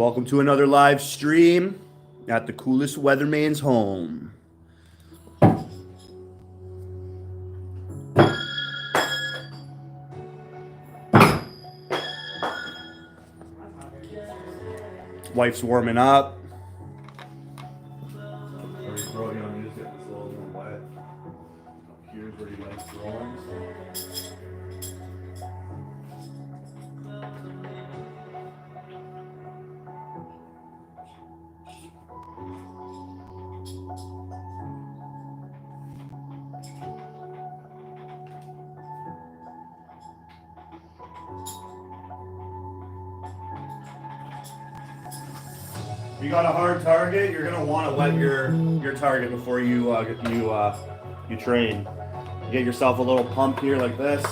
Welcome to another live stream at the coolest weatherman's home. Wife's warming up. Here's where he likes throwing. If you got a hard target, you're gonna want to wet your target before you train. Get yourself a little pump here like this,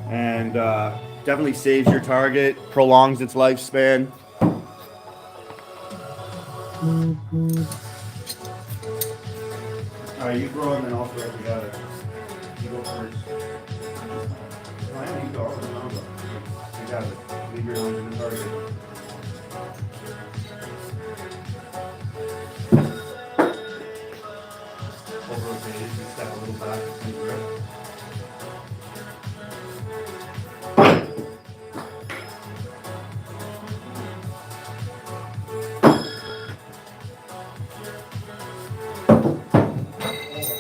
and definitely saves your target, prolongs its lifespan. All right, you throw and then I'll throw it together. You go first. You go. You got it. Leave your arms in the target. Over-rotate, you step a little back and grip.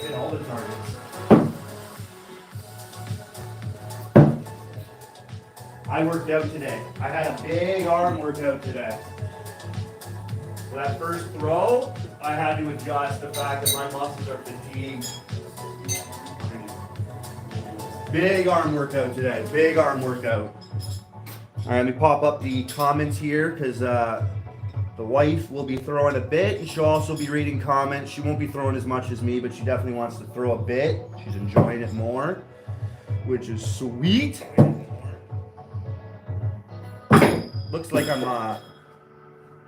Hit all the targets. I worked out today. I had a big arm workout today. So that first throw, I had to adjust the fact that my muscles are fatigued. Big arm workout today. Big arm workout. All right, let me pop up the comments here because the wife will be throwing a bit. And she'll also be reading comments. She won't be throwing as much as me, but she definitely wants to throw a bit. She's enjoying it more, which is sweet. Looks like I'm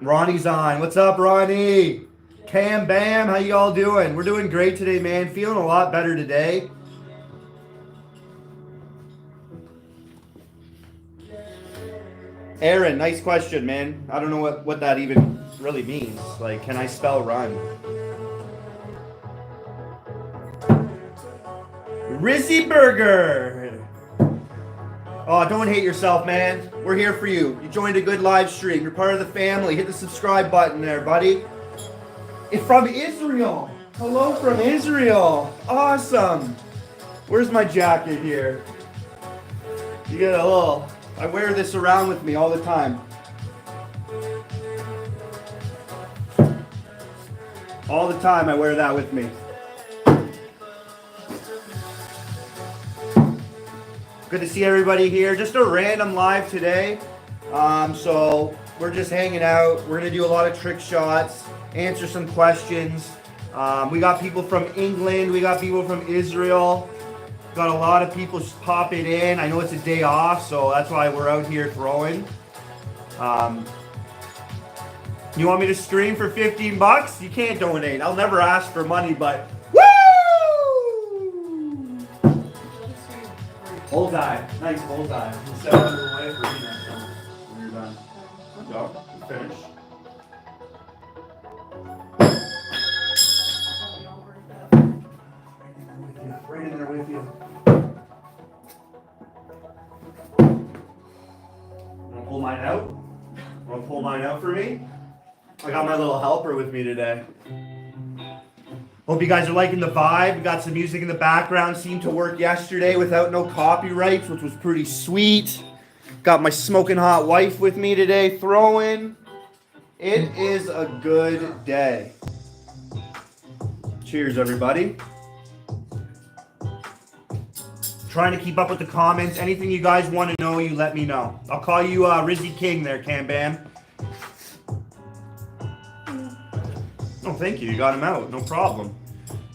Ronnie's on. What's up, Ronnie? Cam Bam, how y'all doing? We're doing great today, man. Feeling a lot better today. Aaron, nice question, man. I don't know what that even really means. Like, can I spell run? Rizzy Burger. Oh, don't hate yourself, man. We're here for you. You joined a good live stream. You're part of the family. Hit the subscribe button there, buddy. It's from Israel. Hello from Israel. Awesome. Where's my jacket here? You get a little... I wear this around with me all the time. All the time I wear that with me. Good to see everybody here. Just a random live today. So we're just hanging out. We're going to do a lot of trick shots, answer some questions. We got people from England. We got people from Israel. Got a lot of people popping in. I know it's a day off, so that's why we're out here throwing. You want me to stream for 15 bucks? You can't donate. I'll never ask for money, but woo! Bullseye. Nice bullseye. Set it under the way for you next time when you're done. Good job. Finish. Right in there with you. Wanna pull mine out? Wanna pull mine out for me? I got my little helper with me today. Hope you guys are liking the vibe. We got some music in the background. Seemed to work yesterday without no copyrights, which was pretty sweet. Got my smoking hot wife with me today throwing. It is a good day. Cheers, everybody. Trying to keep up with the comments. Anything you guys want to know, you let me know. I'll call you Rizzy King there, Cam Bam. Oh, thank you. You got him out. No problem.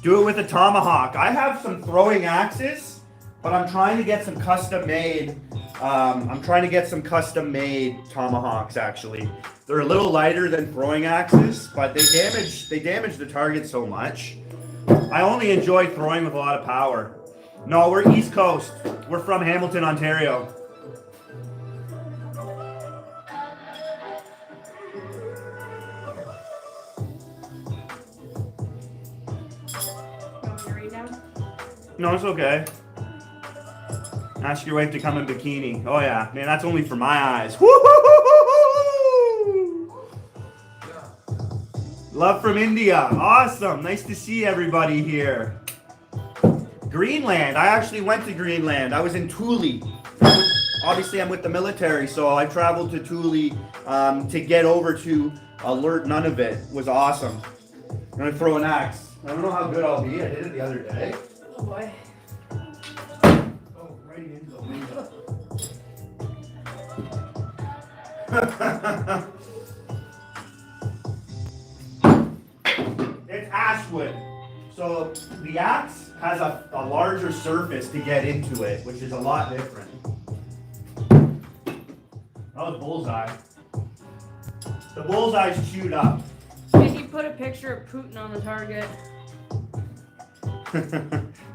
Do it with a tomahawk. I have some throwing axes, but I'm trying to get some custom made. Tomahawks, actually. They're a little lighter than throwing axes, but they damage the target so much. I only enjoy throwing with a lot of power. No, we're East Coast. We're from Hamilton, Ontario. No, it's okay. Ask your wife to come in bikini. Oh yeah, man, that's only for my eyes. Woo-hoo-hoo-hoo-hoo! Love from India. Awesome. Nice to see everybody here. Greenland. I actually went to Greenland. I was in Thule. Obviously, I'm with the military, so I traveled to Thule to get over to Alert Nunavut. It was awesome. I'm going to throw an axe. I don't know how good I'll be. I did it the other day. Oh boy. Oh, right into the window. It's Ashwood. So the axe has a larger surface to get into it, which is a lot different. That was bullseye. The bullseye's chewed up. Can you put a picture of Putin on the target?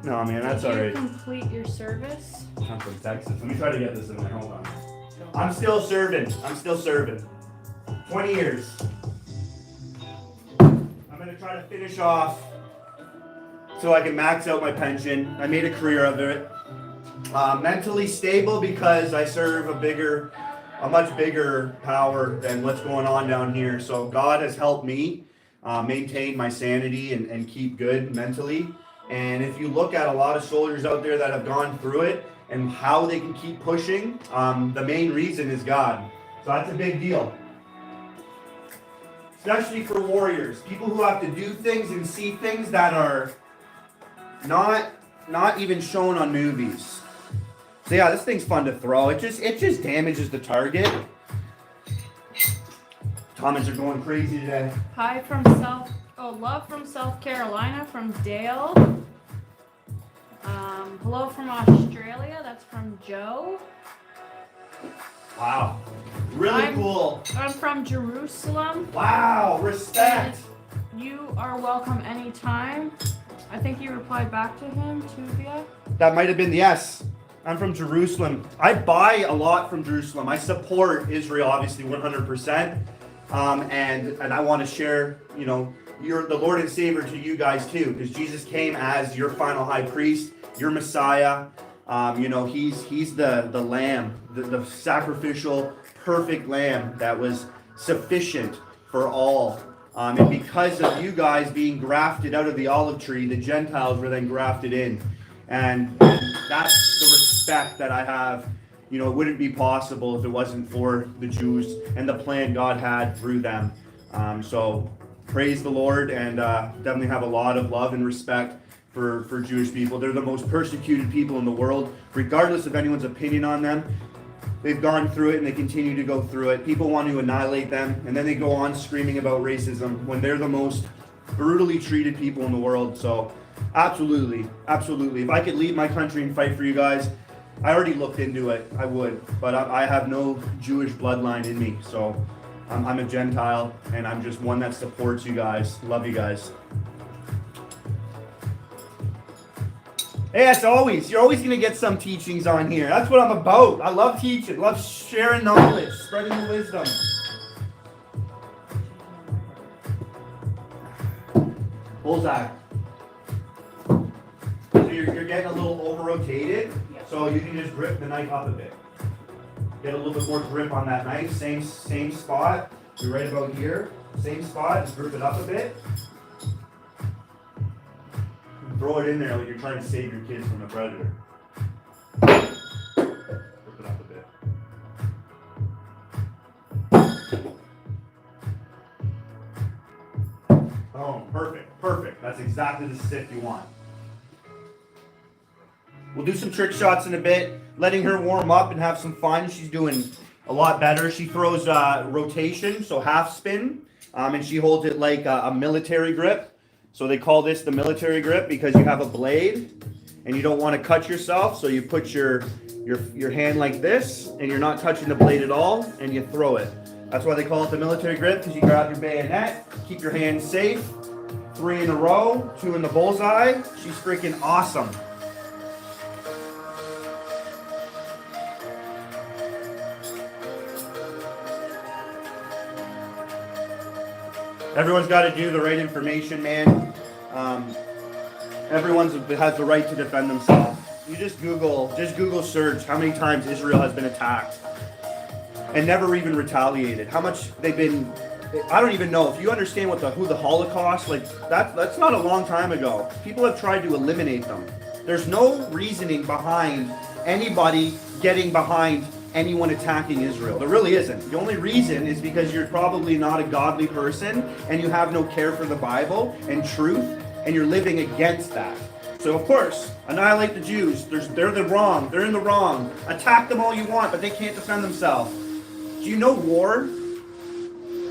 No, man, that's Did alright. you complete your service? I'm from Texas. Let me try to get this in there. Hold on. I'm still serving. 20 years. I'm going to try to finish off so I can max out my pension. I made a career of it. Mentally stable because I serve a much bigger power than what's going on down here. So God has helped me maintain my sanity and keep good mentally. And if you look at a lot of soldiers out there that have gone through it and how they can keep pushing, the main reason is God. So that's a big deal. Especially for warriors, people who have to do things and see things that are not even shown on movies. So yeah, this thing's fun to throw. It just damages the target. Comments are going crazy today. Hi from love from South Carolina from Dale. Hello from Australia. That's from Joe. Wow, really cool. I'm from Jerusalem. Wow, respect. You are welcome anytime. I think you replied back to him, Tuvia. That might have been the yes. I'm from Jerusalem. I buy a lot from Jerusalem. I support Israel, obviously, 100%. And I want to share, you're the Lord and Savior to you guys too, because Jesus came as your final high priest, your Messiah. He's the lamb, the sacrificial, perfect lamb that was sufficient for all. And because of you guys being grafted out of the olive tree, the Gentiles were then grafted in. And that's the respect that I have. It wouldn't be possible if it wasn't for the Jews and the plan God had through them. So praise the Lord, and definitely have a lot of love and respect for Jewish people. They're the most persecuted people in the world, regardless of anyone's opinion on them. They've gone through it and they continue to go through it. People want to annihilate them, and then they go on screaming about racism when they're the most brutally treated people in the world. So absolutely. If I could leave my country and fight for you guys, I already looked into it. I would, but I have no Jewish bloodline in me. So I'm a Gentile, and I'm just one that supports you guys. Love you guys. Hey, as always, you're always going to get some teachings on here. That's what I'm about. I love teaching, love sharing knowledge, spreading the wisdom. Bullseye. So you're getting a little over-rotated, so you can just grip the knife up a bit. Get a little bit more grip on that knife. Same spot. You're right about here. Same spot. Just grip it up a bit. Throw it in there like you're trying to save your kids from a predator. Grip it up a bit. Oh, perfect. That's exactly the stick you want. We'll do some trick shots in a bit, letting her warm up and have some fun. She's doing a lot better. She throws rotation, so half spin, and she holds it like a military grip. So they call this the military grip because you have a blade and you don't want to cut yourself. So you put your hand like this and you're not touching the blade at all, and you throw it. That's why they call it the military grip, because you grab your bayonet, keep your hands safe. 3 in a row, 2 in the bullseye. She's freaking awesome. Everyone's got to do the right information, man. Everyone has the right to defend themselves. You just Google search how many times Israel has been attacked and never even retaliated. How much they've been, I don't even know. If you understand who the Holocaust, like that's not a long time ago. People have tried to eliminate them. There's no reasoning behind anybody getting behind anyone attacking Israel. There really isn't. The only reason is because you're probably not a godly person and you have no care for the Bible and truth, and you're living against that. So of course, annihilate the Jews. They're the wrong. They're in the wrong. Attack them all you want, but they can't defend themselves. Do you know war?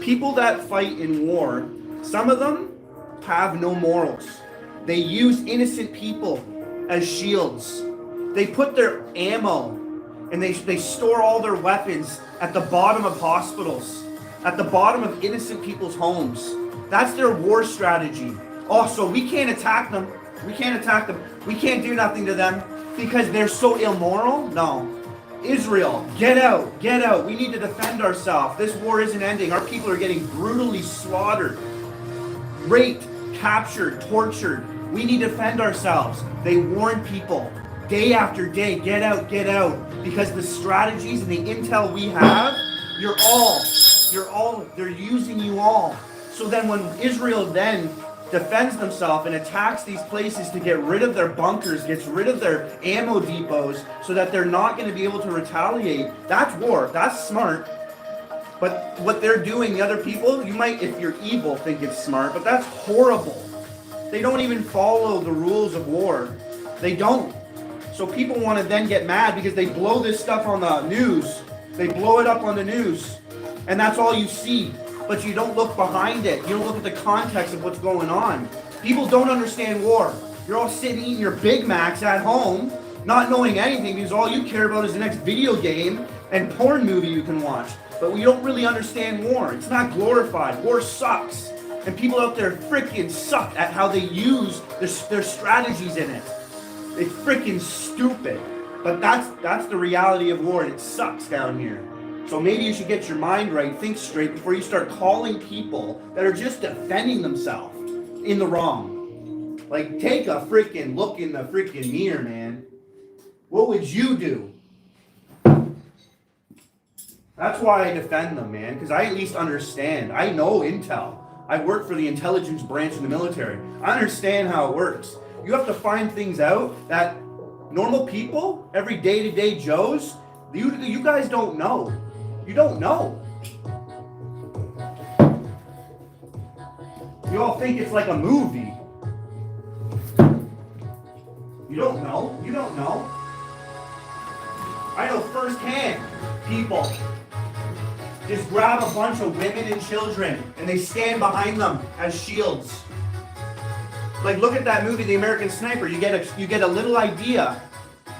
People that fight in war, some of them have no morals. They use innocent people as shields. They put their ammo and they store all their weapons at the bottom of hospitals, at the bottom of innocent people's homes. That's their war strategy. Oh, so we can't attack them. We can't attack them. We can't do nothing to them because they're so immoral? No. Israel, get out, get out. We need to defend ourselves. This war isn't ending. Our people are getting brutally slaughtered, raped, captured, tortured. We need to defend ourselves. They warn people day after day, get out, because the strategies and the intel we have, they're using you all. So then when Israel then defends themselves and attacks these places to get rid of their bunkers, gets rid of their ammo depots so that they're not going to be able to retaliate, that's war. That's smart. But what they're doing, the other people, you might, if you're evil, think it's smart, but that's horrible. They don't even follow the rules of war. They don't. So people want to then get mad because they blow this stuff on the news. They blow it up on the news. And that's all you see. But you don't look behind it. You don't look at the context of what's going on. People don't understand war. You're all sitting eating your Big Macs at home, not knowing anything because all you care about is the next video game and porn movie you can watch. But we don't really understand war. It's not glorified. War sucks. And people out there freaking suck at how they use their strategies in it. It's freaking stupid. But that's the reality of war, and it sucks down here. So maybe you should get your mind right, think straight before you start calling people that are just defending themselves in the wrong. Like, take a freaking look in the freaking mirror, man. What would you do? That's why I defend them, man, because I at least understand. I know intel. I work for the intelligence branch in the military. I understand how it works. You have to find things out that normal people, every day-to-day Joes, you guys don't know. You don't know. You all think it's like a movie. You don't know. You don't know. I know firsthand people just grab a bunch of women and children and they stand behind them as shields. Like, look at that movie, The American Sniper. You get a little idea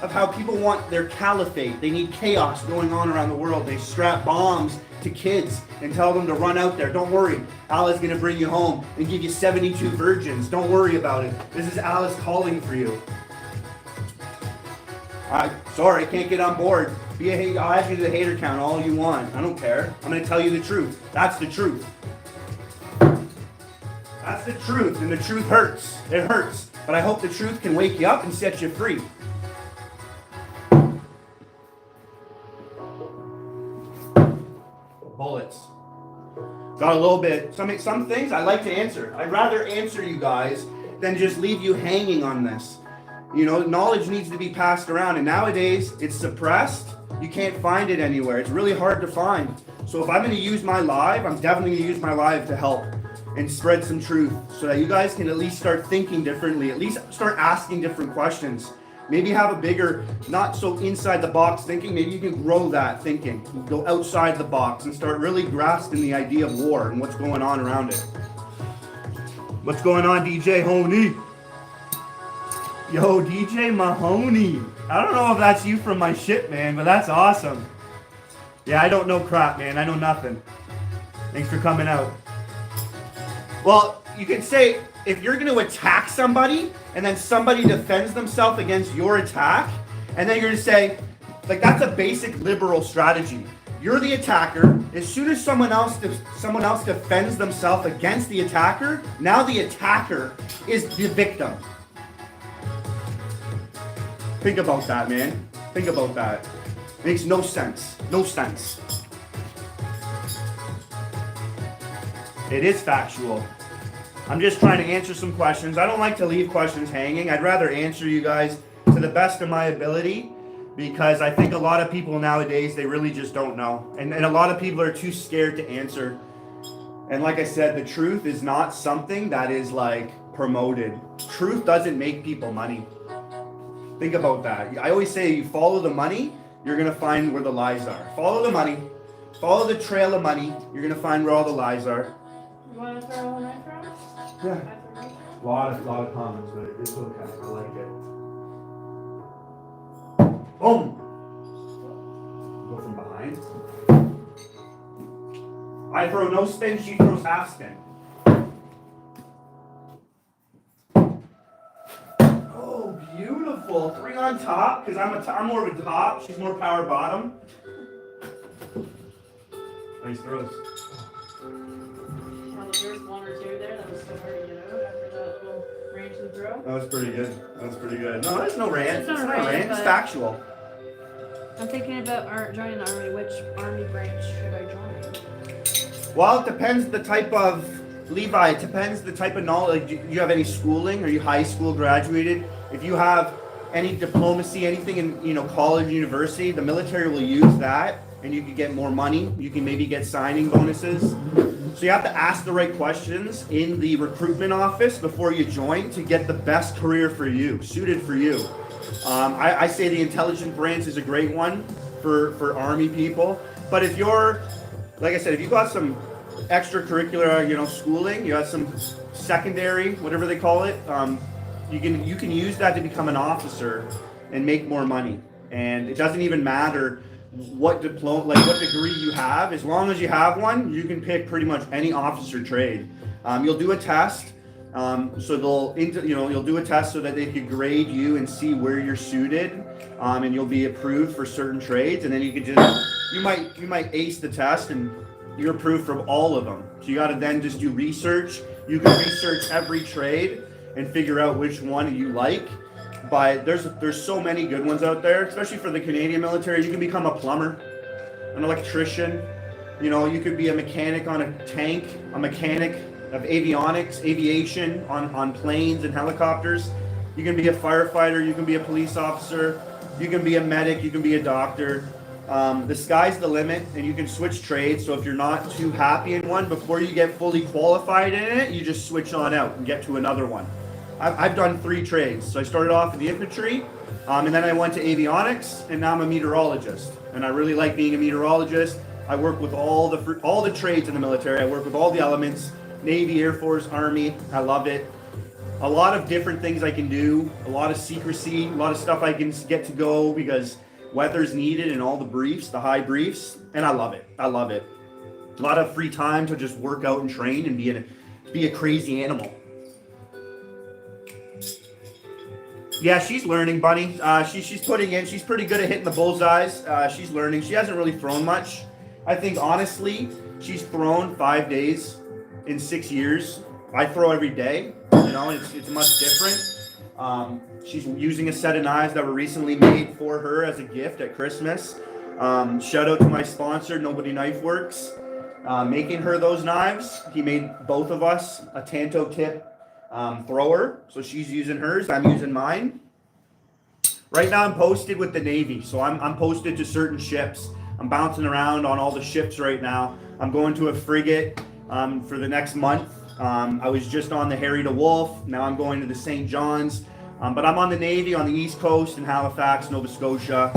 of how people want their caliphate. They need chaos going on around the world. They strap bombs to kids and tell them to run out there. Don't worry, Allah's going to bring you home and give you 72 virgins. Don't worry about it. This is Allah's calling for you. Sorry, can't get on board. I'll add you to the hater count all you want. I don't care. I'm going to tell you the truth. That's the truth. That's the truth, and the truth hurts. It hurts. But I hope the truth can wake you up and set you free. Bullets. Got a little bit. Some things I like to answer. I'd rather answer you guys than just leave you hanging on this. You know, knowledge needs to be passed around, and nowadays it's suppressed. You can't find it anywhere. It's really hard to find. So if I'm going to use my live, I'm definitely going to use my live to help and spread some truth so that you guys can at least start thinking differently, at least start asking different questions. Maybe have a bigger, not so inside the box thinking. Maybe you can grow that thinking, go outside the box and start really grasping the idea of war and what's going on around it. What's going on, DJ Honey? Yo, DJ Mahoney. I don't know if that's you from my shit, man, but that's awesome. Yeah, I don't know crap, man. I know nothing. Thanks for coming out. Well, you could say, if you're going to attack somebody, and then somebody defends themselves against your attack, and then you're going to say, like, that's a basic liberal strategy. You're the attacker. As soon as someone else defends themselves against the attacker, now the attacker is the victim. Think about that, man. Think about that. Makes no sense. No sense. It is factual. I'm just trying to answer some questions. I don't like to leave questions hanging. I'd rather answer you guys to the best of my ability, because I think a lot of people nowadays, they really just don't know. And a lot of people are too scared to answer. And like I said, the truth is not something that is like promoted. Truth doesn't make people money. Think about that. I always say, you follow the money, you're going to find where the lies are. Follow the money. Follow the trail of money. You're going to find where all the lies are. You want to throw a knife around? Yeah. A lot of comments, but it's okay. I like it. Boom. Go from behind. I throw no spin, she throws half spin. Oh, beautiful. 3 on top, because I'm more of a top. She's more power bottom. Nice throws. Well, there's 1 or 2 there. That was so hard to get out after that little range and throw. That was pretty good. That was pretty good. No, there's no rant. It's not a rant, It's factual. I'm thinking about joining the army. Which army branch should I join? Well, it depends the type of, Levi, it depends the type of knowledge. Do you have any schooling? Are you high school graduated? If you have any diplomacy, anything in college, university, the military will use that, and you can get more money. You can maybe get signing bonuses. So you have to ask the right questions in the recruitment office before you join to get the best career for you, suited for you. I say the intelligence branch is a great one for Army people. But if you're, like I said, if you got some extracurricular, schooling, you got some secondary, whatever they call it, you can use that to become an officer and make more money. And it doesn't even matter what what degree you have. As long as you have one, you can pick pretty much any officer trade. You'll do a test. So you'll do a test so that they can grade you and see where you're suited, and you'll be approved for certain trades. And then you might ace the test and you're approved from all of them. So you got to then just do research. You can research every trade and figure out which one you like. But there's so many good ones out there, especially for the Canadian military. You can become a plumber, an electrician. You could be a mechanic on a tank, a mechanic of avionics, aviation on planes and helicopters. You can be a firefighter, you can be a police officer, you can be a medic, you can be a doctor. The sky's the limit, and you can switch trades. So if you're not too happy in one, before you get fully qualified in it, you just switch on out and get to another one. I've done 3 trades. So I started off in the infantry, and then I went to avionics, and now I'm a meteorologist. And I really like being a meteorologist. I work with all the trades in the military. I work with all the elements. Navy, Air Force, Army. I love it. A lot of different things I can do. A lot of secrecy. A lot of stuff I can get to go because weather's needed in all the briefs, the high briefs. And I love it. I love it. A lot of free time to just work out and train and be a crazy animal. Yeah, she's learning, Bunny. She's putting in. She's pretty good at hitting the bullseyes. She's learning. She hasn't really thrown much. I think, honestly, she's thrown 5 days in 6 years. I throw every day. It's much different. She's using a set of knives that were recently made for her as a gift at Christmas. Shout out to my sponsor, Nobody Knife Works, making her those knives. He made both of us a Tanto tip thrower. So she's using hers. I'm using mine. Right now I'm posted with the Navy. So I'm posted to certain ships. I'm bouncing around on all the ships right now. I'm going to a frigate for the next month. I was just on the Harry DeWolf. Now I'm going to the St. John's. But I'm on the Navy on the East Coast in Halifax, Nova Scotia.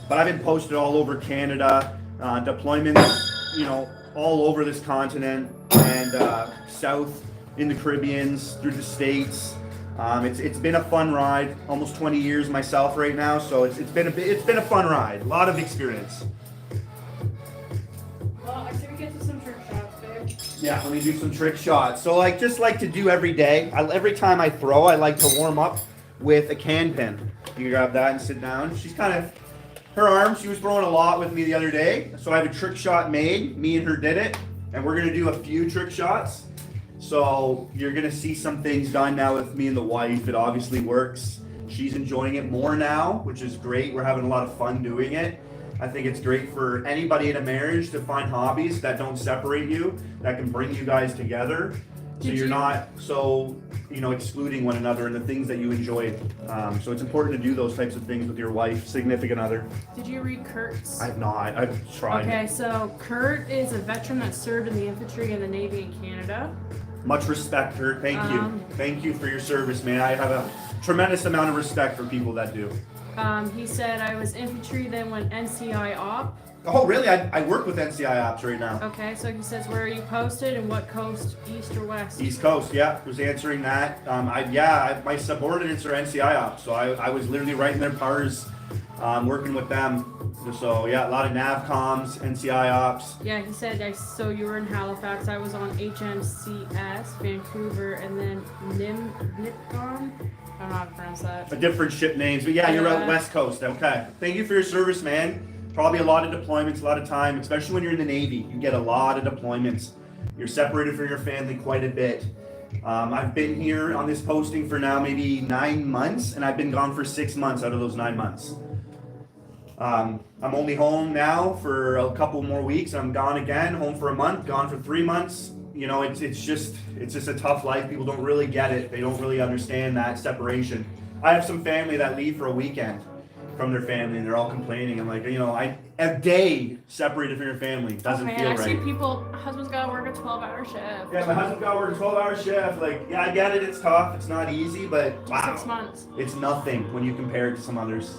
But I've been posted all over Canada, deployments, all over this continent and south in the Caribbeans, through the States. It's been a fun ride. Almost 20 years myself right now, so it's been a fun ride. A lot of experience. Well, I see we get to some trick shots, babe. Yeah, let me do some trick shots. So just like to do every day. Every time I throw, I like to warm up with a can pin. You can grab that and sit down. She's her arm, she was throwing a lot with me the other day. So I have a trick shot made. Me and her did it. And we're going to do a few trick shots. So you're going to see some things done now with me and the wife. It obviously works. She's enjoying it more now, which is great. We're having a lot of fun doing it. I think it's great for anybody in a marriage to find hobbies that don't separate you, that can bring you guys together. So you're not so, excluding one another in the things that you enjoy. So it's important to do those types of things with your wife, significant other. Did you read Kurt's? I've not. I've tried. Okay, so Kurt is a veteran that served in the infantry and the Navy in Canada. Much respect, Kurt. Thank you. Thank you for your service, man. I have a tremendous amount of respect for people that do. He said, I was infantry, then went NCI op. Oh, really? I work with NCI Ops right now. Okay, so he says, where are you posted and what coast, east or west? East Coast, yeah. Was answering that. My subordinates are NCI Ops, so I was literally writing their PARs, working with them. So, yeah, a lot of NavComs, NCI Ops. Yeah, he said, so you were in Halifax. I was on HMCS, Vancouver, and then Nipcom. I don't know how to pronounce that. A different ship names, but yeah, you're out West Coast. Okay. Thank you for your service, man. Probably a lot of deployments, a lot of time, especially when you're in the Navy. You get a lot of deployments. You're separated from your family quite a bit. I've been here on this posting for now maybe 9 months, and I've been gone for 6 months out of those 9 months. I'm only home now for a couple more weeks. I'm gone again, home for a month, gone for 3 months. It's just a tough life. People don't really get it. They don't really understand that separation. I have some family that leave for a weekend from their family, and they're all complaining. I'm like, a day separated from your family doesn't feel right. I see people, husband's gotta work a 12-hour shift. Yeah, my husband gotta work a 12-hour shift. Like, yeah, I get it. It's tough. It's not easy, but wow. 6 months. It's nothing when you compare it to some others.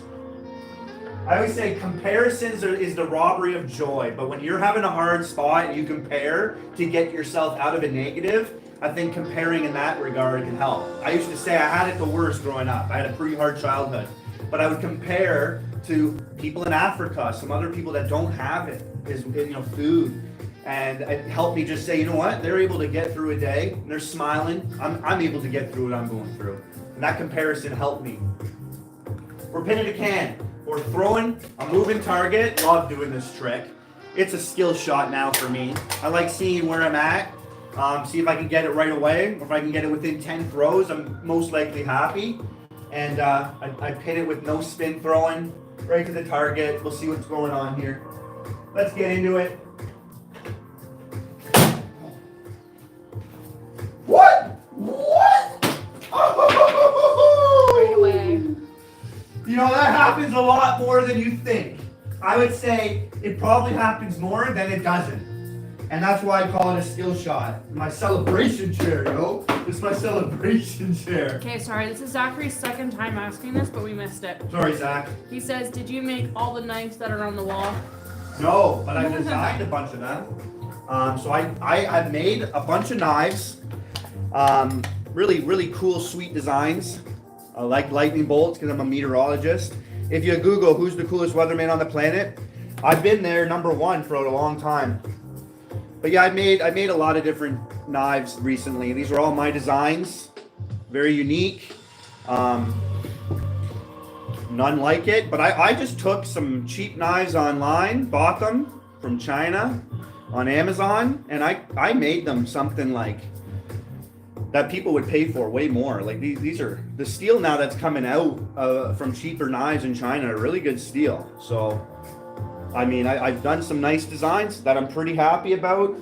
I always say comparisons is the robbery of joy, but when you're having a hard spot and you compare to get yourself out of a negative, I think comparing in that regard can help. I used to say I had it the worst growing up. I had a pretty hard childhood, but I would compare to people in Africa, some other people that don't have it, food, and it helped me just say, you know what, they're able to get through a day, and they're smiling. I'm able to get through what I'm going through, and that comparison helped me. We're pinning a can. We're throwing a moving target. Love doing this trick. It's a skill shot now for me. I like seeing where I'm at, see if I can get it right away. If I can get it within 10 throws, I'm most likely happy. And I pin it with no spin throwing right to the target. We'll see what's going on here. Let's get into it. What? Right away. That happens a lot more than you think. I would say it probably happens more than it doesn't. And that's why I call it a skill shot. My celebration chair, yo. This is my celebration chair. Okay, sorry. This is Zachary's second time asking this, but we missed it. Sorry, Zach. He says, did you make all the knives that are on the wall? No, but I designed a bunch of them. So I've made a bunch of knives. Really, really cool, sweet designs. I like lightning bolts because I'm a meteorologist. If you Google who's the coolest weatherman on the planet, I've been there number one for a long time. But yeah, I made a lot of different knives recently. These are all my designs, very unique. None like it. But I just took some cheap knives online, bought them from China on Amazon, and I made them something like that people would pay for way more. Like these are the steel now that's coming out from cheaper knives in China, a really good steel. So, I mean, I've done some nice designs that I'm pretty happy about.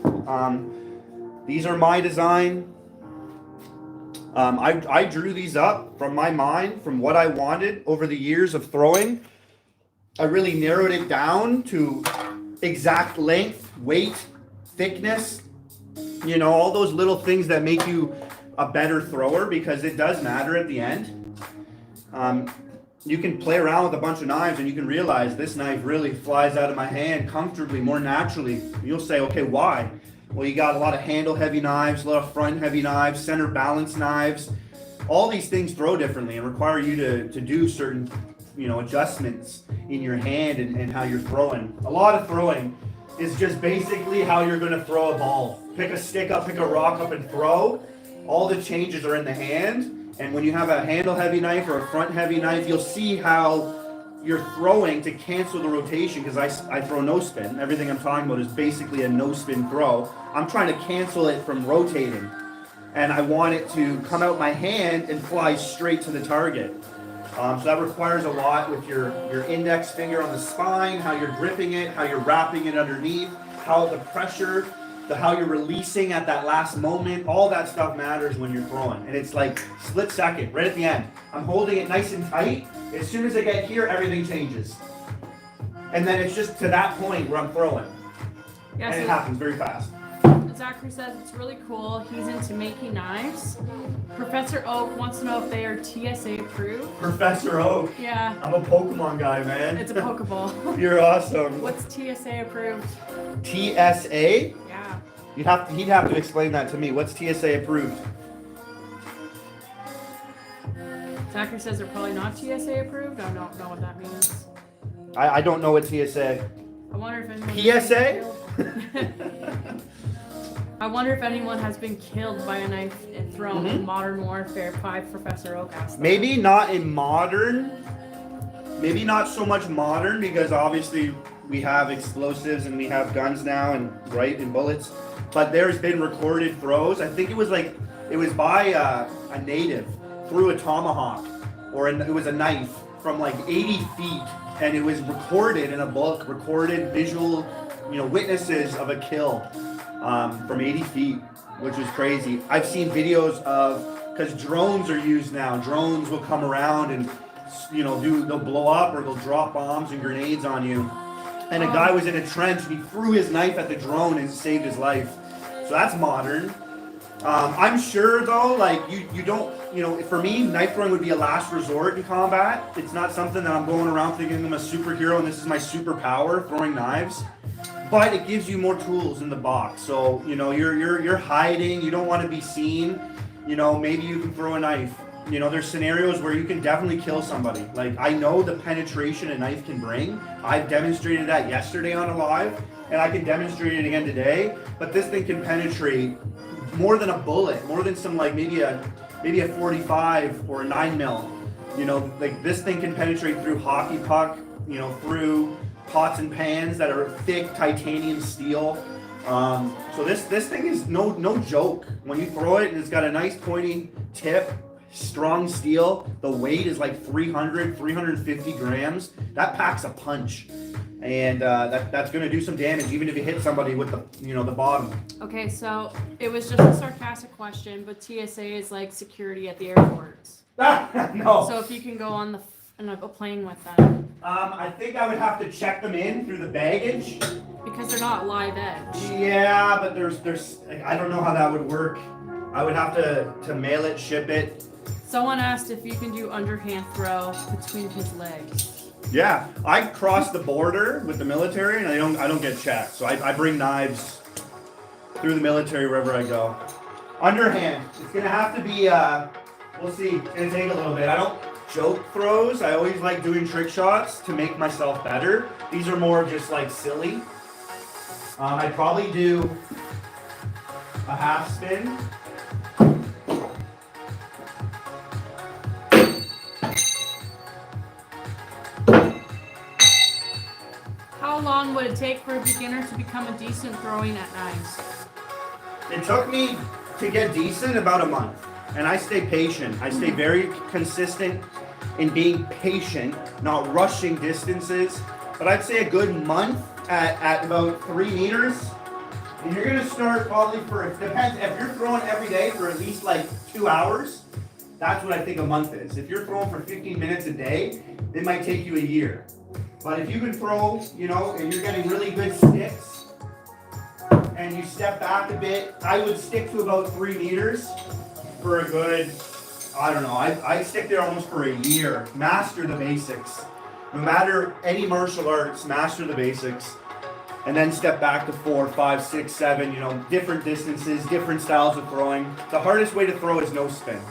These are my design. I drew these up from my mind, from what I wanted over the years of throwing. I really narrowed it down to exact length, weight, thickness, all those little things that make you a better thrower, because it does matter at the end. You can play around with a bunch of knives and you can realize this knife really flies out of my hand comfortably, more naturally. You'll say, okay, why? Well, you got a lot of handle heavy knives, a lot of front heavy knives, center balance knives. All these things throw differently and require you to do certain adjustments in your hand and how you're throwing. A lot of throwing is just basically how you're going to throw a ball. Pick a stick up, pick a rock up and throw. All the changes are in the hand, and when you have a handle heavy knife or a front heavy knife, you'll see how you're throwing to cancel the rotation, because I throw no spin. Everything I'm talking about is basically a no spin throw. I'm trying to cancel it from rotating, and I want it to come out my hand and fly straight to the target. So that requires a lot with your index finger on the spine, how you're gripping it, how you're wrapping it underneath, how the pressure, how you're releasing at that last moment. All that stuff matters when you're throwing. And it's like split second, right at the end. I'm holding it nice and tight. As soon as I get here, everything changes. And then it's just to that point where I'm throwing. Yeah, and so it happens very fast. Zachary says it's really cool. He's into making knives. Professor Oak wants to know if they are TSA approved. Professor Oak. Yeah. I'm a Pokemon guy, man. It's a Pokeball. You're awesome. What's TSA approved? TSA? Yeah. He'd have to explain that to me. What's TSA approved? Zachary says they're probably not TSA approved. I don't know what that means. I don't know what TSA. I wonder if anyone. PSA? I wonder if anyone has been killed by a knife and thrown in Modern Warfare 5. Professor Oak asked that. Maybe not in modern. Maybe not so much modern because obviously we have explosives and we have guns now and bullets. But there's been recorded throws. I think it was by a native threw a tomahawk it was a knife from like 80 feet, and it was recorded in a book, recorded visual, witnesses of a kill from 80 feet, which is crazy. I've seen videos because drones are used now. Drones will come around and they'll blow up or they'll drop bombs and grenades on you. And a guy was in a trench and he threw his knife at the drone and saved his life. So that's modern. I'm sure though, like you don't, for me, knife throwing would be a last resort in combat. It's not something that I'm going around thinking I'm a superhero and this is my superpower, throwing knives. But it gives you more tools in the box. So, you're hiding, you don't want to be seen. Maybe you can throw a knife. There's scenarios where you can definitely kill somebody. Like, I know the penetration a knife can bring. I've demonstrated that yesterday on a live, and I can demonstrate it again today. But this thing can penetrate more than a bullet, more than some maybe a 45 or a 9mm. Like this thing can penetrate through hockey puck, through pots and pans that are thick titanium steel. So this thing is no joke. When you throw it and it's got a nice pointy tip, strong steel, the weight is like 350 grams. That packs a punch. And that's going to do some damage, even if you hit somebody with the bottom. Okay, so it was just a sarcastic question, but TSA is like security at the airports. No. So if you can go on a plane with them. I think I would have to check them in through the baggage. Because they're not live edge. Yeah, but there's I don't know how that would work. I would have to mail it, ship it. Someone asked if you can do underhand throw between his legs. Yeah, I cross the border with the military and I don't get checked. So I bring knives through the military wherever I go. Underhand, it's gonna have to be we'll see, it's gonna take a little bit. I don't joke throws. I always like doing trick shots to make myself better. These are more just like silly. I'd probably do a half spin. How long would it take for a beginner to become a decent throwing at knives? It took me to get decent about a month, and I stay patient. I stay very consistent in being patient, not rushing distances. But I'd say a good month at about 3 meters. And you're gonna start probably it depends, if you're throwing every day for at least like 2 hours, that's what I think a month is. If you're throwing for 15 minutes a day, it might take you a year. But if you can throw, and you're getting really good sticks, and you step back a bit, I would stick to about 3 meters for a good, I don't know, I stick there almost for a year. Master the basics. No matter any martial arts, master the basics. And then step back to 4, 5, 6, 7, different distances, different styles of throwing. The hardest way to throw is no spin.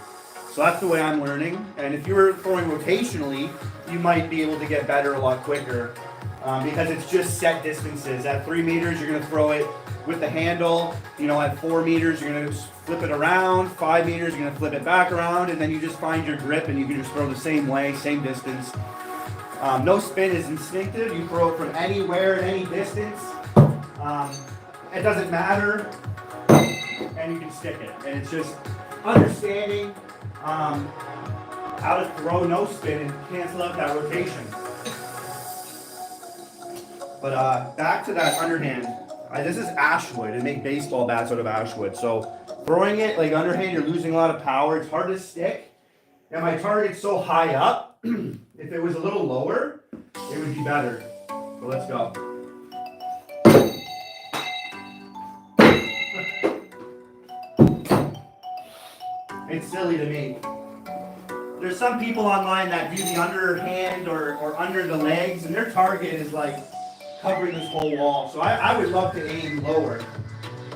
So that's the way I'm learning. And if you were throwing rotationally, you might be able to get better a lot quicker because it's just set distances. At 3 meters, you're going to throw it with the handle. At 4 meters, you're going to flip it around. 5 meters, you're going to flip it back around. And then you just find your grip and you can just throw the same way, same distance. No spin is instinctive. You throw it from anywhere, at any distance. It doesn't matter. And you can stick it. And it's just understanding. how to throw no spin and cancel out that rotation. But back to that underhand. This is ashwood. They make baseball bats out of ashwood. So throwing it like underhand, you're losing a lot of power. It's hard to stick. And my target's so high up. If it was a little lower, it would be better. So let's go. It's silly to me. There's some people online that do the underhand or under the legs, and their target is like covering this whole wall. So I would love to aim lower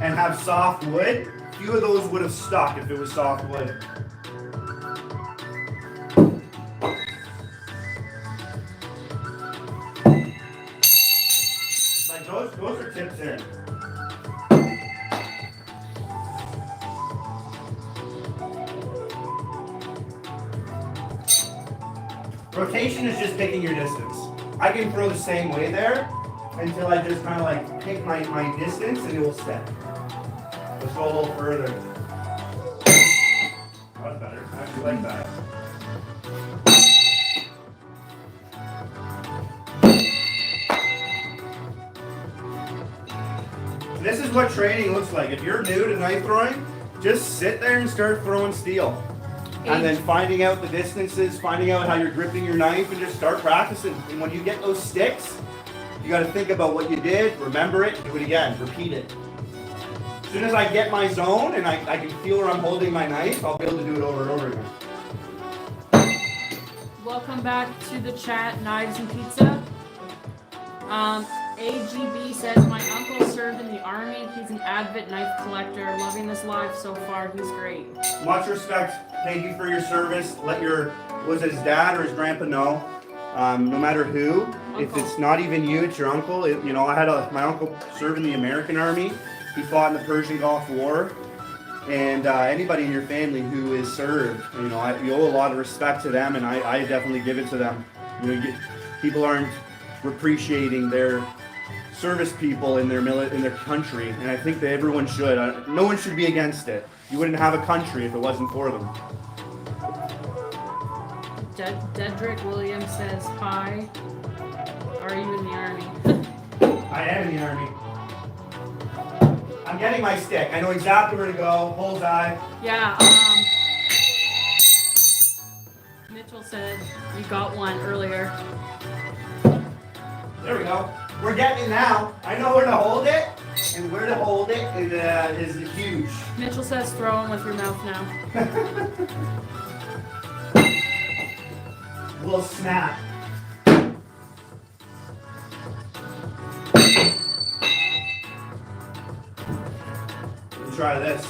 and have soft wood. Few of those would have stuck if it was soft wood. Like those are tips in. Rotation is just picking your distance. I can throw the same way there until I just kind of like pick my distance and it will step. Let's go a little further. That's better. I actually like that. This is what training looks like. If you're new to knife throwing, just sit there and start throwing steel. And then finding out the distances, finding out how you're gripping your knife, and just start practicing. And when you get those sticks, you got to think about what you did, remember it, do it again, repeat it. As soon as I get my zone and I can feel where I'm holding my knife, I'll be able to do it over and over again. Welcome back to the chat, Knives and Pizza. AGB says, my uncle served in the army. He's an avid knife collector. Loving this live so far. He's great. Much respect. Thank you for your service. Was it his dad or his grandpa know? No matter who. Uncle. If it's not even you, it's your uncle. I had my uncle serve in the American Army. He fought in the Persian Gulf War. And anybody in your family who is served, you owe a lot of respect to them, and I definitely give it to them. People aren't appreciating their service people in their country, and I think that everyone should. No one should be against it. You wouldn't have a country if it wasn't for them. Dedrick Williams says, hi. Are you in the army? I am in the army. I'm getting my stick. I know exactly where to go. Bullseye. Yeah, Mitchell said you got one earlier. There we go. We're getting it now. I know where to hold it, and where to hold it is huge. Mitchell says throw them with your mouth now. Little snap. Let's try this.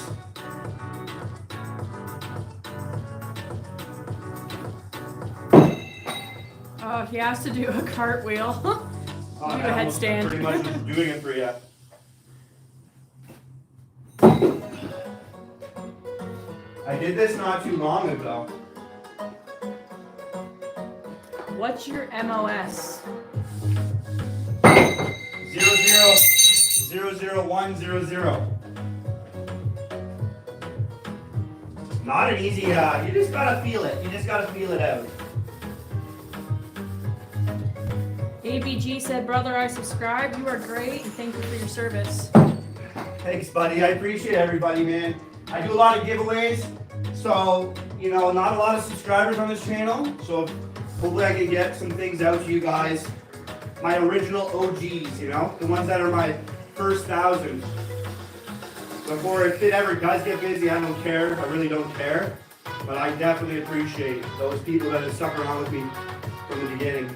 Oh, he has to do a cartwheel. Oh, do a headstand. Pretty much just doing it for you. I did this not too long ago. What's your MOS? 0000100. Not an easy. You just gotta feel it. You just gotta feel it out. ABG said, brother, I subscribe. You are great, and thank you for your service. Thanks, buddy. I appreciate everybody, man. I do a lot of giveaways, so not a lot of subscribers on this channel. So hopefully I can get some things out to you guys. My original OGs, the ones that are my first 1,000. Before, if it ever does get busy, I don't care. I really don't care. But I definitely appreciate those people that have stuck around with me from the beginning.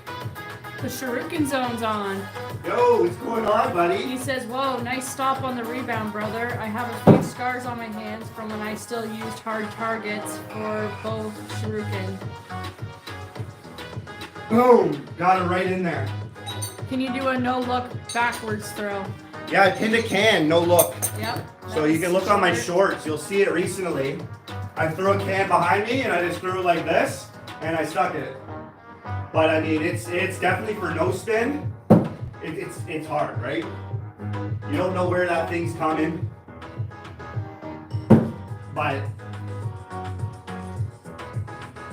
The Shuriken zone's on. Yo, what's going on, buddy? He says, whoa, nice stop on the rebound, brother. I have a few scars on my hands from when I still used hard targets for both Shuriken. Boom! Got it right in there. Can you do a no-look backwards throw? Yeah, I pinned a can, no look. Yep. So you can look on my shorts. You'll see it recently. I threw a can behind me, and I just threw it like this, and I stuck it. But I mean, it's definitely for no spin. It's hard, right? You don't know where that thing's coming. But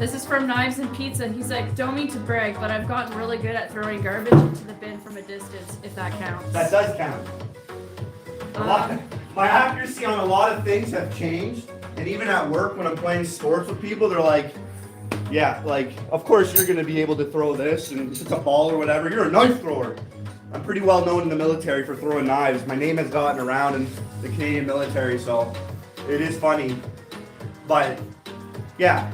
This is from Knives and Pizza. He's like, don't mean to brag, but I've gotten really good at throwing garbage into the bin from a distance, if that counts. That does count. My accuracy on a lot of things have changed, and even at work when I'm playing sports with people, they're like, yeah, like, of course you're gonna be able to throw this, and if it's a ball or whatever, you're a knife thrower. I'm pretty well known in the military for throwing knives. My name has gotten around in the Canadian military, so it is funny. But yeah,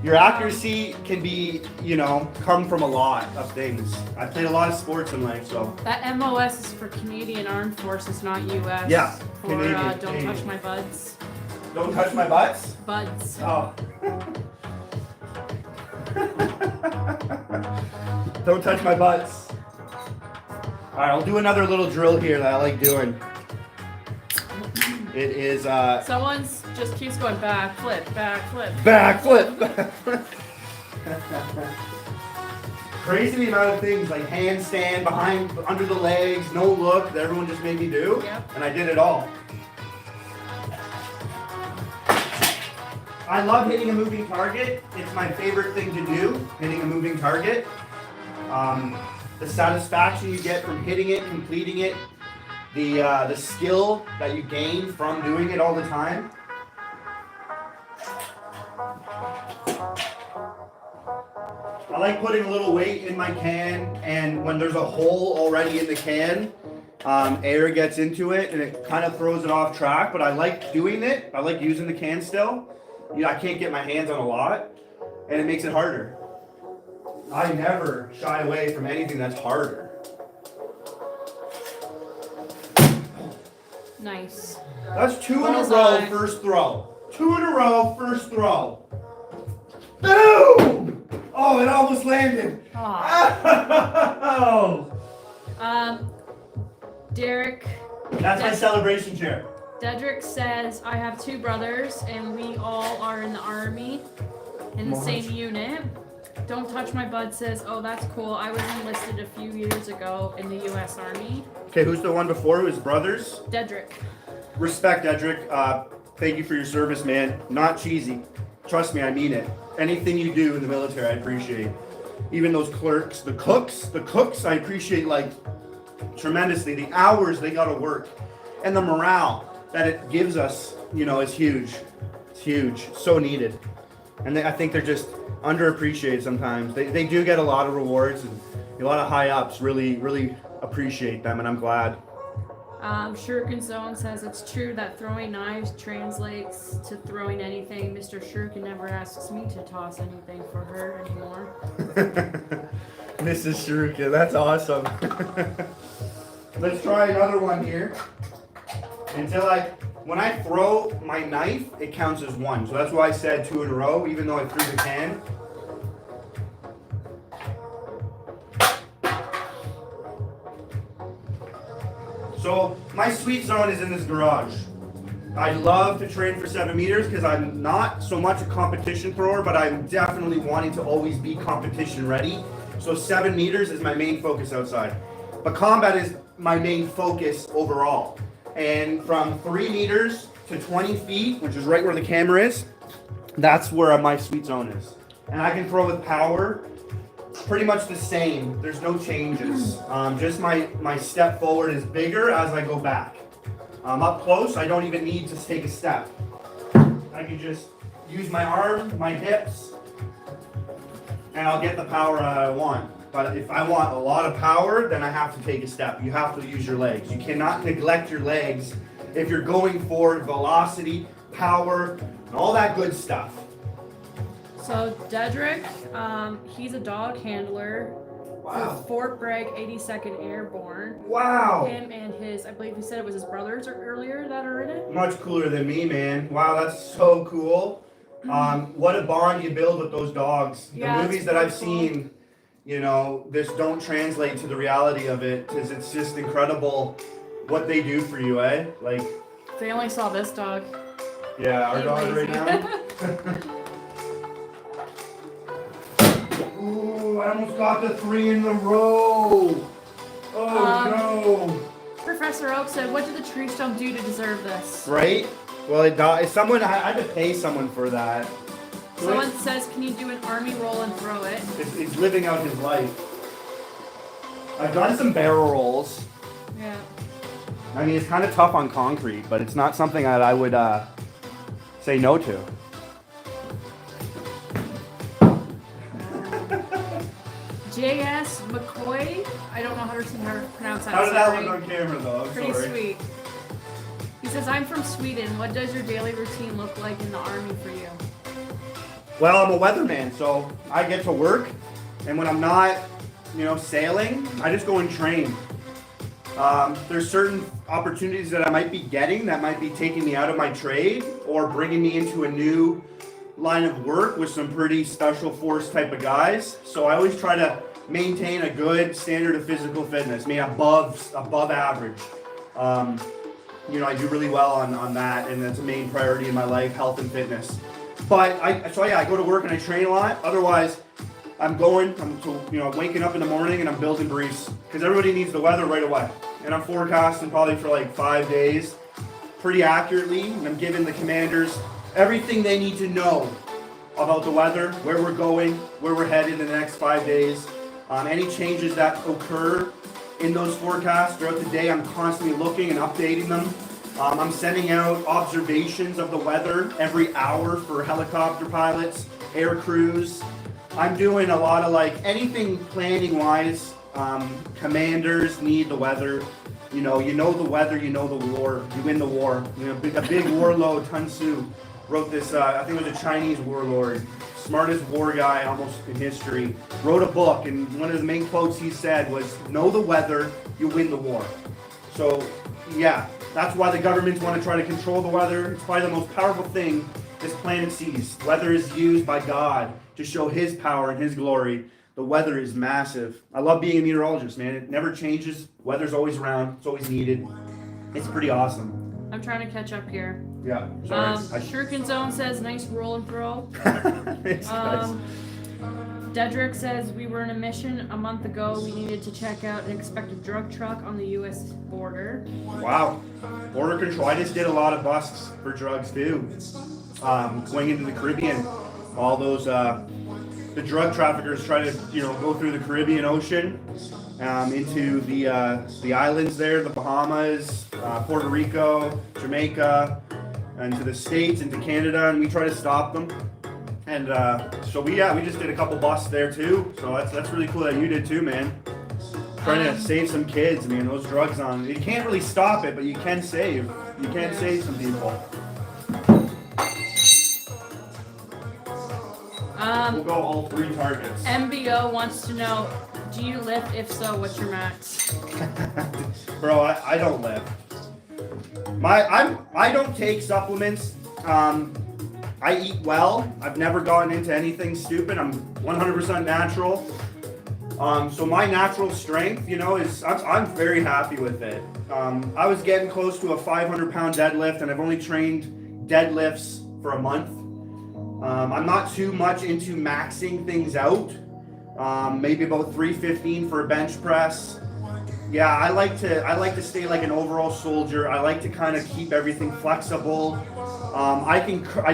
your accuracy can be, you know, come from a lot of things. I played a lot of sports in life, so. That MOS is for Canadian Armed Forces, not US. Yeah, For Canadian, don't touch my buds. Don't touch my butts? Buds. Oh. Don't touch my butts. Alright, I'll do another little drill here that I like doing. It is Someone's just keeps going back, flip, backflip. Crazy the amount of things like handstand, behind, under the legs, no look that everyone just made me do. Yep. And I did it all. I love hitting a moving target. It's my favorite thing to do, hitting a moving target. The satisfaction you get from hitting it, completing it, the skill that you gain from doing it all the time. I like putting a little weight in my can, and when there's a hole already in the can, air gets into it and it kind of throws it off track, but I like doing it. I like using the can still. You know, I can't get my hands on a lot, and it makes it harder. I never shy away from anything that's harder. Nice. That's 2 in a Bullseye. row, first throw. 2 in a row, first throw. Boom! Oh, it almost landed. Aw. Oh! Derek. That's my celebration chair. Dedrick says, I have 2 brothers and we all are in the army in the same unit. Don't touch my bud says, oh, that's cool. I was enlisted a few years ago in the U.S. Army. Okay, who's the one before? Who's brothers? Dedrick. Respect, Edric. Thank you for your service, man. Not cheesy. Trust me, I mean it. Anything you do in the military, I appreciate. Even those clerks, the cooks, I appreciate like tremendously. The hours they gotta work and the morale that it gives us, you know, is huge. It's huge. So needed. And I think they're just underappreciated sometimes. They do get a lot of rewards, and a lot of high ups really appreciate them, and I'm glad. Shuriken Zone says it's true that throwing knives translates to throwing anything. Mr. Shuriken never asks me to toss anything for her anymore. Mrs. Shuriken, that's awesome. Let's try another one here. When I throw my knife, it counts as 1. So that's why I said 2 in a row, even though I threw the can. So my sweet zone is in this garage. I love to train for 7 meters because I'm not so much a competition thrower, but I'm definitely wanting to always be competition ready. So 7 meters is my main focus outside. But combat is my main focus overall. And from 3 meters to 20 feet, which is right where the camera is, that's where my sweet zone is. And I can throw with power, pretty much the same. There's no changes. Just my step forward is bigger as I go back. Up close, I don't even need to take a step. I can just use my arm, my hips, and I'll get the power that I want. But if I want a lot of power, then I have to take a step. You have to use your legs. You cannot neglect your legs if you're going for velocity, power, and all that good stuff. So Dedrick, he's a dog handler Wow. for Fort Bragg 82nd Airborne. Wow. Him and his, I believe he said it was his brothers earlier that are in it. Much cooler than me, man. Wow, that's so cool. What a bond you build with those dogs. Yeah, The movies it's that I've pretty cool. seen, you know, this don't translate to the reality of it because it's just incredible what they do for you, eh? Like, They only saw this dog. yeah, our He dog right lazy. now. Ooh, I almost got the 3 in a row. Oh no. Professor Oak said, what did the tree stump do to deserve this? Right? Well, someone I had to pay someone for that. Someone says, can you do an army roll and throw it? It's living out his life. I've done some barrel rolls. Yeah. I mean, it's kind of tough on concrete, but it's not something that I would say no to. J.S. McCoy. I don't know how to pronounce that. How did that Sorry. look on camera, though? I'm Pretty sorry. sweet. He says, I'm from Sweden. What does your daily routine look like in the army for you? Well, I'm a weatherman, so I get to work, and when I'm not, sailing, I just go and train. There's certain opportunities that I might be getting that might be taking me out of my trade or bringing me into a new line of work with some pretty special force type of guys. So I always try to maintain a good standard of physical fitness, maybe above average. I do really well on that, and that's a main priority in my life, health and fitness. But I go to work and I train a lot. Otherwise, I'm waking up in the morning and I'm building briefs because everybody needs the weather right away. And I'm forecasting probably for like 5 days pretty accurately. And I'm giving the commanders everything they need to know about the weather, where we're going, where we're headed in the next 5 days. Any changes that occur in those forecasts throughout the day, I'm constantly looking and updating them. I'm sending out observations of the weather every hour for helicopter pilots, air crews. I'm doing a lot of anything planning wise. Commanders need the weather. You know the weather, you know the war, you win the war. A big warlord, Sun Tzu, wrote this, I think it was a Chinese warlord, smartest war guy almost in history, wrote a book, and one of the main quotes he said was, know the weather, you win the war. So, yeah, that's why the governments want to try to control the weather. It's probably the most powerful thing this planet sees. Weather is used by God to show His power and His glory. The weather is massive. I love being a meteorologist, man. It never changes. Weather's always around. It's always needed. It's pretty awesome. I'm trying to catch up here. Yeah, sorry. Shuriken Zone says, nice roll and throw. Thanks, guys. Dedrick says, we were in a mission a month ago. We needed to check out an expected drug truck on the U.S. border. Wow. Border control. I just did a lot of busts for drugs, too. Going into the Caribbean. All those, the drug traffickers try to, go through the Caribbean Ocean into the islands there, the Bahamas, Puerto Rico, Jamaica, and to the States, into Canada, and we try to stop them. And so we just did a couple busts there too. So that's really cool that you did too, man. Trying to save some kids, man. Those drugs you can't really stop it, but you can save. You can save some people. We'll go all 3 targets. MBO wants to know, do you lift? If so, what's your max? Bro, I don't lift. I don't take supplements. I eat well. I've never gotten into anything stupid. I'm 100% natural. So my natural strength, is I'm very happy with it. I was getting close to a 500-pound deadlift, and I've only trained deadlifts for a month. I'm not too much into maxing things out. Maybe about 315 for a bench press. Yeah, I like to stay like an overall soldier. I like to kind of keep everything flexible. I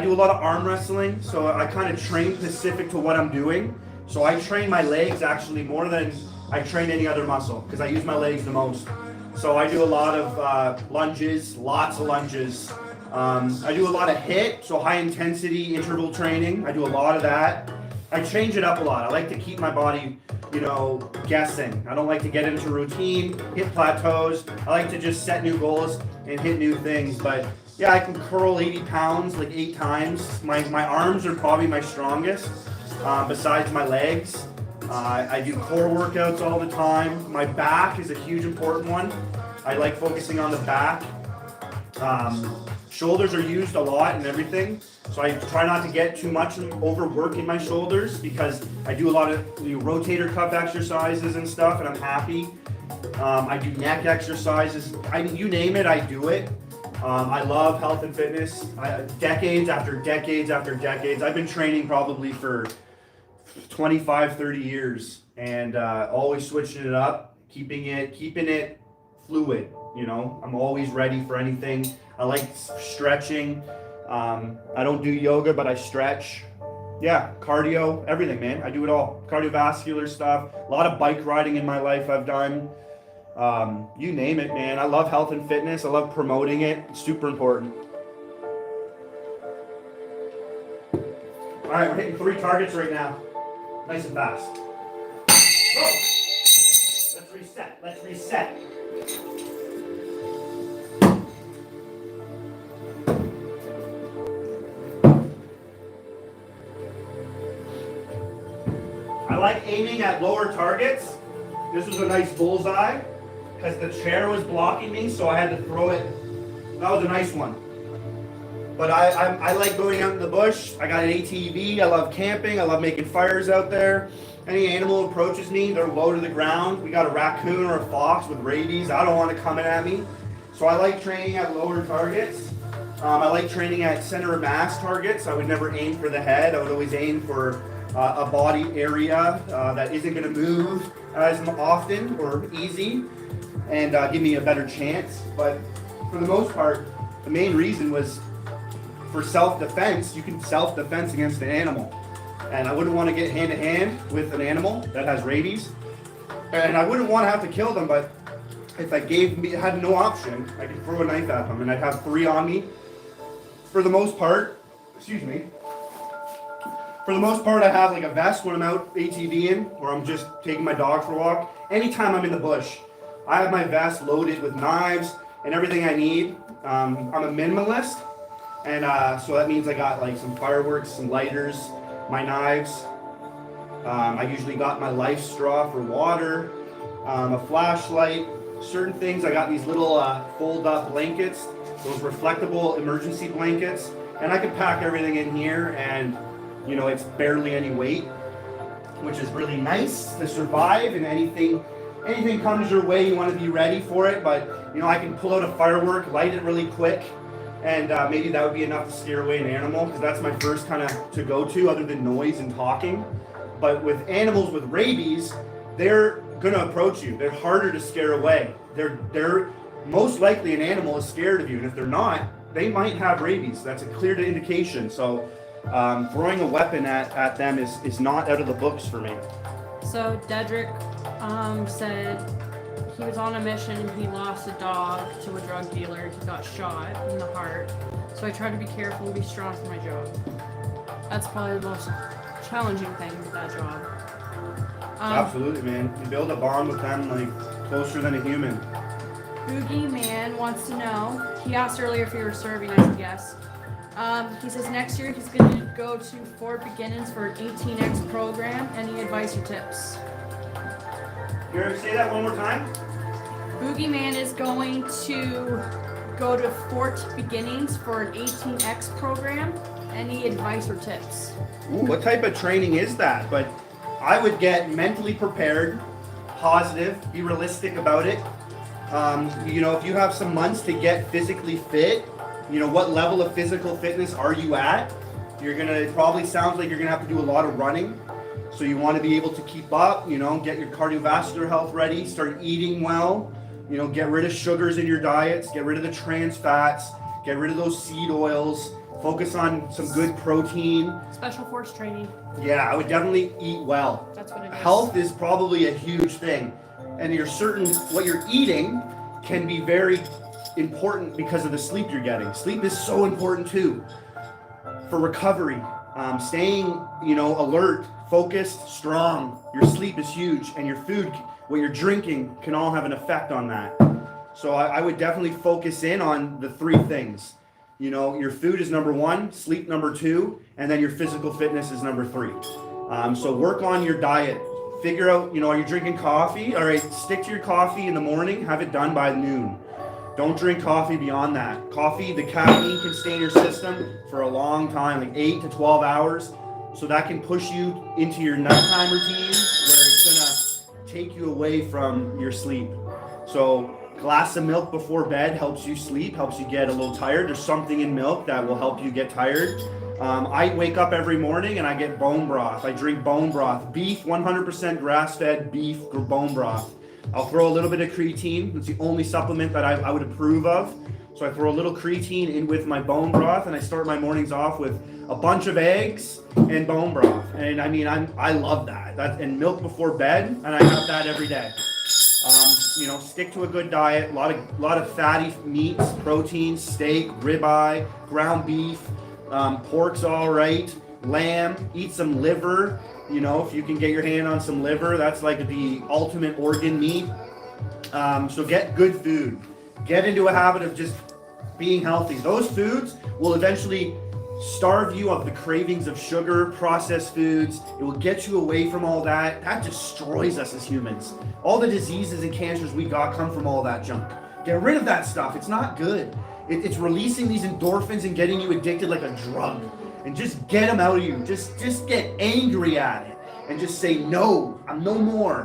do a lot of arm wrestling, so I kind of train specific to what I'm doing. So I train my legs actually more than I train any other muscle because I use my legs the most. So I do a lot of lunges, lots of lunges. I do a lot of HIIT, so high intensity interval training. I do a lot of that. I change it up a lot. I like to keep my body, guessing. I don't like to get into routine, hit plateaus. I like to just set new goals and hit new things. But yeah, I can curl 80 pounds like 8 times. My arms are probably my strongest, besides my legs. I do core workouts all the time. My back is a huge important one. I like focusing on the back. Shoulders are used a lot in everything, so I try not to get too much overworking my shoulders because I do a lot of rotator cuff exercises and stuff, and I'm happy. I do neck exercises. You name it, I do it. I love health and fitness. Decades after decades after decades. I've been training probably for 25, 30 years, and always switching it up, keeping it fluid. I'm always ready for anything. I like stretching. I don't do yoga, but I stretch. Yeah, cardio, everything, man. I do it all. Cardiovascular stuff. A lot of bike riding in my life I've done. You name it, man. I love health and fitness. I love promoting it. It's super important. All right, we're hitting 3 targets right now. Nice and fast. Go. Let's reset. Let's reset. I like aiming at lower targets. This was a nice bullseye because the chair was blocking me, so I had to throw it. That was a nice one. But I like going out in the bush. I got an ATV. I love camping. I love making fires out there. Any animal approaches me, they're low to the ground. We got a raccoon or a fox with rabies. I don't want it coming at me. So I like training at lower targets. I like training at center of mass targets. I would never aim for the head. I would always aim for a body area that isn't going to move as often or easy and give me a better chance. But for the most part, the main reason was for self-defense. You can self-defense against an animal. And I wouldn't want to get hand-to-hand with an animal that has rabies. And I wouldn't want to have to kill them, but if I had no option, I could throw a knife at them and I'd have 3 on me. For the most part, for the most part, I have like a vest when I'm out ATVing or I'm just taking my dog for a walk. Anytime I'm in the bush, I have my vest loaded with knives and everything I need. I'm a minimalist, and so that means I got like some fireworks, some lighters, my knives. I usually got my life straw for water, a flashlight, certain things. I got these little fold-up blankets, those reflectable emergency blankets, and I could pack everything in here and you know, it's barely any weight, which is really nice to survive. And anything comes your way, you want to be ready for it. But you know, I can pull out a firework, light it really quick, and maybe that would be enough to scare away an animal, because that's my first kind of to go to, other than noise and talking. But with animals with rabies, they're gonna approach you. They're harder to scare away. They're most likely an animal is scared of you, and if they're not, they might have rabies. That's a clear indication. So. Throwing a weapon at them is not out of the books for me. So Dedrick said he was on a mission and he lost a dog to a drug dealer. He got shot in the heart. So I try to be careful and be strong for my job. That's probably the most challenging thing with that job. Absolutely, man. You build a bond with them like closer than a human. Boogie Man wants to know. He asked earlier if you were serving. I said yes. He says next year he's going to go to Fort Beginnings for an 18X program. Any advice or tips? You ever say that one more time? Boogie Man is going to go to Fort Beginnings for an 18X program. Any advice or tips? Ooh, what type of training is that? But I would get mentally prepared, positive, be realistic about it. You know, if you have some months to get physically fit, you know, what level of physical fitness are you at? It probably sounds like you're gonna have to do a lot of running. So you wanna be able to keep up, you know, get your cardiovascular health ready, start eating well, you know, get rid of sugars in your diets, get rid of the trans fats, get rid of those seed oils, focus on some good protein. Special force training. Yeah, I would definitely eat well. That's what it is. Health is probably a huge thing. And what you're eating can be very important because of the sleep you're getting. Sleep is so important too for recovery. Staying, you know, alert, focused, strong. Your sleep is huge, and your food, what you're drinking, can all have an effect on that. So I would definitely focus in on the 3 things. You know, your food is number 1, sleep number 2, and then your physical fitness is number 3. So work on your diet. Figure out, you know, are you drinking coffee? All right, stick to your coffee in the morning. Have it done by noon. Don't drink coffee beyond that. Coffee, the caffeine can stay in your system for a long time, like 8 to 12 hours. So that can push you into your nighttime routine, where it's gonna take you away from your sleep. So glass of milk before bed helps you sleep, helps you get a little tired. There's something in milk that will help you get tired. I wake up every morning and I get bone broth. I drink bone broth. Beef, 100% grass-fed beef or bone broth. I'll throw a little bit of creatine. That's the only supplement that I would approve of. So I throw a little creatine in with my bone broth, and I start my mornings off with a bunch of eggs and bone broth. And I mean, I love that. And milk before bed, and I have that every day. You know, stick to a good diet. A lot of fatty meats, proteins, steak, ribeye, ground beef, pork's all right. Lamb, eat some liver. You know, if you can get your hand on some liver, that's like the ultimate organ meat. So get good food. Get into a habit of just being healthy. Those foods will eventually starve you of the cravings of sugar, processed foods. It will get you away from all that. That destroys us as humans. All the diseases and cancers we got come from all that junk. Get rid of that stuff. It's not good. It's releasing these endorphins and getting you addicted like a drug. And just get them out of you. Just get angry at it and just say, no, I'm no more.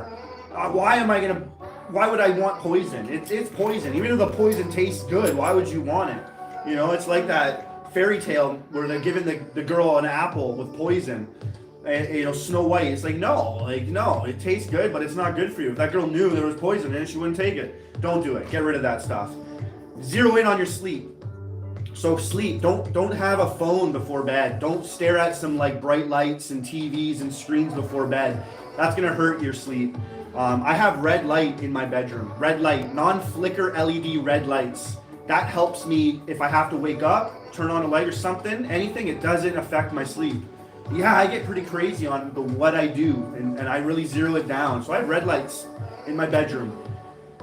Why would I want poison? It's poison. Even if the poison tastes good, why would you want it? You know, it's like that fairy tale where they're giving the girl an apple with poison. And, you know, Snow White. It's like, no, it tastes good, but it's not good for you. If that girl knew there was poison in it, she wouldn't take it. Don't do it. Get rid of that stuff. Zero in on your sleep. So sleep. Don't have a phone before bed. Don't stare at some like bright lights and TVs and screens before bed. That's gonna hurt your sleep. I have red light in my bedroom. Red light, non-flicker LED red lights. That helps me if I have to wake up, turn on a light or something, anything. It doesn't affect my sleep. Yeah, I get pretty crazy on what I do, and I really zero it down. So I have red lights in my bedroom.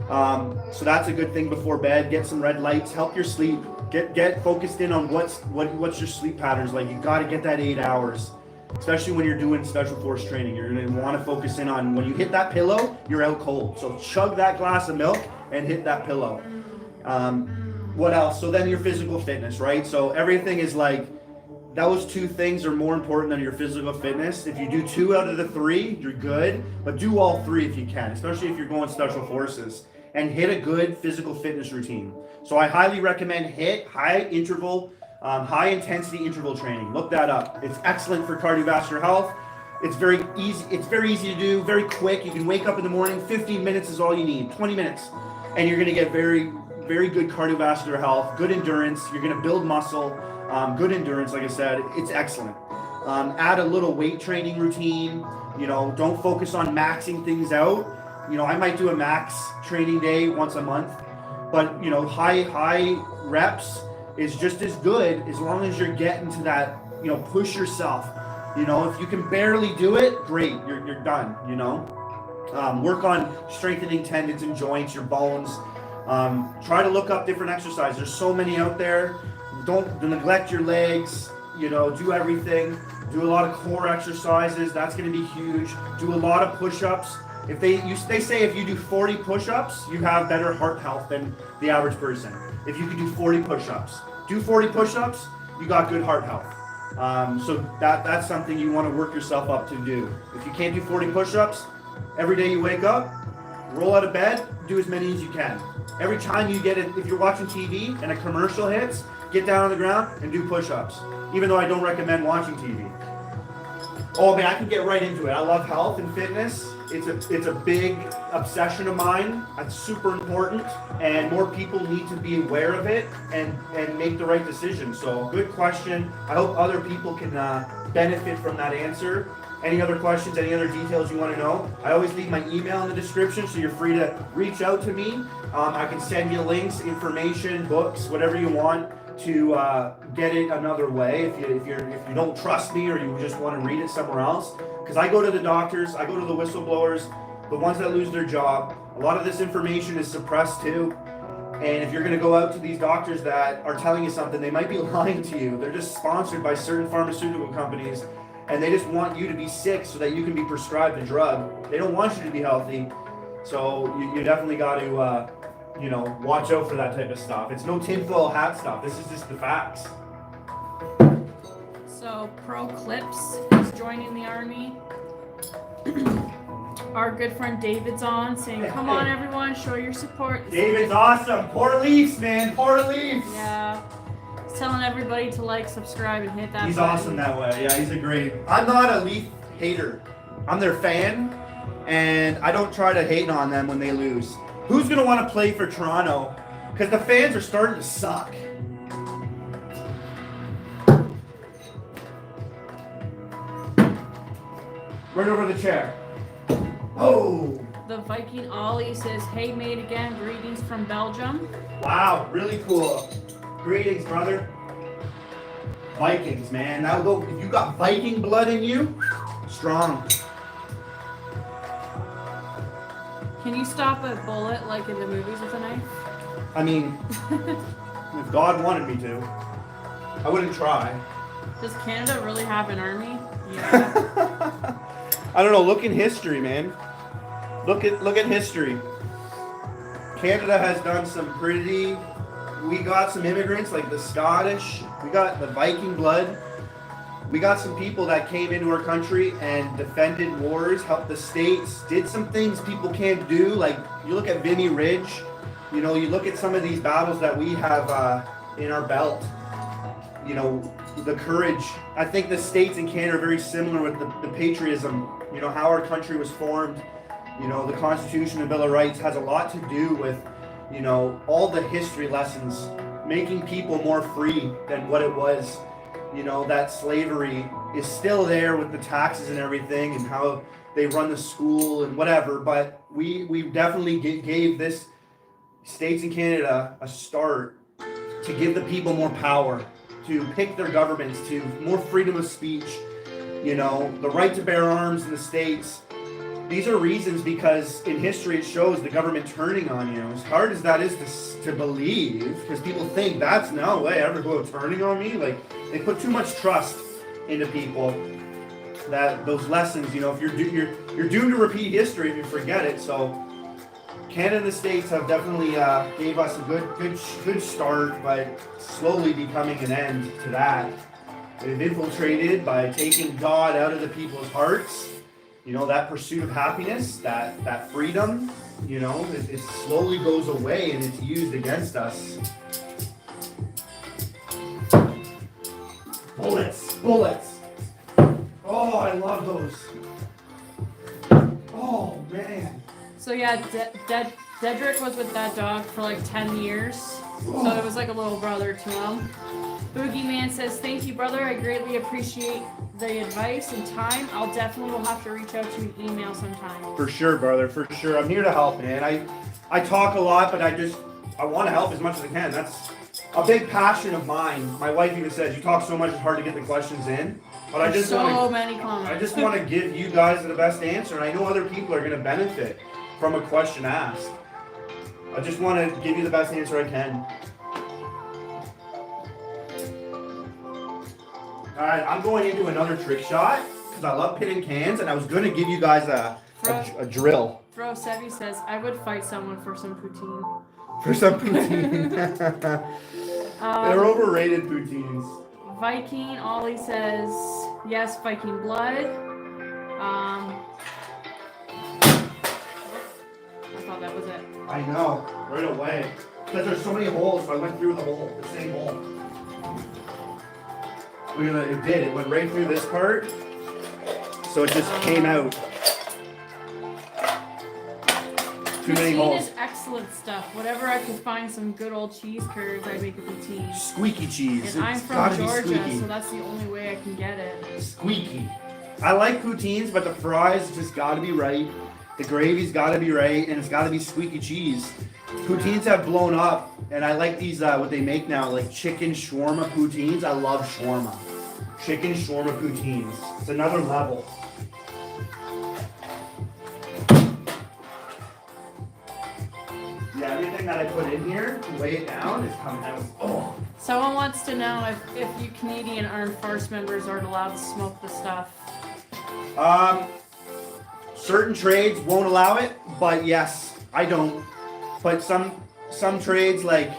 So that's a good thing before bed. Get some red lights. Help your sleep. Get focused in on what's your sleep patterns like. You got to get that 8 hours, especially when you're doing special force training. You're going to want to focus in on when you hit that pillow, you're out cold. So chug that glass of milk and hit that pillow. What else? So then your physical fitness, right? So everything is like, those two things are more important than your physical fitness. If you do 2 out of the 3, you're good, but do all 3 if you can, especially if you're going special forces, and hit a good physical fitness routine. So I highly recommend HIIT, high intensity interval training. Look that up. It's excellent for cardiovascular health. It's very easy. It's very easy to do, very quick. You can wake up in the morning, 15 minutes is all you need, 20 minutes. And you're gonna get very, very good cardiovascular health, good endurance. You're gonna build muscle, good endurance, like I said, it's excellent. Add a little weight training routine. You know, don't focus on maxing things out. You know, I might do a max training day once a month, but you know, high reps is just as good as long as you're getting to that, you know, push yourself. You know, if you can barely do it, great, you're done, you know. Work on strengthening tendons and joints, your bones. Try to look up different exercises. There's so many out there. Don't neglect your legs, you know, do everything. Do a lot of core exercises, that's gonna be huge. Do a lot of push-ups. If they say if you do 40 push-ups, you have better heart health than the average person. If you can do 40 push-ups. Do 40 push-ups, you got good heart health. So that's something you want to work yourself up to do. If you can't do 40 push-ups, every day you wake up, roll out of bed, do as many as you can. Every time you get it, if you're watching TV and a commercial hits, get down on the ground and do push-ups. Even though I don't recommend watching TV. Oh man, I can get right into it. I love health and fitness. It's a big obsession of mine. It's super important, and more people need to be aware of it and make the right decision. So good question. I hope other people can benefit from that answer. Any other questions, any other details you want to know? I always leave my email in the description, so you're free to reach out to me. I can send you links, information, books, whatever you want to get it another way. If you don't trust me or you just want to read it somewhere else, because I go to the doctors, I go to the whistleblowers, the ones that lose their job. A lot of this information is suppressed too. And if you're going to go out to these doctors that are telling you something, they might be lying to you. They're just sponsored by certain pharmaceutical companies, and they just want you to be sick so that you can be prescribed a drug. They don't want you to be healthy. So you definitely got to, you know, watch out for that type of stuff. It's no tinfoil hat stuff. This is just the facts. So Pro Clips is joining the army. Our good friend David's on, saying, "Come on, everyone, show your support." David's awesome. Poor Leafs, man. Poor Leafs. Yeah. He's telling everybody to like, subscribe, and hit that He's button. awesome that way. Yeah, he's a great. I'm not a Leaf hater. I'm their fan, and I don't try to hate on them when they lose. Who's gonna want to play for Toronto? Because the fans are starting to suck. Right over the chair. Oh! The Viking Ollie says, hey, mate again, greetings from Belgium. Wow, really cool. Greetings, brother. Vikings, man. Now go. If you got Viking blood in you, strong. Can you stop a bullet like in the movies with a knife? I mean, if God wanted me to, I wouldn't try. Does Canada really have an army? Yeah. I don't know. Look in history, man. Look at history. Canada has done some pretty. We got some immigrants like the Scottish. We got the Viking blood. We got some people that came into our country and defended wars, helped the states, did some things people can't do. Like you look at Vimy Ridge. You know, you look at some of these battles that we have in our belt. You know, the courage. I think the states in Canada are very similar with the patriotism. You know, how our country was formed. You know, the Constitution and Bill of Rights has a lot to do with, you know, all the history lessons, making people more free than what it was. You know, that slavery is still there with the taxes and everything and how they run the school and whatever. But we definitely gave this states in Canada a start to give the people more power, to pick their governments, to more freedom of speech, you know, the right to bear arms in the states. These are reasons because in history it shows the government turning on you. As hard as that is to believe, because people think that's no way everyone turning on me. Like they put too much trust into people that those lessons, you know, if you're doomed to repeat history if you forget it. So Canada and the States have definitely gave us a good start, but slowly becoming an end to that. They've infiltrated by taking God out of the people's hearts. You know, that pursuit of happiness, that freedom, you know, it slowly goes away and it's used against us. Bullets. Oh, I love those. Oh, man. So yeah, Dedrick was with that dog for like 10 years. So it was like a little brother to him. Boogeyman says, thank you, brother. I greatly appreciate the advice and time. I'll definitely will have to reach out to you in email sometime. For sure, brother. For sure. I'm here to help, man. I talk a lot, but I want to help as much as I can. That's a big passion of mine. My wife even says, you talk so much, it's hard to get the questions in. But I just many comments. I just want to give you guys the best answer, and I know other people are going to benefit from a question asked. I just want to give you the best answer I can. Alright, I'm going into another trick shot because I love pitting cans, and I was going to give you guys a drill. Bro, Sevi says, I would fight someone for some poutine. For some poutine. They're overrated poutines. Viking Ollie says, yes, Viking blood. I thought that was it. I know, right away. Because there's so many holes, so I went through the same hole. It went right through this part, so it just came out. Too many Poutine holes. is excellent stuff. Whatever I could find some good old cheese curds, I make a poutine. Squeaky cheese. And I'm It's from gotta be Georgia, squeaky. so that's the only way I can get it. Squeaky. I like poutines, but the fries just gotta be right. The gravy's gotta be right, and it's gotta be squeaky cheese. Poutines have blown up, and I like these, what they make now, like chicken shawarma poutines. I love shawarma. Chicken shawarma poutines. It's another level. Yeah, everything that I put in here to weigh it down is coming out. Oh. Someone wants to know if you Canadian Armed Force members aren't allowed to smoke the stuff. Certain trades won't allow it, but yes, I don't. But some trades, like,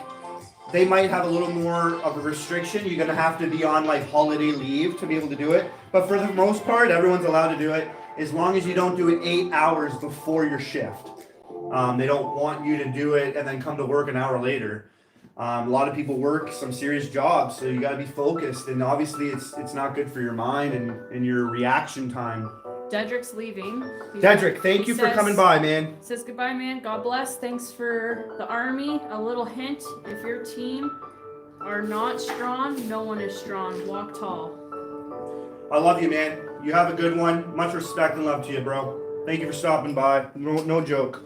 they might have a little more of a restriction. You're gonna have to be on like holiday leave to be able to do it. But for the most part, everyone's allowed to do it as long as you don't do it 8 hours before your shift. They don't want you to do it and then come to work an hour later. A lot of people work some serious jobs, so you got to be focused. And obviously, it's not good for your mind and your reaction time. Dedrick's leaving. Dedrick, thank you for coming by, man. Says goodbye, man. God bless. Thanks for the army. A little hint: if your team are not strong, no one is strong. Walk tall. I love you, man. You have a good one. Much respect and love to you, bro. Thank you for stopping by. No joke.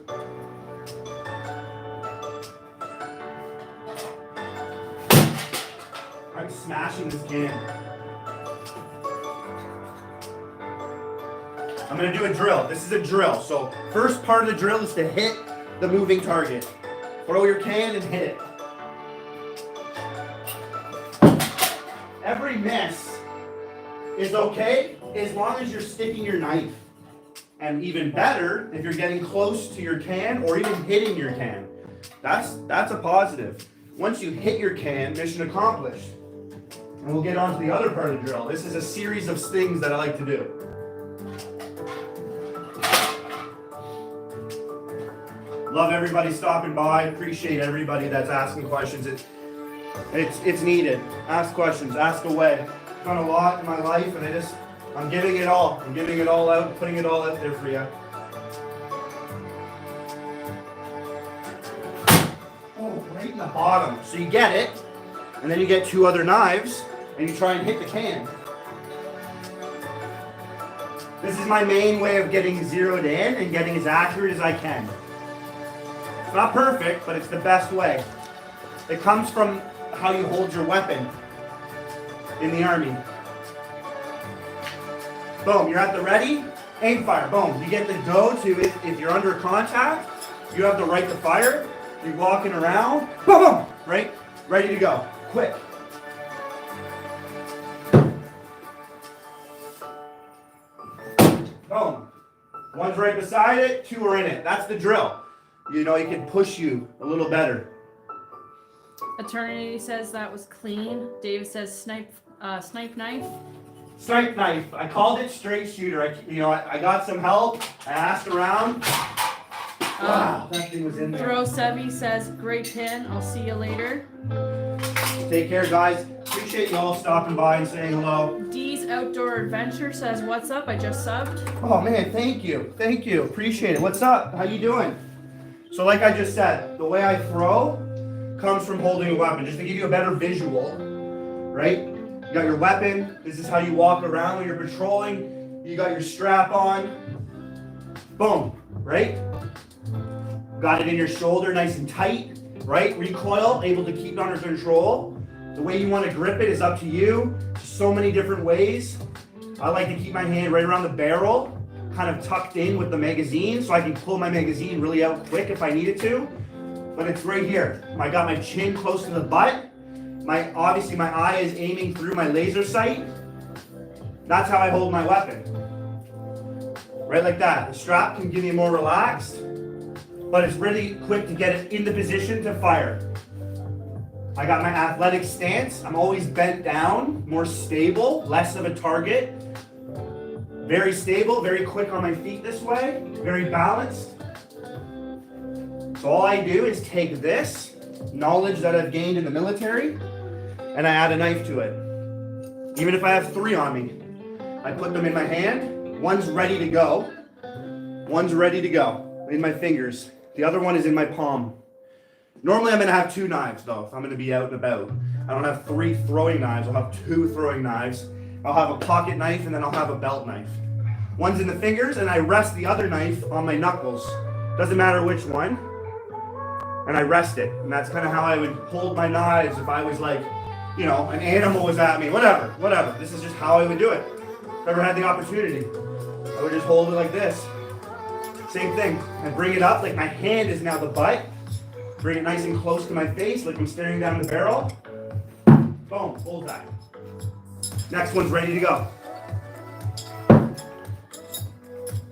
I'm smashing this can. I'm gonna do a drill. This is a drill. So first part of the drill is to hit the moving target. Throw your can and hit it. Every miss is okay as long as you're sticking your knife. And even better if you're getting close to your can or even hitting your can. That's a positive. Once you hit your can, mission accomplished. And we'll get on to the other part of the drill. This is a series of things that I like to do. Love everybody stopping by. Appreciate everybody that's asking questions. It's needed. Ask questions. Ask away. I've done a lot in my life, and I'm giving it all. I'm giving it all out, putting it all out there for you. Oh, right in the bottom. So you get it, and then you get two other knives, and you try and hit the can. This is my main way of getting zeroed in and getting as accurate as I can. It's not perfect, but it's the best way. It comes from how you hold your weapon in the army. Boom, you're at the ready, aim fire, boom. You get the go to it. If you're under contact, you have the right to fire. You're walking around, boom, boom, right? Ready to go, quick. Boom. One's right beside it, two are in it. That's the drill. You know, it can push you a little better. Eternity says that was clean. David says snipe knife. Snipe knife. I called it straight shooter. I got some help. I asked around. Wow, that thing was in there. Throw Sevi says great pin. I'll see you later. Take care, guys. Appreciate you all stopping by and saying hello. D's Outdoor Adventure says what's up? I just subbed. Oh man, thank you. Thank you. Appreciate it. What's up? How you doing? So like I just said, the way I throw comes from holding a weapon. Just to give you a better visual, right? You got your weapon. This is how you walk around when you're patrolling. You got your strap on. Boom, right? Got it in your shoulder nice and tight, right? Recoil, able to keep it under control. The way you want to grip it is up to you. So many different ways. I like to keep my hand right around the barrel, kind of tucked in with the magazine, so I can pull my magazine really out quick if I needed to. But it's right here. I got my chin close to the butt. Obviously my eye is aiming through my laser sight. That's how I hold my weapon. Right like that. The strap can give you more relaxed, but it's really quick to get it in the position to fire. I got my athletic stance. I'm always bent down, more stable, less of a target. Very stable, very quick on my feet this way, very balanced. So all I do is take this knowledge that I've gained in the military and I add a knife to it. Even if I have 3 on me, I put them in my hand. One's ready to go. One's ready to go in my fingers. The other one is in my palm. Normally I'm gonna have 2 knives though, if I'm gonna be out and about. I don't have 3 throwing knives, I'll have 2 throwing knives. I'll have a pocket knife and then I'll have a belt knife. One's in the fingers and I rest the other knife on my knuckles. Doesn't matter which one. And I rest it. And that's kind of how I would hold my knives if I was like, you know, an animal was at me, whatever. This is just how I would do it. If I ever had the opportunity, I would just hold it like this. Same thing. I bring it up like my hand is now the butt. Bring it nice and close to my face like I'm staring down the barrel. Boom, bullseye. Next one's ready to go.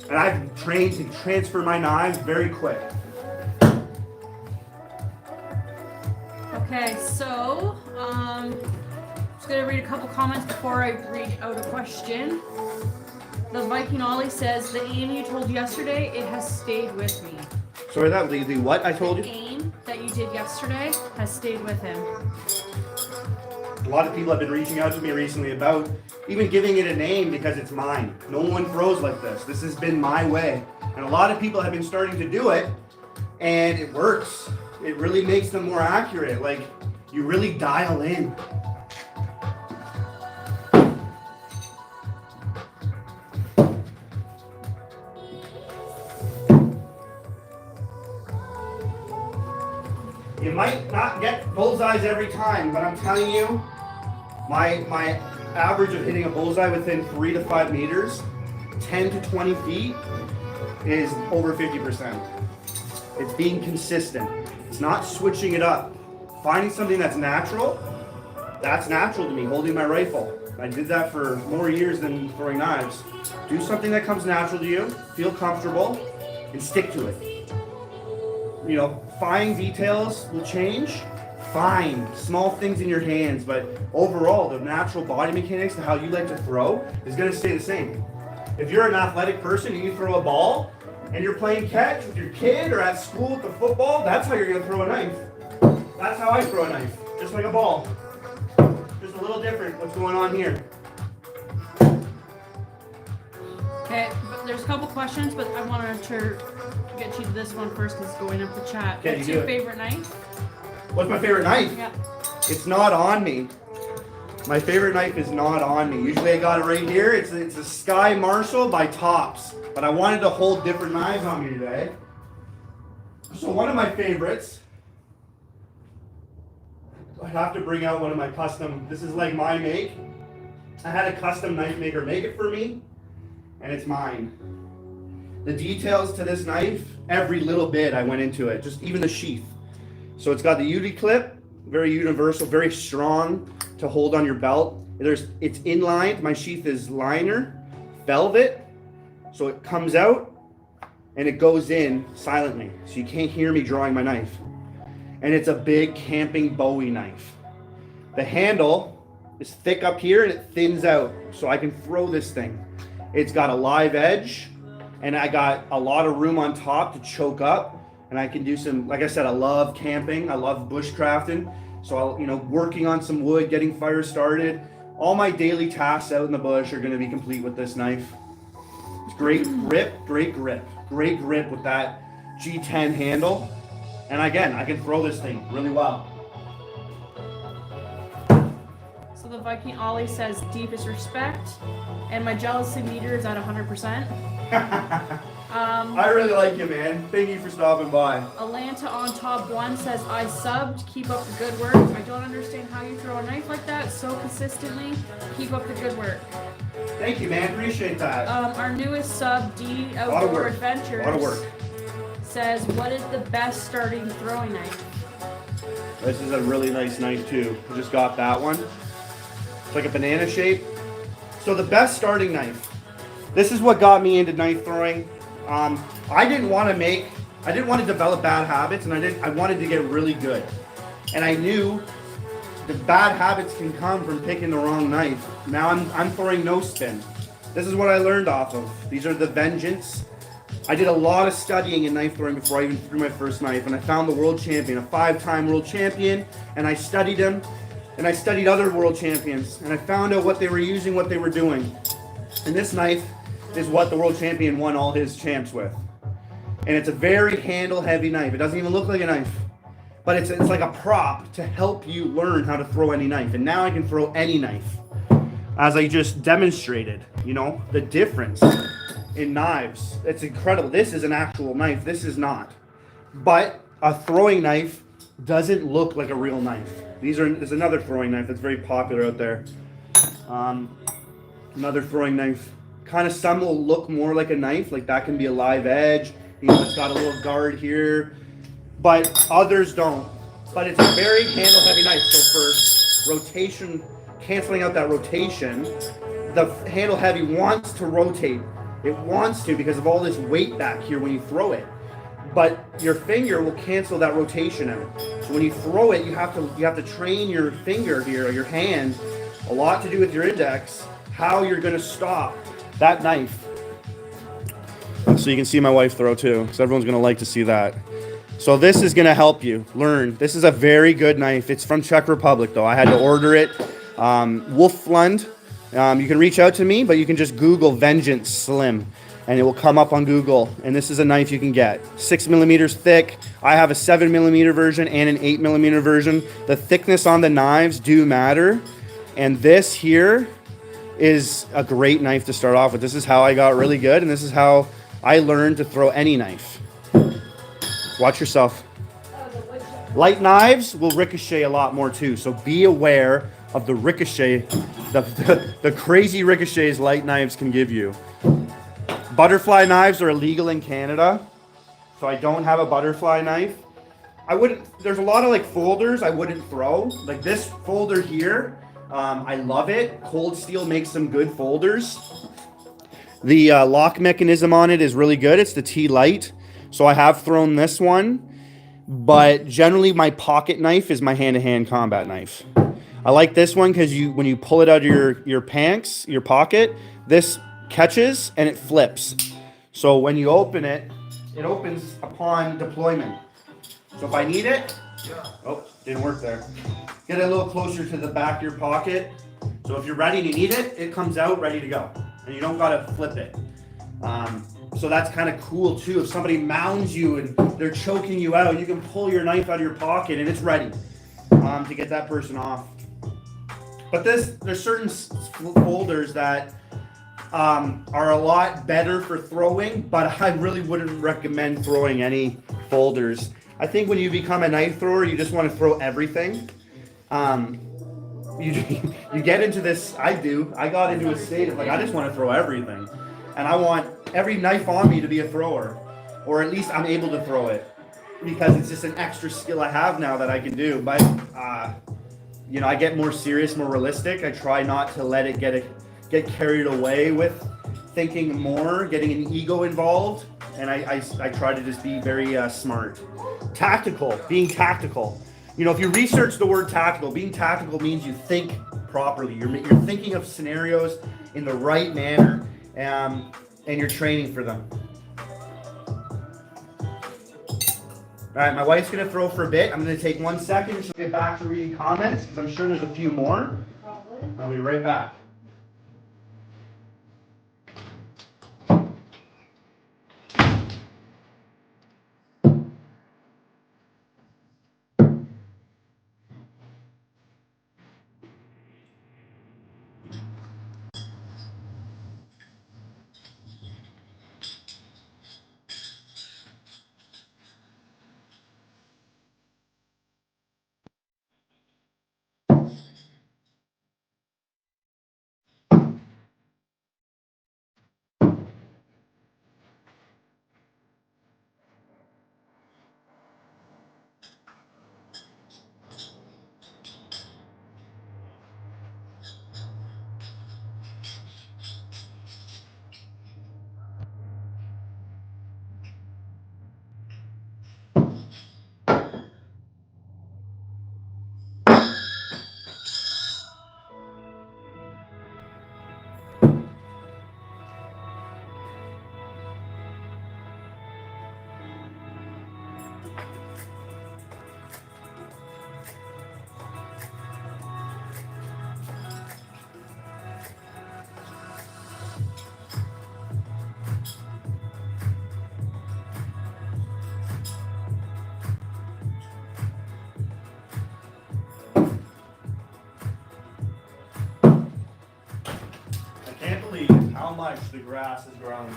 And I've trained to transfer my knives very quick. Okay, so just gonna read a couple comments before I read out a question. The Viking Ollie says the aim you told yesterday, it has stayed with me. Sorry, that the what I told The you? aim that you did yesterday has stayed with him. A lot of people have been reaching out to me recently about even giving it a name because it's mine. No one throws like this. This has been my way. And a lot of people have been starting to do it and it works. It really makes them more accurate. Like, you really dial in. You might not get bullseyes every time, but I'm telling you, my average of hitting a bullseye within 3 to 5 meters, 10 to 20 feet, is over 50%. It's being consistent. It's not switching it up. Finding something that's natural to me, holding my rifle. I did that for more years than throwing knives. Do something that comes natural to you, feel comfortable, and stick to it. You know, fine details will change. Fine, small things in your hands, but overall, the natural body mechanics to how you like to throw is gonna stay the same. If you're an athletic person and you throw a ball, and you're playing catch with your kid or at school with the football, that's how you're gonna throw a knife. That's how I throw a knife, just like a ball. Just a little different what's going on here. Okay, but there's a couple questions, but I wanted to get you to this one first because it's going up the chat. Okay, What's you your do it. favorite knife? What's my favorite knife? Yeah. It's not on me. My favorite knife is not on me. Usually I got it right here. It's a Sky Marshall by Tops. But I wanted to hold different knives on me today. So one of my favorites, I have to bring out one of my custom, this is like my make. I had a custom knife maker make it for me, and it's mine. The details to this knife, every little bit I went into it, just even the sheath. So it's got the UD clip, very universal, very strong to hold on your belt. It's inlined, my sheath is liner, velvet, so it comes out and it goes in silently. So you can't hear me drawing my knife. And it's a big camping Bowie knife. The handle is thick up here and it thins out so I can throw this thing. It's got a live edge and I got a lot of room on top to choke up. And I can do some, like I said, I love camping. I love bushcrafting. So I'll, working on some wood, getting fire started. All my daily tasks out in the bush are gonna be complete with this knife. It's great grip with that G10 handle. And again, I can throw this thing really well. So the Viking Ollie says deepest respect, and my jealousy meter is at 100%. I really like you, man. Thank you for stopping by. Alanta on top 1 says I subbed. Keep up the good work. I don't understand how you throw a knife like that so consistently. Keep up the good work. Thank you, man. Appreciate that. Our newest sub, D A lot of Outdoor work. Adventures, A lot of work. says, what is the best starting throwing knife? This is a really nice knife too. I just got that one. It's like a banana shape. So the best starting knife. This is what got me into knife throwing. I didn't want to develop bad habits, and I wanted to get really good. And I knew the bad habits can come from picking the wrong knife. Now I'm throwing no spin. This is what I learned off of. These are the Vengeance. I did a lot of studying in knife throwing before I even threw my first knife, and I found the world champion, a 5-time world champion, and I studied him, and I studied other world champions, and I found out what they were using, what they were doing. And this knife is what the world champion won all his champs with. And it's a very handle heavy knife. It doesn't even look like a knife, but it's like a prop to help you learn how to throw any knife. And now I can throw any knife, as I just demonstrated, the difference in knives. It's incredible. This is an actual knife. This is not. But a throwing knife doesn't look like a real knife. There's another throwing knife that's very popular out there. Another throwing knife. Kind of some will look more like a knife, like that can be a live edge. It's got a little guard here, but others don't. But it's a very handle heavy knife. So for rotation, canceling out that rotation, the handle heavy wants to rotate. It wants to because of all this weight back here when you throw it. But your finger will cancel that rotation out. So when you throw it, you have to train your finger here, or your hand, a lot to do with your index, how you're going to stop that knife. So you can see my wife throw too, because everyone's going to like to see that. So this is going to help you learn. This is a very good knife. It's from Czech Republic though. I had to order it. Wolflund. You can reach out to me, but you can just Google Vengeance Slim and it will come up on Google. And this is a knife you can get. 6 millimeters thick. I have a 7 millimeter version and an 8 millimeter version. The thickness on the knives do matter. And this here is a great knife to start off with. This is how I got really good, and this is how I learned to throw any knife. Watch yourself. Light knives will ricochet a lot more too, so be aware of the ricochet, the crazy ricochets light knives can give you. Butterfly knives are illegal in Canada, so I don't have a butterfly knife. I wouldn't, there's a lot of like folders I wouldn't throw. Like this folder here, I love it. Cold Steel makes some good folders. The lock mechanism on it is really good. It's the T-Lite. So I have thrown this one, but generally my pocket knife is my hand-to-hand combat knife. I like this one because when you pull it out of your pants, your pocket, this catches and it flips. So when you open it, it opens upon deployment. So if I need it, oh, didn't work there. Get it a little closer to the back of your pocket. So if you're ready and you need it, it comes out ready to go. And you don't gotta flip it. So that's kind of cool too. If somebody mounds you and they're choking you out, you can pull your knife out of your pocket and it's ready to get that person off. But there's certain folders that are a lot better for throwing, but I really wouldn't recommend throwing any folders. I think when you become a knife thrower, you just want to throw everything. You get into this, I got into a state of like, I just want to throw everything. And I want every knife on me to be a thrower, or at least I'm able to throw it, because it's just an extra skill I have now that I can do. But, I get more serious, more realistic. I try not to let it get carried away with thinking more, getting an ego involved. And I try to just be very smart. Tactical, being tactical. If you research the word tactical, being tactical means you think properly. You're thinking of scenarios in the right manner, and you're training for them. All right, my wife's gonna throw for a bit. I'm gonna take 1 second. She'll get back to reading comments because I'm sure there's a few more. I'll be right back. How much the grass has grown.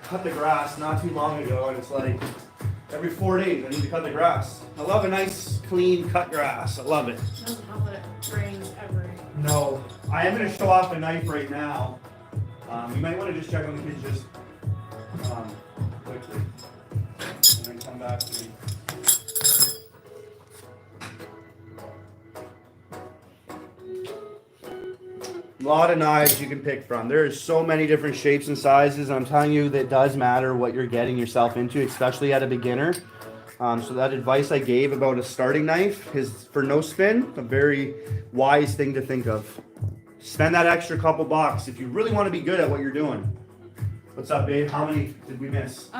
Cut the grass not too long ago, and it's like every 4 days I need to cut the grass. I love a nice, clean cut grass. I love it. Doesn't help that it rains every. No, I am going to show off a knife right now. You might want to just check on the kids just quickly, and then come back to me. A lot of knives you can pick from. There is so many different shapes and sizes. I'm telling you that it does matter what you're getting yourself into, especially at a beginner. So that advice I gave about a starting knife is for no spin, a very wise thing to think of. Spend that extra couple bucks if you really want to be good at what you're doing. What's up, babe? How many did we miss?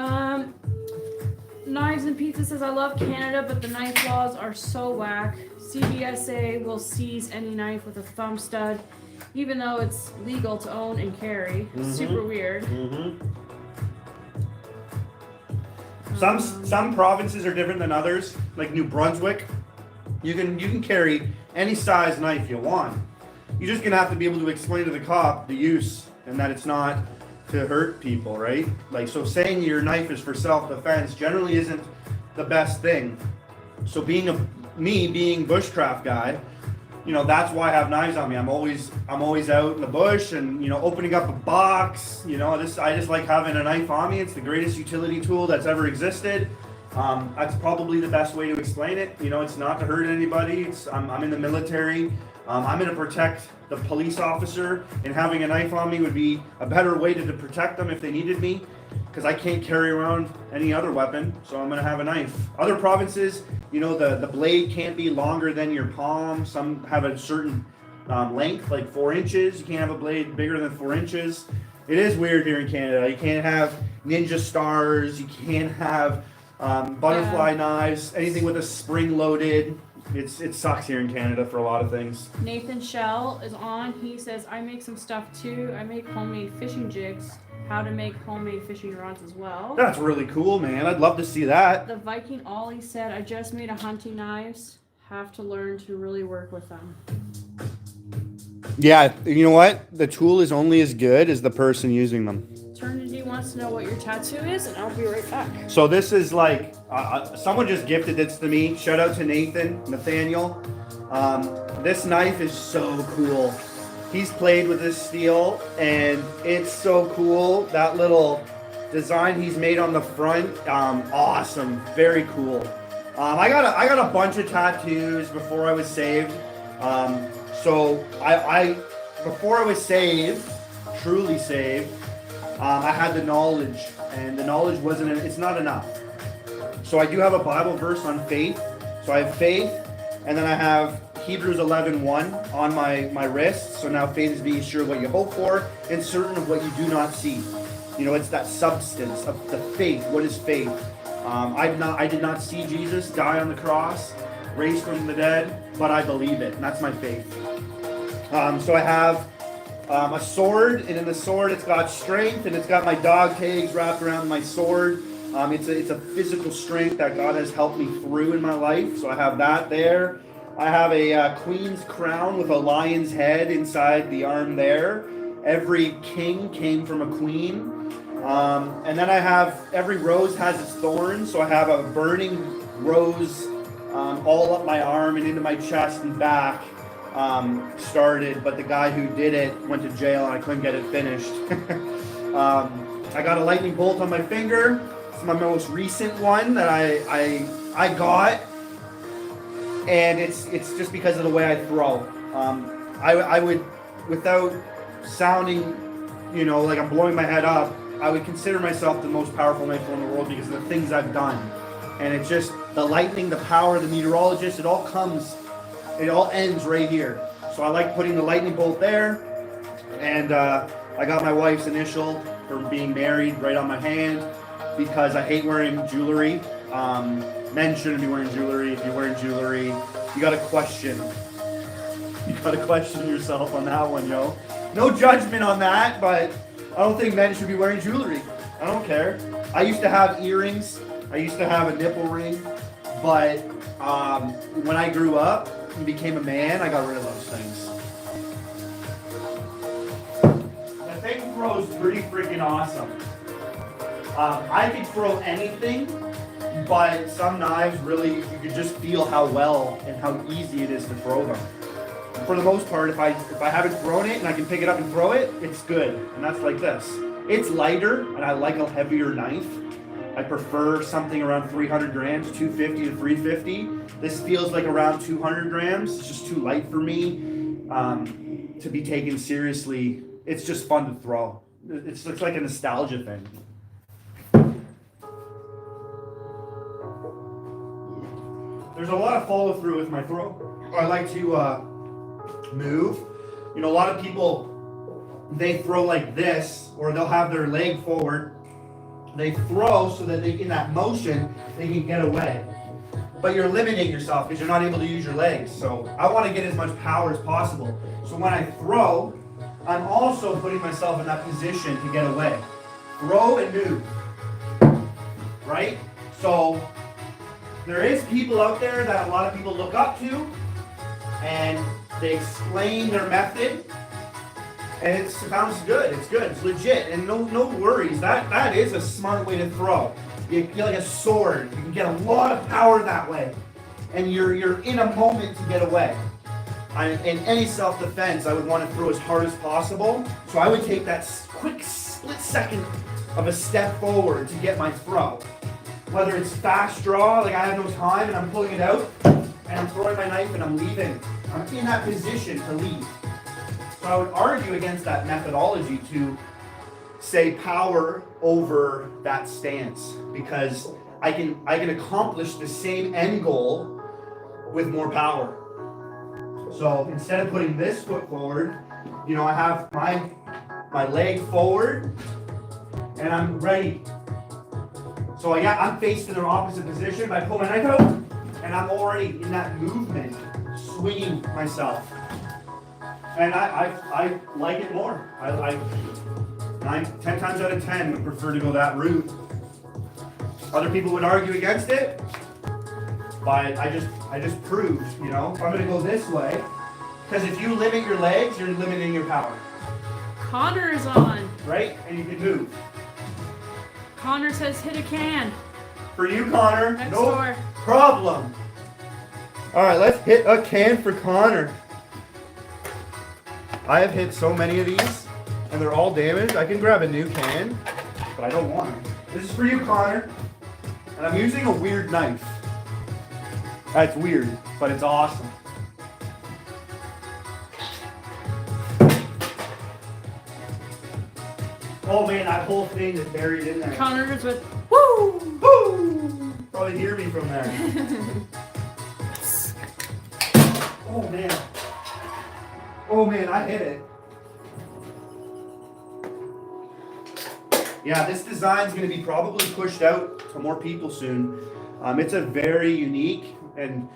Knives and Pizza says, I love Canada, but the knife laws are so whack. CBSA will seize any knife with a thumb stud, even though it's legal to own and carry. Super weird. Some provinces are different than others. Like New Brunswick, you can carry any size knife you want. You're just gonna have to be able to explain to the cop the use and that it's not to hurt people, right? Like, so saying your knife is for self-defense generally isn't the best thing. So being bushcraft guy, you know, that's why I have knives on me. I'm always out in the bush and, you know, opening up a box. You know, I just like having a knife on me. It's the greatest utility tool that's ever existed. That's probably the best way to explain it. You know, it's not to hurt anybody. I'm in the military. I'm going to protect the police officer, and having a knife on me would be a better way to protect them if they needed me, because I can't carry around any other weapon, so I'm going to have a knife. Other provinces, you know, the blade can't be longer than your palm. Some have a certain length, like 4 inches. You can't have a blade bigger than 4 inches. It is weird here in Canada. You can't have ninja stars. You can't have butterfly knives, anything with a spring loaded. It sucks here in Canada for a lot of things. Nathan Shell is on. He says, I make some stuff too. I make homemade fishing jigs. How to make homemade fishing rods as well. That's really cool, man. I'd love to see that. The Viking Ollie said, I just made a hunting knives. Have to learn to really work with them. Yeah, you know what? The tool is only as good as the person using them. Eternity wants to know what your tattoo is, and I'll be right back. So this is like, someone just gifted this to me. Shout out to Nathaniel. This knife is so cool. He's played with this steel, and it's so cool. That little design he's made on the front, awesome, very cool. I got a bunch of tattoos before I was saved. So I before I was saved, truly saved, I had the knowledge, and the knowledge it's not enough. So I do have a Bible verse on faith. So I have faith, and then I have Hebrews 11:1 on my wrist. So now faith is being sure of what you hope for and certain of what you do not see. You know, it's that substance of the faith. What is faith? I did not see Jesus die on the cross, raised from the dead, but I believe it, and that's my faith. So I have a sword, and in the sword it's got strength, and it's got my dog tags wrapped around my sword. It's a physical strength that God has helped me through in my life, so I have that there. I have a queen's crown with a lion's head inside the arm there. Every king came from a queen. And then I have, every rose has its thorns, so I have a burning rose all up my arm and into my chest and back. Started, but the guy who did it went to jail and I couldn't get it finished. I got a lightning bolt on my finger. It's my most recent one that I got, and it's just because of the way I throw. I would, without sounding, you know, like I'm blowing my head up, I would consider myself the most powerful knife in the world because of the things I've done. And it's just the lightning, the power, the meteorologist, it all ends right here. So I like putting the lightning bolt there, and I got my wife's initial for being married right on my hand because I hate wearing jewelry. Men shouldn't be wearing jewelry. If you're wearing jewelry, you gotta question. You gotta question yourself on that one, yo. No judgment on that, but I don't think men should be wearing jewelry. I don't care. I used to have earrings. I used to have a nipple ring, but when I grew up and became a man, I got rid of those things. The thing throws pretty freaking awesome. I could throw anything, but some knives really, you could just feel how well and how easy it is to throw them. For the most part, if I haven't thrown it and I can pick it up and throw it, it's good. And that's like this. It's lighter, and I like a heavier knife. I prefer something around 300 grams, 250 to 350. This feels like around 200 grams. It's just too light for me to be taken seriously. It's just fun to throw. It's like a nostalgia thing. There's a lot of follow through with my throw. I like to move. You know, a lot of people, they throw like this, or they'll have their leg forward. They throw so that in that motion, they can get away. But you're limiting yourself because you're not able to use your legs. So I want to get as much power as possible. So when I throw, I'm also putting myself in that position to get away. Throw and move. Right? So there is people out there that a lot of people look up to, and they explain their method, and it sounds good. It's good. It's legit, and no worries. That is a smart way to throw. You get like a sword. You can get a lot of power that way. and you're in a moment to get away. In any self-defense, I would want to throw as hard as possible. So I would take that quick split second of a step forward to get my throw. Whether it's fast draw, like I have no time and I'm pulling it out, and I'm throwing my knife and I'm leaving. I'm in that position to leave. So I would argue against that methodology to say power over that stance, because I can accomplish the same end goal with more power. So instead of putting this foot forward, I have my leg forward and I'm ready. So I'm faced in the opposite position. I pull my knife out and I'm already in that movement, swinging myself. And I like it more. I 10 times out of 10 would prefer to go that route. Other people would argue against it, but I just proved, if I'm gonna go this way, because if you limit your legs, you're limiting your power. Connor is on. Right? And you can move. Connor says hit a can. For you, Connor, Next no door. problem. All right, let's hit a can for Connor. I have hit so many of these, and they're all damaged. I can grab a new can, but I don't want it. This is for you, Connor. And I'm using a weird knife. That's weird, but it's awesome. Oh man, that whole thing is buried in there. Connor is with woo! Woo! Probably hear me from there. Oh man. Oh man, I hit it. Yeah, this design's going to be probably pushed out to more people soon. It's a very unique, and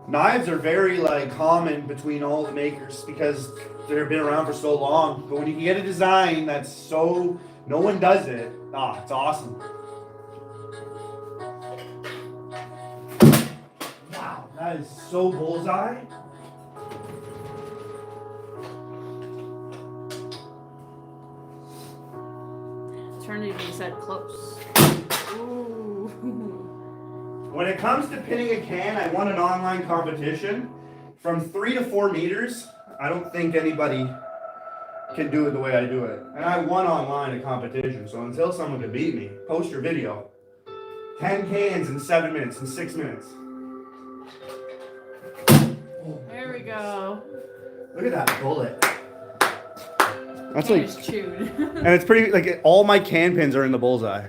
knives are very common between all the makers because they've been around for so long. But when you can get a design that's so no one does it, it's awesome. Wow, that is so bullseye. Eternity said close. Ooh. When it comes to pinning a can, I won an online competition. From 3 to 4 meters, I don't think anybody can do it the way I do it. And I won online a competition, so until someone can beat me, post your video. 10 cans in 7 minutes, in 6 minutes. There we go. Look at that bullet. That's Can is chewed. and it's pretty, all my can pins are in the bullseye.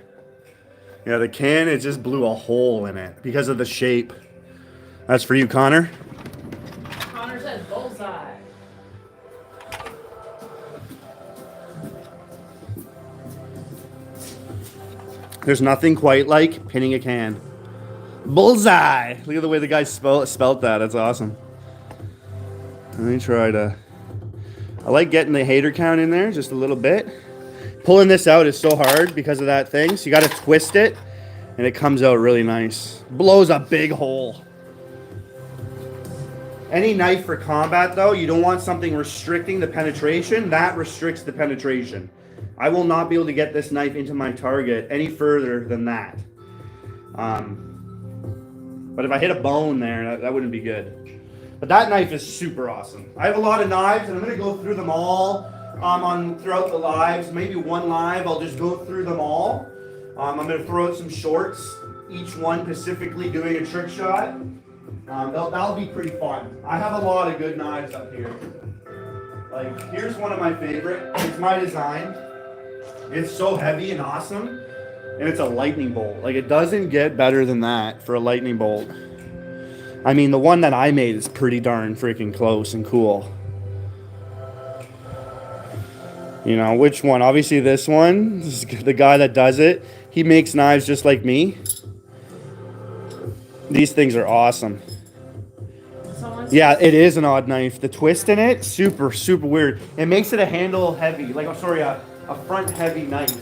Yeah, the can, it just blew a hole in it because of the shape. That's for you, Connor. Connor says bullseye. There's nothing quite like pinning a can. Bullseye! Look at the way the guy spelt that. That's awesome. Let me try to... I like getting the hater count in there just a little bit. Pulling this out is so hard because of that thing. So you got to twist it, and it comes out really nice. Blows a big hole. Any knife for combat, though, you don't want something restricting the penetration. That restricts the penetration. I will not be able to get this knife into my target any further than that. But if I hit a bone there, that wouldn't be good. But that knife is super awesome. I have a lot of knives, and I'm going to go through them all throughout the lives. Maybe one live, I'll just go through them all. I'm going to throw out some shorts, each one specifically doing a trick shot. That'll be pretty fun. I have a lot of good knives up here. Here's one of my favorite. It's my design. It's so heavy and awesome. And it's a lightning bolt. It doesn't get better than that for a lightning bolt. I mean, the one that I made is pretty darn freaking close and cool. Which one? Obviously this one. This is the guy that does it. He makes knives just like me. These things are awesome. Yeah, it is an odd knife. The twist in it, super, super weird. It makes it a handle heavy, a front heavy knife.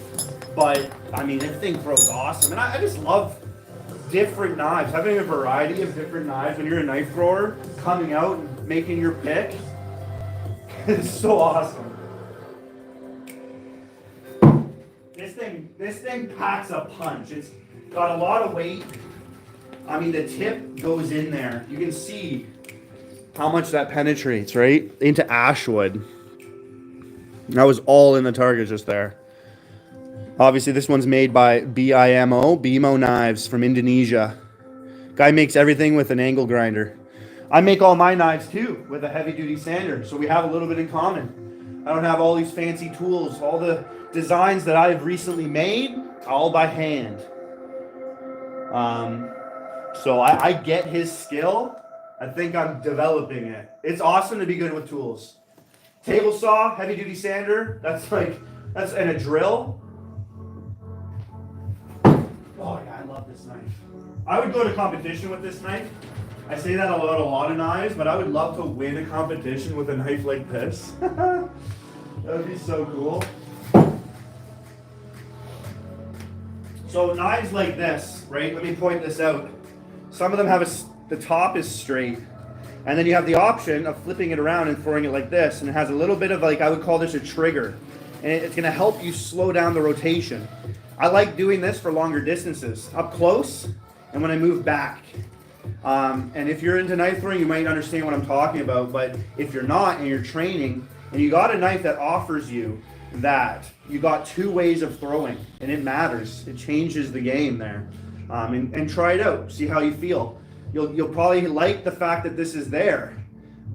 But, I mean, this thing throws awesome. And I just love different knives. Having a variety of different knives when you're a knife thrower, coming out and making your pick. It's so awesome. This thing packs a punch. It's got a lot of weight. I mean, the tip goes in there. You can see how much that penetrates, right? Into ashwood. That was all in the target just there. Obviously, this one's made by BIMO Knives from Indonesia. Guy makes everything with an angle grinder. I make all my knives too with a heavy duty sander, so we have a little bit in common. I don't have all these fancy tools. All the designs that I've recently made, all by hand. So I get his skill. I think I'm developing it. It's awesome to be good with tools. Table saw, heavy duty sander, and a drill. Oh yeah, I love this knife. I would go to competition with this knife. I say that about a lot of knives, but I would love to win a competition with a knife like this. That would be so cool. So knives like this, right? Let me point this out. Some of them have the top is straight, and then you have the option of flipping it around and throwing it like this, and it has a little bit of I would call this a trigger, and it's going to help you slow down the rotation. I like doing this for longer distances, up close, and when I move back. And if you're into knife throwing, you might understand what I'm talking about, but if you're not and you're training, and you got a knife that offers you that, you got two ways of throwing, and it matters. It changes the game there. And try it out, see how you feel. You'll probably like the fact that this is there,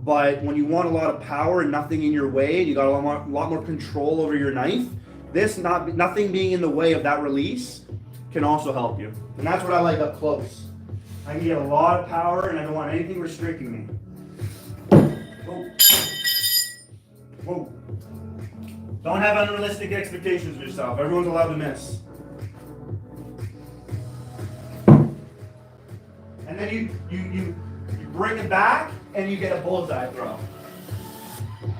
but when you want a lot of power and nothing in your way, and you got a lot more control over your knife, nothing being in the way of that release can also help you. And that's what I like up close. I can get a lot of power, and I don't want anything restricting me. Whoa. Whoa. Don't have unrealistic expectations of yourself. Everyone's allowed to miss. And then you bring it back, and you get a bullseye throw.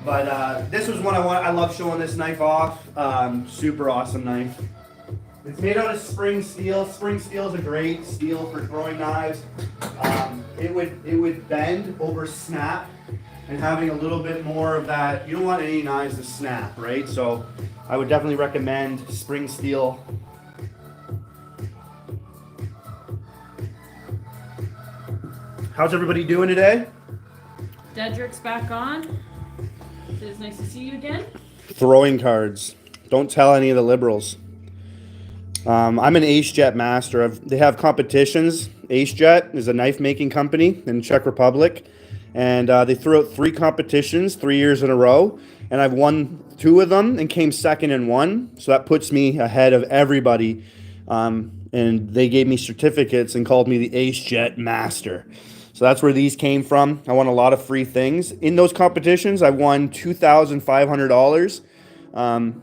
But this was one I love showing this knife off. Super awesome knife. It's made out of spring steel. Spring steel is a great steel for throwing knives. It would bend over snap, and having a little bit more of that. You don't want any knives to snap, right? So I would definitely recommend spring steel. How's everybody doing today? Dedrick's back on. It is nice to see you again. Throwing cards. Don't tell any of the liberals. I'm an AceJet master. They have competitions. AceJet is a knife making company in Czech Republic, and they threw out 3 competitions 3 years in a row, and I've won 2 of them and came second in 1. So that puts me ahead of everybody. And they gave me certificates and called me the AceJet master. So that's where these came from. I won a lot of free things. In those competitions, I won $2,500.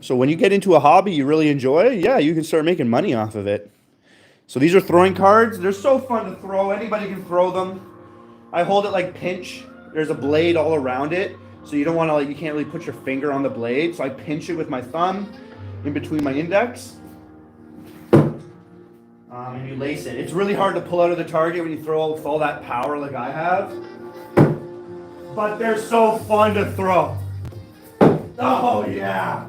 So when you get into a hobby you really enjoy, yeah, you can start making money off of it. So these are throwing cards. They're so fun to throw. Anybody can throw them. I hold it like pinch. There's a blade all around it. So you don't want to, you can't really put your finger on the blade. So I pinch it with my thumb in between my index. And you lace it. It's really hard to pull out of the target when you throw with all that power like I have. But they're so fun to throw. Oh yeah.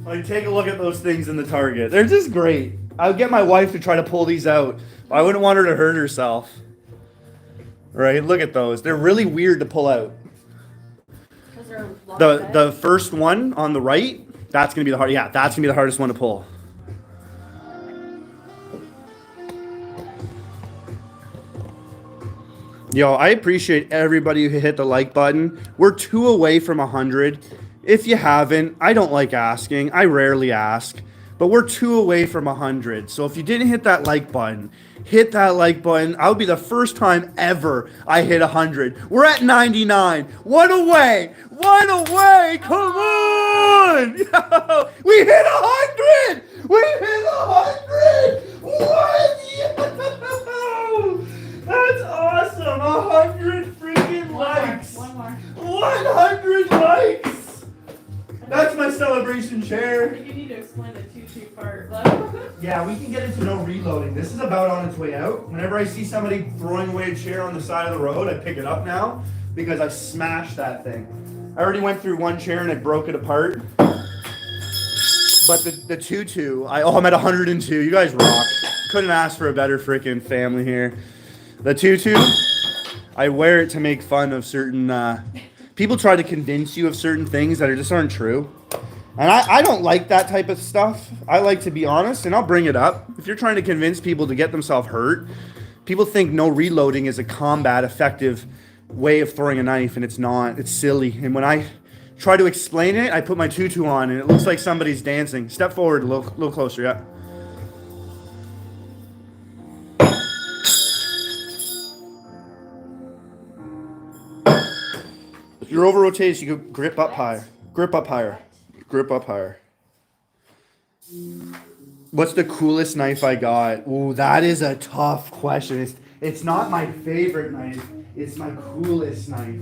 Like take a look at those things in the target. They're just great. I would get my wife to try to pull these out. I wouldn't want her to hurt herself. Right? Look at those. They're really weird to pull out. The first one on the right, that's gonna be the that's gonna be the hardest one to pull. Yo, I appreciate everybody who hit the like button. We're 2 away from 100. If you haven't, I don't like asking. I rarely ask. But we're 2 away from 100. So if you didn't hit that like button, hit that like button. I would be the first time ever I hit 100. We're at 99. 1 away. 1 away. Come on. Yo, we hit 100. We hit 100. What? Yo. That's awesome! 100 freaking likes! One more. 100 likes! That's my celebration chair. You need to explain the 2-2 part. Yeah, we can get into no reloading. This is about on its way out. Whenever I see somebody throwing away a chair on the side of the road, I pick it up now because I smashed that thing. I already went through 1 chair and I broke it apart. But the 2-2, I'm at 102. You guys rock. Couldn't ask for a better freaking family here. The tutu, I wear it to make fun of certain, people try to convince you of certain things that just aren't true. And I don't like that type of stuff. I like to be honest, and I'll bring it up. If you're trying to convince people to get themselves hurt, people think no reloading is a combat effective way of throwing a knife, and it's not. It's silly. And when I try to explain it, I put my tutu on, and it looks like somebody's dancing. Step forward a little closer, yeah. If you're over rotated, you can grip up higher. Grip up higher. Grip up higher. What's the coolest knife I got? Ooh, that is a tough question. It's not my favorite knife. It's my coolest knife.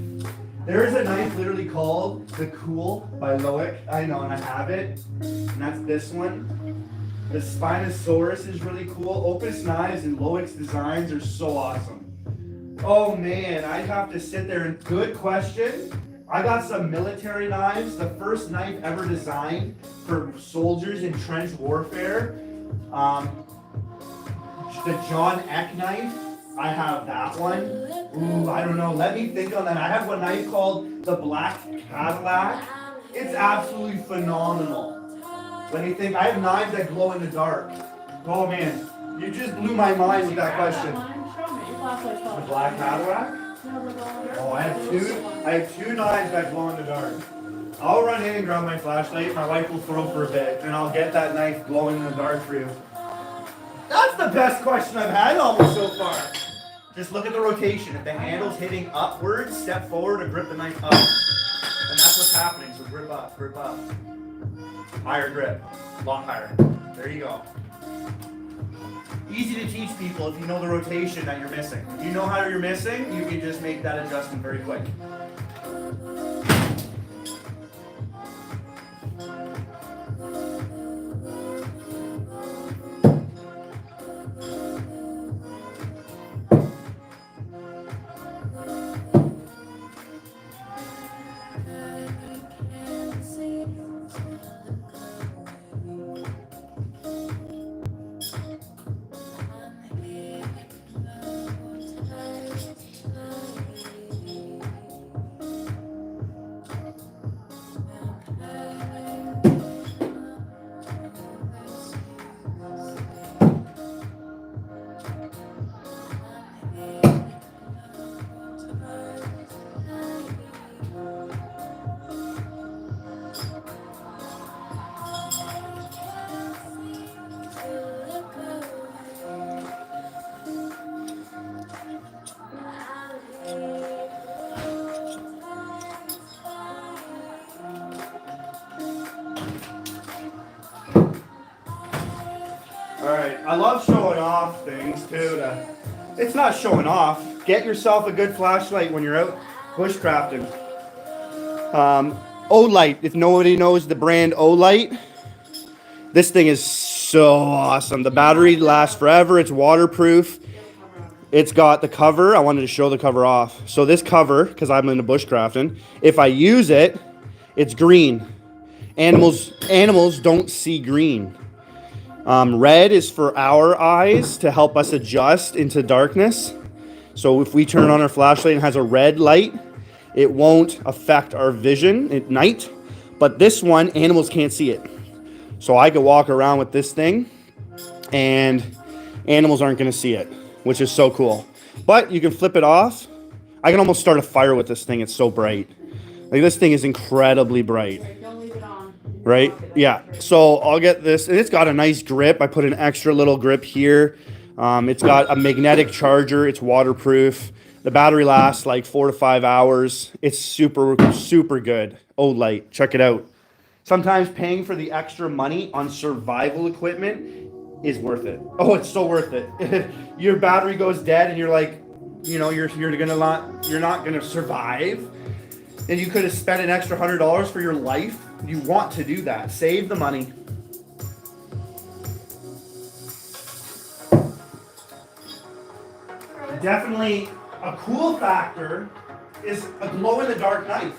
There is a knife literally called The Cool by Loic. I know, and I have it. And that's this one. The Spinosaurus is really cool. Opus knives and Loic's designs are so awesome. Oh man, I'd have to sit there and good question. I got some military knives. The first knife ever designed for soldiers in trench warfare. The John Eck knife. I have that one. Ooh, I don't know. Let me think on that. I have one knife called the Black Cadillac. It's absolutely phenomenal. When you think, I have knives that glow in the dark. Oh man, you just blew my mind with that question. The Black Cadillac? Oh, I have two knives that glow in the dark. I'll run in and grab my flashlight. My wife will throw for a bit, and I'll get that knife glowing in the dark for you. That's the best question I've had almost so far. Just look at the rotation. If the handle's hitting upwards, step forward and grip the knife up. And that's what's happening. So grip up, grip up. Higher grip. A lot higher. There you go. Easy to teach people if you know the rotation that you're missing. If you know how you're missing, you can just make that adjustment very quick. Alright, I love showing off things too. It's not showing off. Get yourself a good flashlight when you're out bushcrafting. Olight, if nobody knows the brand Olight, this thing is so awesome. The battery lasts forever. It's waterproof. It's got the cover. I wanted to show the cover off. So this cover, because I'm into bushcrafting, if I use it, it's green. Animals don't see green. Red is for our eyes to help us adjust into darkness. So if we turn on our flashlight and it has a red light, it won't affect our vision at night. But this one, animals can't see it. So I could walk around with this thing and animals aren't going to see it, which is so cool. But you can flip it off. I can almost start a fire with this thing. It's so bright. Like, this thing is incredibly bright. Right? Yeah. So I'll get this, and it's got a nice grip. I put an extra little grip here. It's got a magnetic charger. It's waterproof. The battery lasts like 4 to 5 hours. It's super, super good. Olight, check it out. Sometimes paying for the extra money on survival equipment is worth it. Oh, it's so worth it. Your battery goes dead, and you're like, you know, you're not gonna survive. And you could have spent an extra $100 for your life. You want to do that. Save the money. Definitely a cool factor is a glow-in-the-dark knife.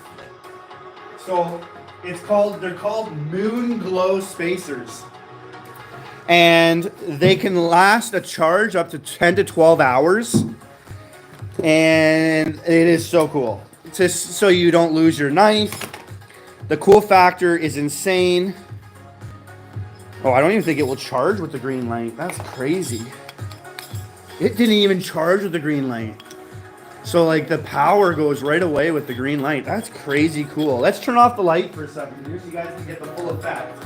So they're called Moon Glow Spacers. And they can last a charge up to 10 to 12 hours. And it is so cool. Just so you don't lose your knife. The cool factor is insane. Oh, I don't even think it will charge with the green light. That's crazy. It didn't even charge with the green light. So like the power goes right away with the green light. That's crazy cool. Let's turn off the light for a second here so you guys can get the full effect.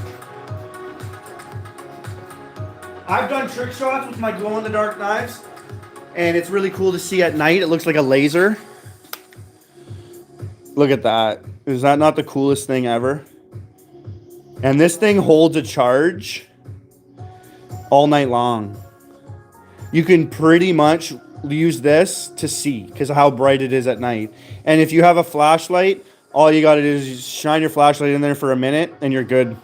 I've done trick shots with my glow-in-the-dark knives, and it's really cool to see at night. It looks like a laser. Look at that. Is that not the coolest thing ever? And this thing holds a charge all night long. You can pretty much use this to see because of how bright it is at night. And if you have a flashlight, all you got to do is just shine your flashlight in there for a minute and you're good.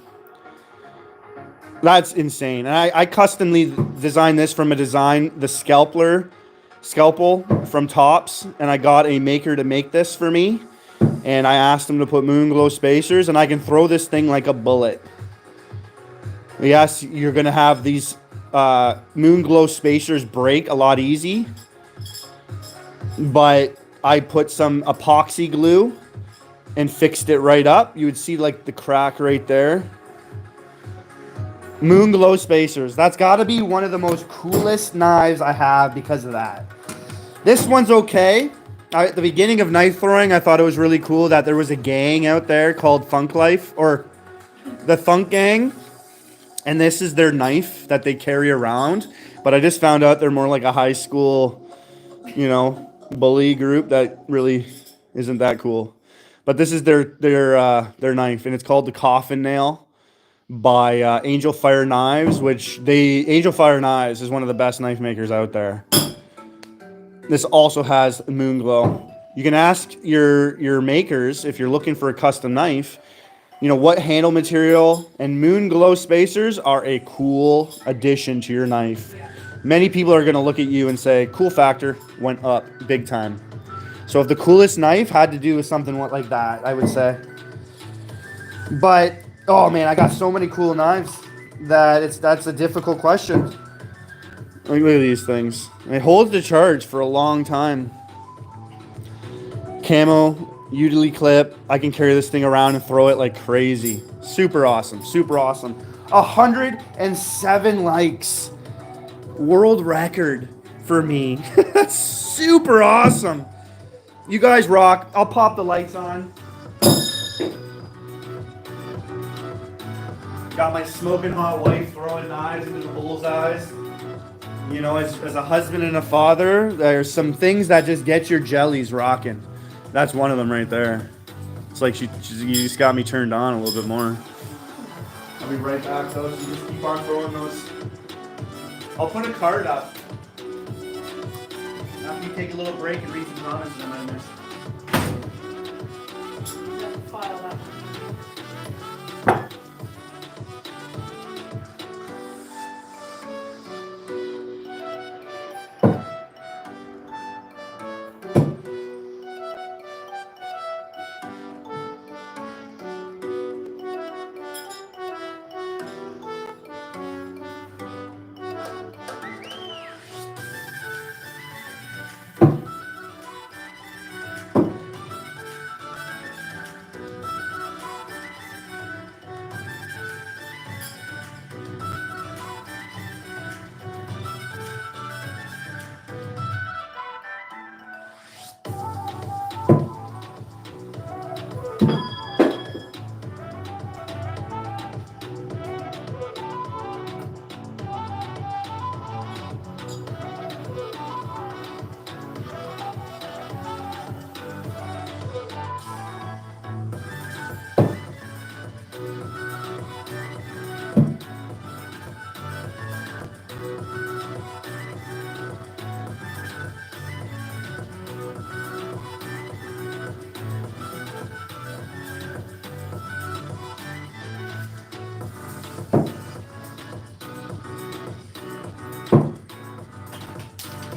That's insane. And I customly designed this from the scalpel from Tops, and I got a maker to make this for me. And I asked him to put Moonglow spacers, and I can throw this thing like a bullet. Yes, you're going to have these Moonglow spacers break a lot easy. But I put some epoxy glue and fixed it right up. You would see like the crack right there. Moonglow spacers. That's got to be one of the most coolest knives I have because of that. This one's okay. At the beginning of knife throwing, I thought it was really cool that there was a gang out there called Funk Life, or the Funk Gang. And this is their knife that they carry around. But I just found out they're more like a high school, bully group that really isn't that cool. But this is their knife, and it's called the Coffin Nail by Angel Fire Knives, Angel Fire Knives is one of the best knife makers out there. This also has Moonglow. You can ask your makers if you're looking for a custom knife, what handle material, and Moonglow spacers are a cool addition to your knife. Many people are going to look at you and say, cool factor went up big time. So if the coolest knife had to do with something like that, I would say. But, oh man, I got so many cool knives that's a difficult question. Look at these things. It holds the charge for a long time. Camo, utility clip. I can carry this thing around and throw it like crazy. Super awesome. Super awesome. 107 likes. World record for me. That's super awesome. You guys rock. I'll pop the lights on. Got my smoking hot wife throwing knives into the bullseyes. As a husband and a father, there's some things that just get your jellies rocking. That's one of them right there. It's like you just got me turned on a little bit more. I'll be right back though, so you just keep on throwing those. I'll put a card up. After you take a little break and read some comments that I missed. File that.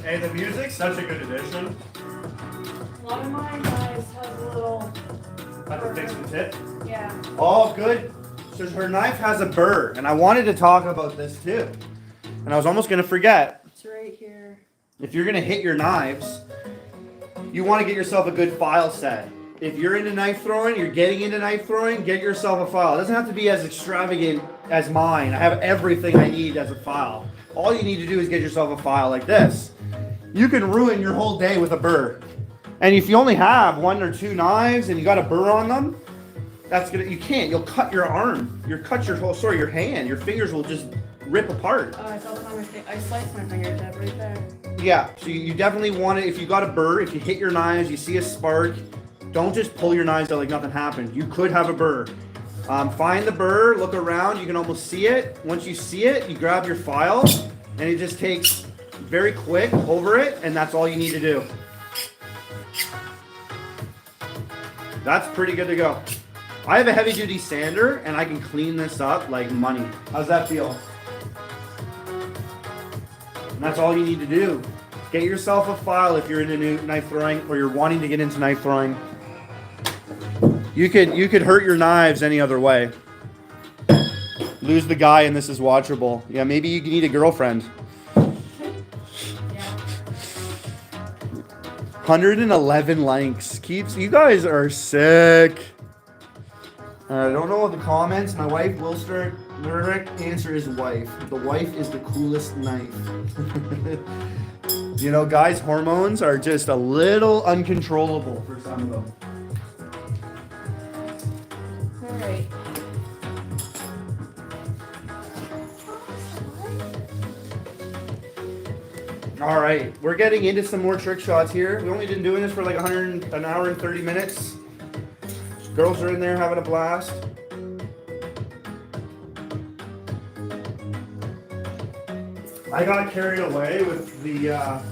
Hey, the music's such a good addition. One of my knives has a little. Have to fix the tip. Yeah. Oh, good. So her knife has a burr, and I wanted to talk about this too. And I was almost going to forget. It's right here. If you're going to hit your knives, you want to get yourself a good file set. If you're into knife throwing, you're getting into knife throwing, get yourself a file. It doesn't have to be as extravagant as mine. I have everything I need as a file. All you need to do is get yourself a file like this. You can ruin your whole day with a burr. And if you only have 1 or 2 knives and you got a burr on them, you'll cut your arm. Your hand. Your fingers will just rip apart. Oh, I felt it on my finger. I sliced my fingers up right there. Yeah, so you definitely want to, if you got a burr, if you hit your knives, you see a spark, don't just pull your knives out like nothing happened. You could have a burr. Find the burr, look around, you can almost see it. Once you see it, you grab your file, and it just takes very quick over it, and that's all you need to do. That's pretty good to go. I have a heavy duty sander, and I can clean this up like money. How's that feel? And that's all you need to do. Get yourself a file if you're into knife throwing or you're wanting to get into knife throwing. You could hurt your knives any other way. Lose the guy and this is watchable. Yeah, maybe you need a girlfriend. Yeah. 111 likes. You guys are sick. I don't know what the comments. My wife will start. The correct answer is wife. The wife is the coolest knife. You know, guys' hormones are just a little uncontrollable for some of them. Alright. All right, we're getting into some more trick shots here. We've only been doing this for like an hour and 30 minutes. Girls are in there having a blast. I got carried away with the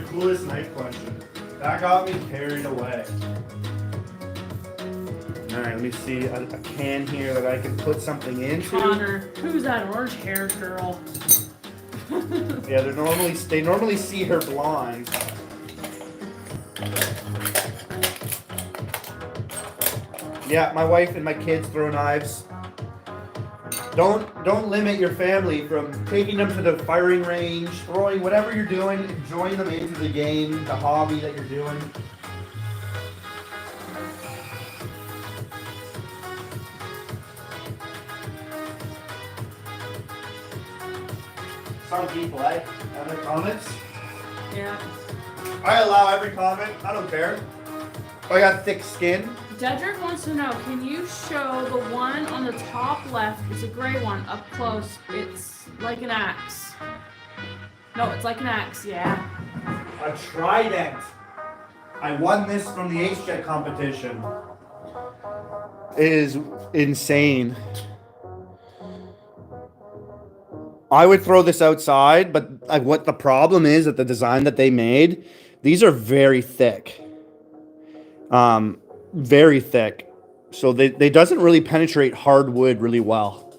coolest knife question. That got me carried away. All right, let me see a can here that I can put something into. Connor, who's that orange-haired girl? Yeah, they normally see her blonde. Yeah, my wife and my kids throw knives. Don't limit your family from taking them to the firing range, throwing whatever you're doing, enjoying them into the game, the hobby that you're doing. Some people, other comments? Yeah. I allow every comment. I don't care. I got thick skin. Dedrick wants to know, can you show the one on the top left? It's a gray one up close. It's like an axe. No, it's like an axe, yeah. A trident. I won this from the Ace Jet competition. It is insane. I would throw this outside, but what the problem is that the design that they made, these are very thick. Very thick. So they doesn't really penetrate hardwood really well.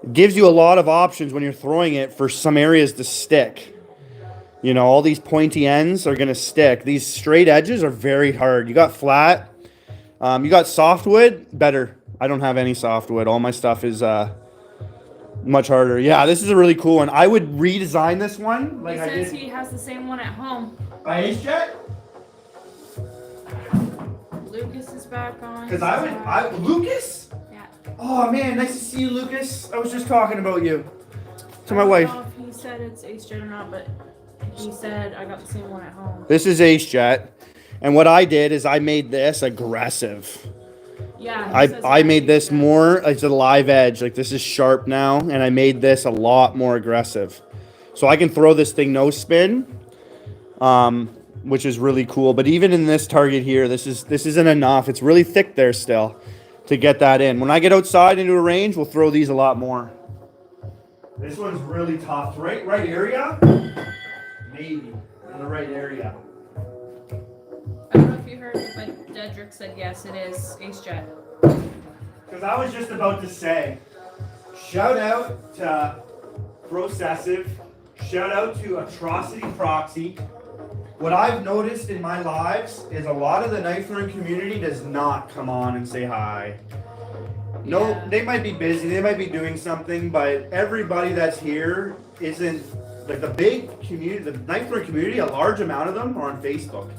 It gives you a lot of options when you're throwing it for some areas to stick. You know, all these pointy ends are going to stick. These straight edges are very hard. You got flat. You got softwood, better. I don't have any softwood. All my stuff is much harder. Yeah, this is a really cool one. I would redesign this one. He says he has the same one at home. By Ace Jet? Lucas is back on. Because Lucas? Yeah. Oh man, nice to see you, Lucas. I was just talking about you to my I wife. don't know if he said it's Ace Jet or not, but he said I got the same one at home. This is Ace Jet. And what I did is I made this aggressive. Yeah. I made this more, it's a live edge. Like this is sharp now, and I made this a lot more aggressive. So I can throw this thing no spin, which is really cool. But even in this target here, this isn't enough. It's really thick there still to get that in. When I get outside into a range, we'll throw these a lot more. This one's really tough. Right area? Maybe in the right area. I don't know if you heard, but Dedrick said yes, it is Ace Jet. Because I was just about to say, shout out to Processive, shout out to Atrocity Proxy. What I've noticed in my lives is a lot of the knife throwing community does not come on and say hi. No, Yeah. they might be busy, they might be doing something, but everybody that's here like the big community, the knife throwing community, a large amount of them are on Facebook,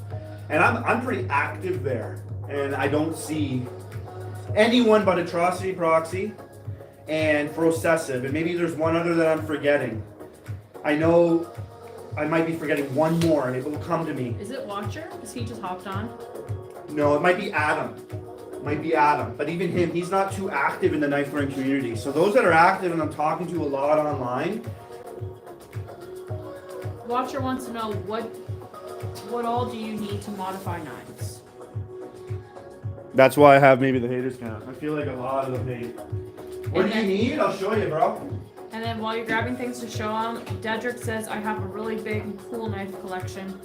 and I'm pretty active there, and I don't see anyone but Atrocity Proxy and Processive, and maybe there's one other that I'm forgetting. I know I might be forgetting one more, and it will come to me. Is it Watcher? Because he just hopped on. No, it might be Adam. But even him, he's not too active in the knife throwing community. So those that are active and I'm talking to a lot online. Watcher wants to know what all do you need to modify knives? That's why I have maybe the haters count. I feel like a lot of them hate. What And do you need? I'll show you, bro. And then while you're grabbing things to show him, Dedrick says, I have a really big and cool knife collection.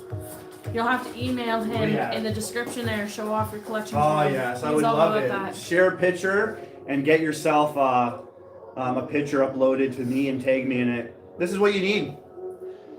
You'll have to email him in the description there, show off your collection. Oh, yes, I would love it. Share a picture and get yourself a picture uploaded to me and tag me in it. This is what you need.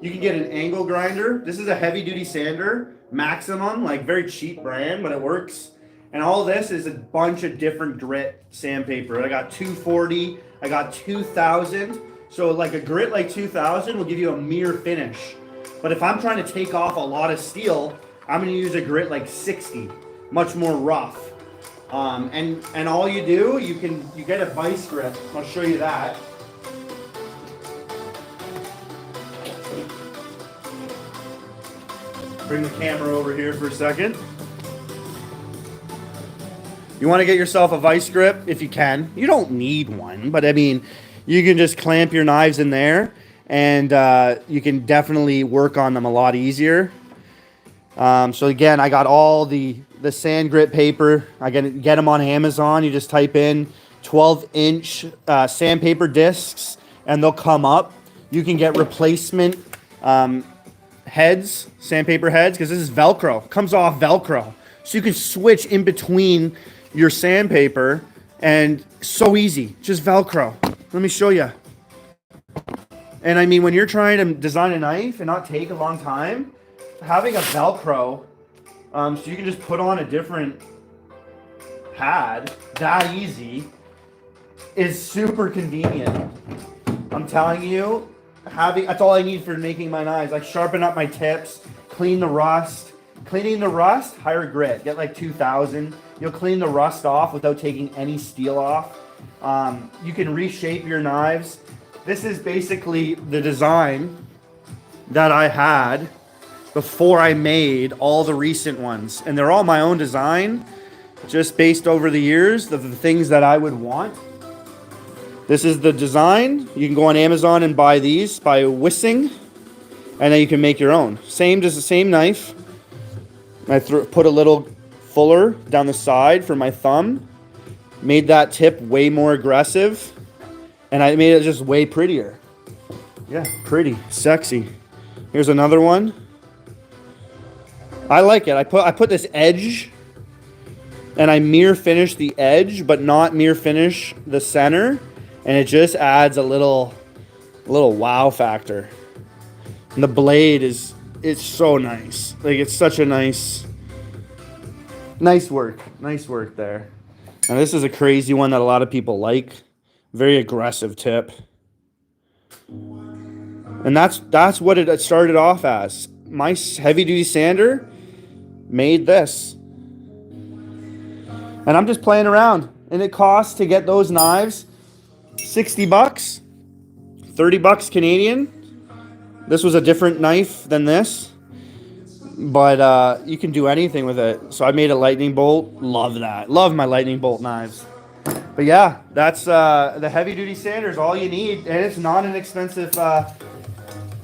You can get an angle grinder. This is a heavy duty sander, Maximum, like very cheap brand, but it works. And all this is a bunch of different grit sandpaper. I got 240, I got 2000. So like a grit like 2000 will give you a mirror finish. But if I'm trying to take off a lot of steel, I'm going to use a grit like 60, much more rough. And all you do, you get a vice grip. I'll show you that. Bring the camera over here for a second. You want to get yourself a vice grip if you can. You don't need one, but I mean, you can just clamp your knives in there. And you can definitely work on them a lot easier. So again, I got all the sand grit paper. I can get them on Amazon. You just type in 12-inch sandpaper discs, and they'll come up. You can get replacement heads, sandpaper heads, because this is Velcro. Comes off Velcro, so you can switch in between your sandpaper, and so easy. Just Velcro. Let me show you. And I mean, when you're trying to design a knife and not take a long time, having a Velcro, so you can just put on a different pad that easy, is super convenient. I'm telling you, that's all I need for making my knives. Like sharpen up my tips, clean the rust. Cleaning the rust, higher grit. Get like 2000. You'll clean the rust off without taking any steel off. You can reshape your knives. This is basically the design that I had before I made all the recent ones. And they're all my own design, just based over the years of the things that I would want. This is the design. You can go on Amazon and buy these by Wissing, and then you can make your own. Just the same knife. I put a little fuller down the side for my thumb. Made that tip way more aggressive. And I made it just way prettier. Yeah, pretty, sexy. Here's another one. I like it. I put this edge, and I mirror finish the edge, but not mirror finish the center, and it just adds a little wow factor. And the blade it's so nice. Like it's such a nice work there. And this is a crazy one that a lot of people like. Very aggressive tip. And that's what it started off as. My heavy duty sander made this. And I'm just playing around. And it costs to get those knives $60, $30 Canadian. This was a different knife than this. But you can do anything with it. So I made a lightning bolt. Love that. Love my lightning bolt knives. But yeah, that's the heavy duty sander is all you need, and it's not an expensive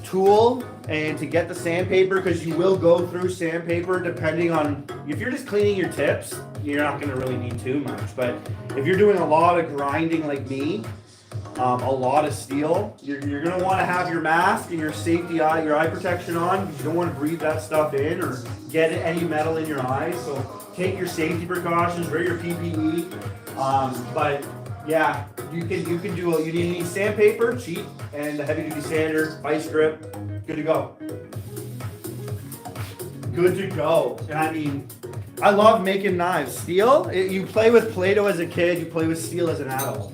tool. And to get the sandpaper, because you will go through sandpaper depending on if you're just cleaning your tips, you're not going to really need too much. But if you're doing a lot of grinding like me, a lot of steel, you're going to want to have your mask and your safety eye, your eye protection on, because you don't want to breathe that stuff in or get any metal in your eyes. So take your safety precautions, wear your PPE. But yeah, you need sandpaper, cheap, and the heavy duty sander, vice grip, good to go. Good to go. And I mean, I love making knives. Steel, you play with Play-Doh as a kid, you play with steel as an adult.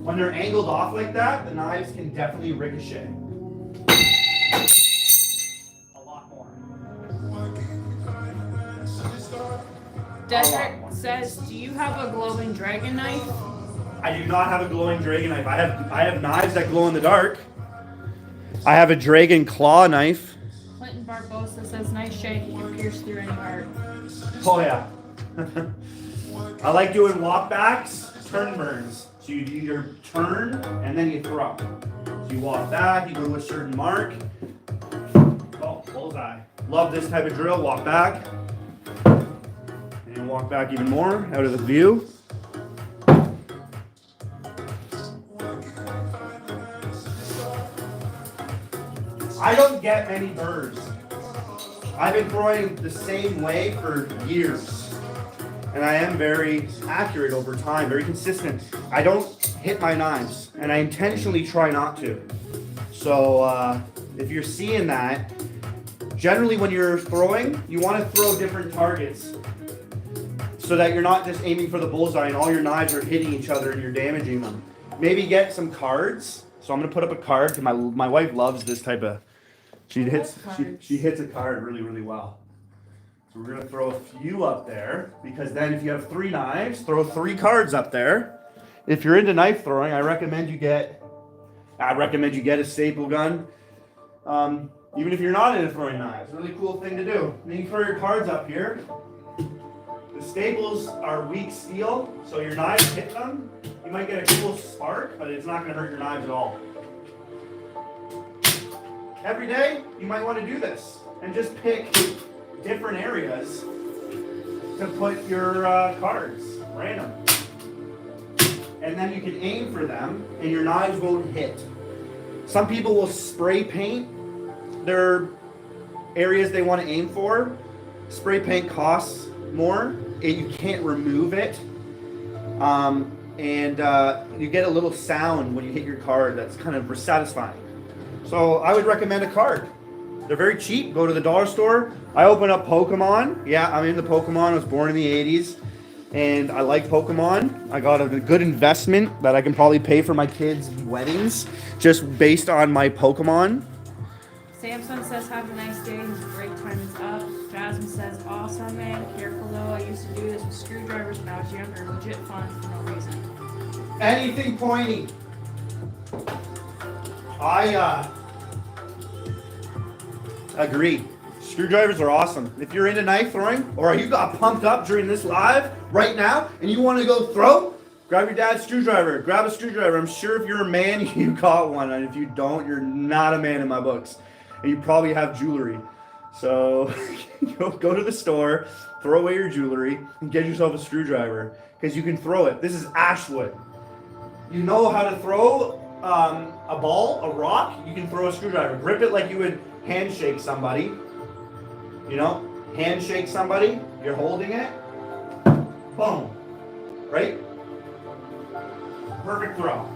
When they're angled off like that, the knives can definitely ricochet. A lot more. Desert says, do you have a glowing dragon knife? I do not have a glowing dragon knife. I have knives that glow in the dark. I have a dragon claw knife. Clinton Barbosa says, nice shake, you can pierce through any heart. Oh yeah. I like doing walkbacks, turn burns. So you do your turn and then you throw. So you walk back, you go to a certain mark. Oh, bullseye. Love this type of drill. Walk back. And walk back even more out of the view. I don't get many birds. I've been throwing the same way for years. And I am very accurate over time, very consistent. I don't hit my knives, and I intentionally try not to. So if you're seeing that, generally when you're throwing, you want to throw different targets so that you're not just aiming for the bullseye and all your knives are hitting each other and you're damaging them. Maybe get some cards. So I'm gonna put up a card because my wife loves this type of. She hits a card really, really well. So we're gonna throw a few up there because then if you have 3 knives, throw 3 cards up there. If you're into knife throwing, I recommend you get a staple gun. Even if you're not into throwing knives, really cool thing to do. Then you throw your cards up here. The staples are weak steel, so your knives hit them. You might get a cool spark, but it's not gonna hurt your knives at all. Every day, you might want to do this and just pick different areas to put your cards, random. And then you can aim for them and your knives won't hit. Some people will spray paint their areas they want to aim for. Spray paint costs more and you can't remove it. You get a little sound when you hit your card that's kind of satisfying. So I would recommend a card. They're very cheap. Go to the dollar store. I open up Pokemon. Yeah, I'm into Pokemon. I was born in the 80s. And I like Pokemon. I got a good investment that I can probably pay for my kids' weddings just based on my Pokemon. Samson says, have a nice day. His break time is up. Jasmine says, awesome, man. Careful, though. I used to do this with screwdrivers when I was younger. Legit fun for no reason. Anything pointy. I agree. Screwdrivers are awesome. If you're into knife throwing, or you got pumped up during this live right now, and you want to go throw, grab your dad's screwdriver. Grab a screwdriver. I'm sure if you're a man, you got one. And if you don't, you're not a man in my books. And you probably have jewelry. So go to the store, throw away your jewelry, and get yourself a screwdriver. Because you can throw it. This is Ashwood. You know how to throw a ball, a rock, you can throw a screwdriver. Grip it like you would handshake somebody. You know, handshake somebody, you're holding it. Boom. Right? Perfect throw.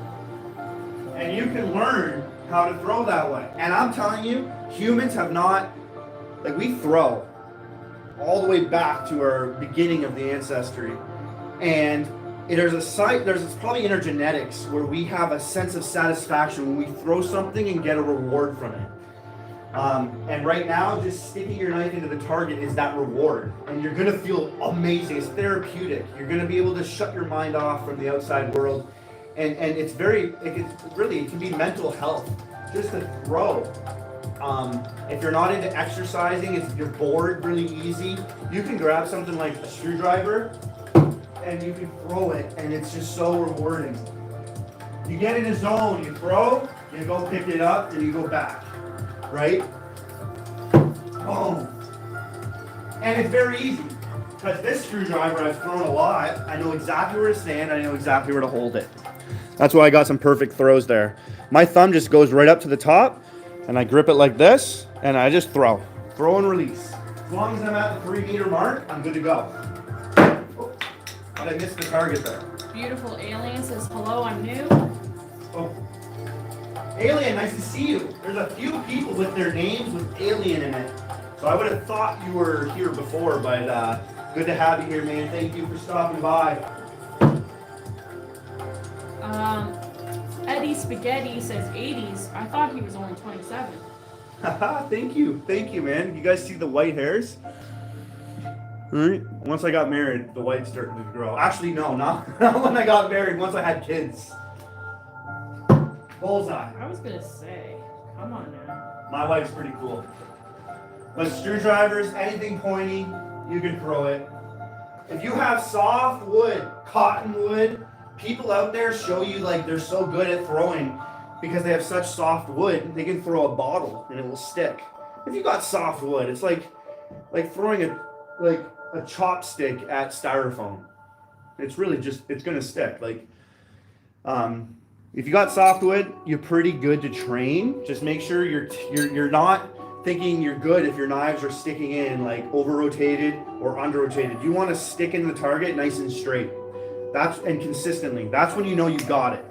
And you can learn how to throw that way. And I'm telling you, humans have not, like we throw all the way back to our beginning of the ancestry. And there's probably intergenetics where we have a sense of satisfaction when we throw something and get a reward from it. And right now, just sticking your knife into the target is that reward. And you're gonna feel amazing, it's therapeutic. You're gonna be able to shut your mind off from the outside world. And it can be mental health, just to throw. If you're not into exercising, if you're bored really easy, you can grab something like a screwdriver and you can throw it, and it's just so rewarding. You get in a zone, you throw, you go pick it up, and you go back, right? Boom. And it's very easy, because this screwdriver I've thrown a lot. I know exactly where to stand, I know exactly where to hold it. That's why I got some perfect throws there. My thumb just goes right up to the top, and I grip it like this, and I just throw. Throw and release. As long as I'm at the 3-meter mark, I'm good to go. But I missed the target there. Beautiful Alien says, hello, I'm new. Oh. Alien, nice to see you. There's a few people with their names with Alien in it. So I would have thought you were here before, but good to have you here, man. Thank you for stopping by. Eddie Spaghetti says 80s. I thought he was only 27. Thank you, man. You guys see the white hairs? All right. Once I got married, the white's starting to grow. Actually, no, not when I got married. Once I had kids. Bullseye. I was gonna say, come on now. My wife's pretty cool. But screwdrivers, anything pointy, you can throw it. If you have soft wood, cottonwood, people out there show you like they're so good at throwing because they have such soft wood, they can throw a bottle and it will stick. If you got soft wood, it's like throwing a chopstick at styrofoam. It's really just, it's gonna stick. If you got softwood, you're pretty good to train. Just make sure you're not thinking you're good if your knives are sticking in like over rotated or under rotated. You want to stick in the target nice and straight. And consistently. That's when you know you got it.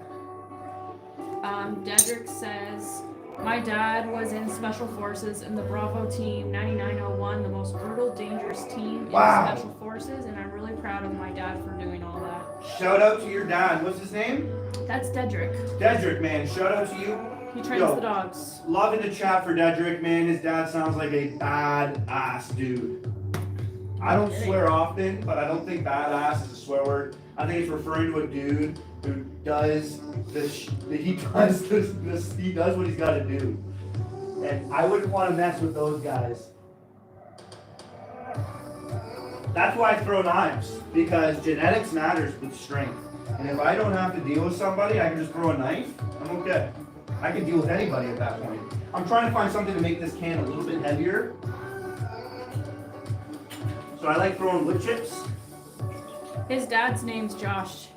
Dedrick says, my dad was in Special Forces in the Bravo team 9901, the most brutal, dangerous team in Special Forces, and I'm really proud of my dad for doing all that. Shout out to your dad. What's his name? That's Dedrick. Dedrick, man. Shout out to you. He trains the dogs. Loving to chat for Dedrick, man. His dad sounds like a badass dude. I don't swear often, but I don't think badass is a swear word. I think it's referring to a dude who does this. He does what he's got to do, and I wouldn't want to mess with those guys. That's why I throw knives, because genetics matters with strength. And if I don't have to deal with somebody, I can just throw a knife. I'm okay. I can deal with anybody at that point. I'm trying to find something to make this can a little bit heavier. So I like throwing wood chips. His dad's name's Josh.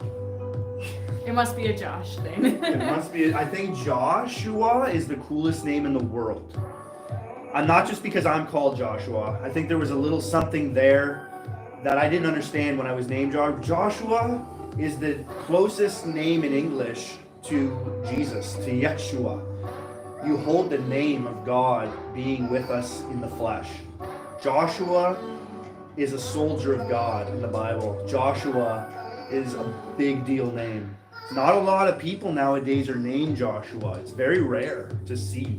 It must be a Josh thing. It must be. I think Joshua is the coolest name in the world. Not just because I'm called Joshua. I think there was a little something there that I didn't understand when I was named Joshua is the closest name in English to Jesus, to Yeshua. You hold the name of God being with us in the flesh. Joshua is a soldier of God in the Bible. Joshua is a big deal name. Not a lot of people nowadays are named Joshua. It's very rare to see.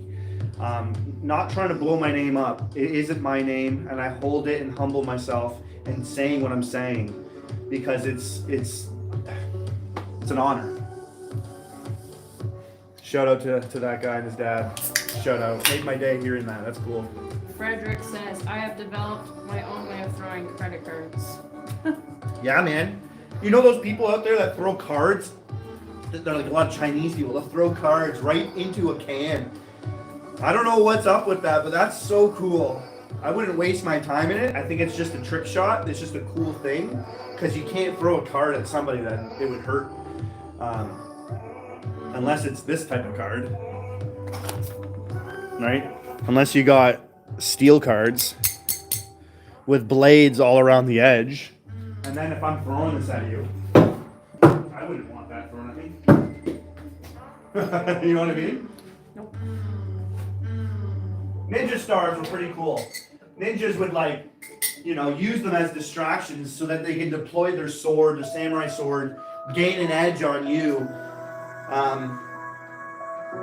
Not trying to blow my name up. It isn't my name, and I hold it and humble myself and saying what I'm saying because it's an honor. Shout out to that guy and his dad. Shout out. Made my day hearing that. That's cool. Frederick says, I have developed my own way of throwing credit cards. Yeah, man. You know those people out there that throw cards? They're like a lot of Chinese people. They'll throw cards right into a can. I don't know what's up with that, but that's so cool. I wouldn't waste my time in it. I think it's just a trick shot. It's just a cool thing because you can't throw a card at somebody that it would hurt. Unless it's this type of card. Right? Unless you got steel cards with blades all around the edge. And then if I'm throwing this at you, I wouldn't want that thrown at me. You know what I mean? Nope. Ninja stars were pretty cool. Ninjas would use them as distractions so that they can deploy their sword, their samurai sword, gain an edge on you.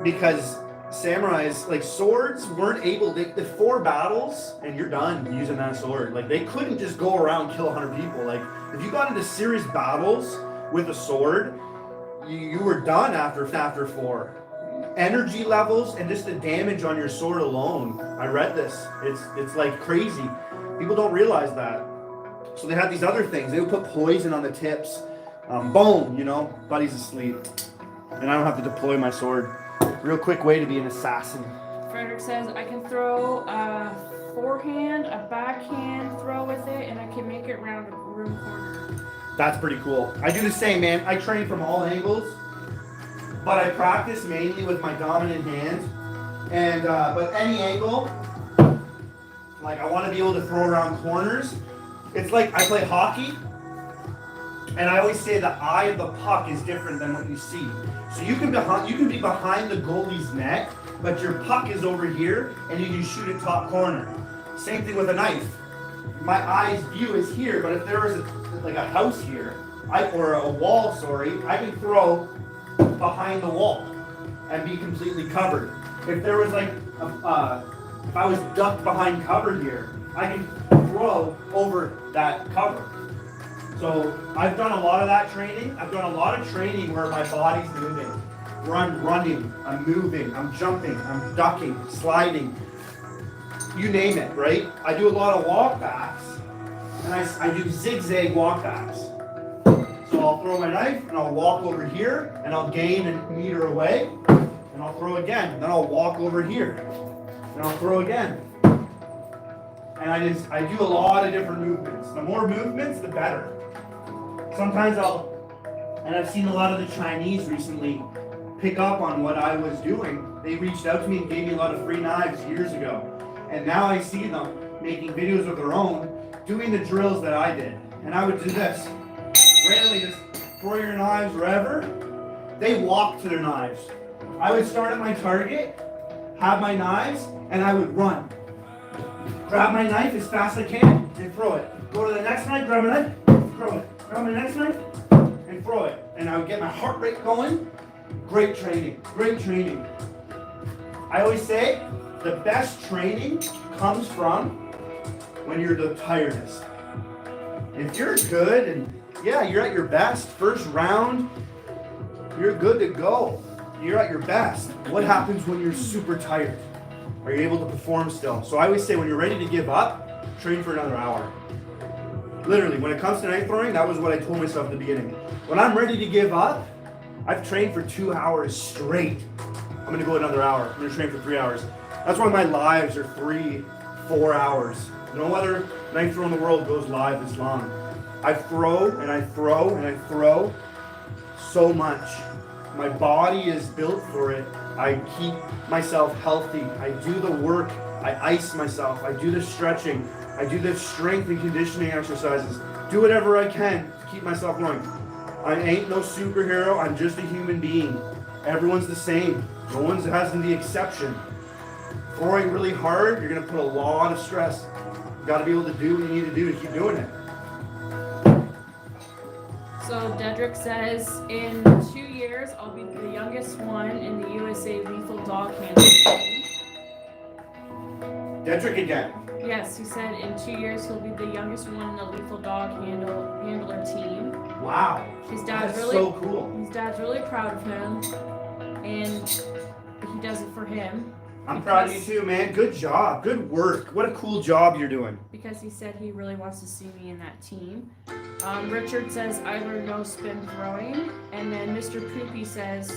Because samurais, swords weren't able, the 4 battles and you're done using that sword. They couldn't just go around kill 100 people. If you got into serious battles with a sword, you were done after 4. Energy levels and just the damage on your sword alone. I read this. It's like crazy. People don't realize that. So they had these other things. They would put poison on the tips. Boom, buddy's asleep. And I don't have to deploy my sword. Real quick way to be an assassin. Frederick says, I can throw a forehand, a backhand throw with it, and I can make it round a room corner. That's pretty cool. I do the same, man. I train from all angles, but I practice mainly with my dominant hand. And but any angle, I want to be able to throw around corners. It's like I play hockey, and I always say the eye of the puck is different than what you see. So you can be behind the goalie's net, but your puck is over here, and you can shoot it top corner. Same thing with a knife. My eye's view is here, but if there was a house here, or a wall, I can throw behind the wall. and be completely covered. If there was like, if I was ducked behind cover here, I can throw over that cover. So I've done a lot of that training. I've done a lot of training where my body's moving, where I'm running, I'm moving, I'm jumping, I'm ducking, sliding, you name it, right? I do a lot of walk backs, and I do zigzag walk backs. So I'll throw my knife, and I'll walk over here, and I'll gain a meter away, and I'll throw again. Then I'll walk over here, and I'll throw again. And I do a lot of different movements. The more movements, the better. Sometimes and I've seen a lot of the Chinese recently pick up on what I was doing. They reached out to me and gave me a lot of free knives years ago. And now I see them making videos of their own, doing the drills that I did. And I would do this. Randomly just throw your knives wherever. They walk to their knives. I would start at my target, have my knives, and I would run. Grab my knife as fast as I can and throw it. Go to the next knife, grab a knife, throw it. Grab my next knife and throw it. And I would get my heart rate going. Great training, great training. I always say the best training comes from when you're the tiredest. If you're good and yeah, you're at your best, first round, you're good to go. You're at your best. What happens when you're super tired? Are you able to perform still? So I always say when you're ready to give up, train for another hour. Literally, when it comes to knife throwing, that was what I told myself at the beginning. When I'm ready to give up, I've trained for 2 hours straight. I'm gonna go another hour. I'm gonna train for 3 hours. That's why my lives are 3, 4 hours. No other knife throw in the world goes live this long. I throw and I throw and I throw so much. My body is built for it. I keep myself healthy. I do the work. I ice myself. I do the stretching. I do the strength and conditioning exercises. Do whatever I can to keep myself going. I ain't no superhero. I'm just a human being. Everyone's the same. No one has the exception. Throwing really hard, you're going to put a lot of stress. You got to be able to do what you need to do to keep doing it. So Dedrick says, in 2 years, I'll be the youngest one in the USA Lethal Dog Handler team. Dedrick again. Yes, he said in 2 years he'll be the youngest one in the Lethal Dog Handler team. Wow. His dad's That's so cool. His dad's really proud of him, and he does it for him. I'm proud of you too, man. Good job. Good work. What a cool job you're doing. Because he said he really wants to see me in that team. Richard says I learned no spin throwing, and then Mr. Poopy says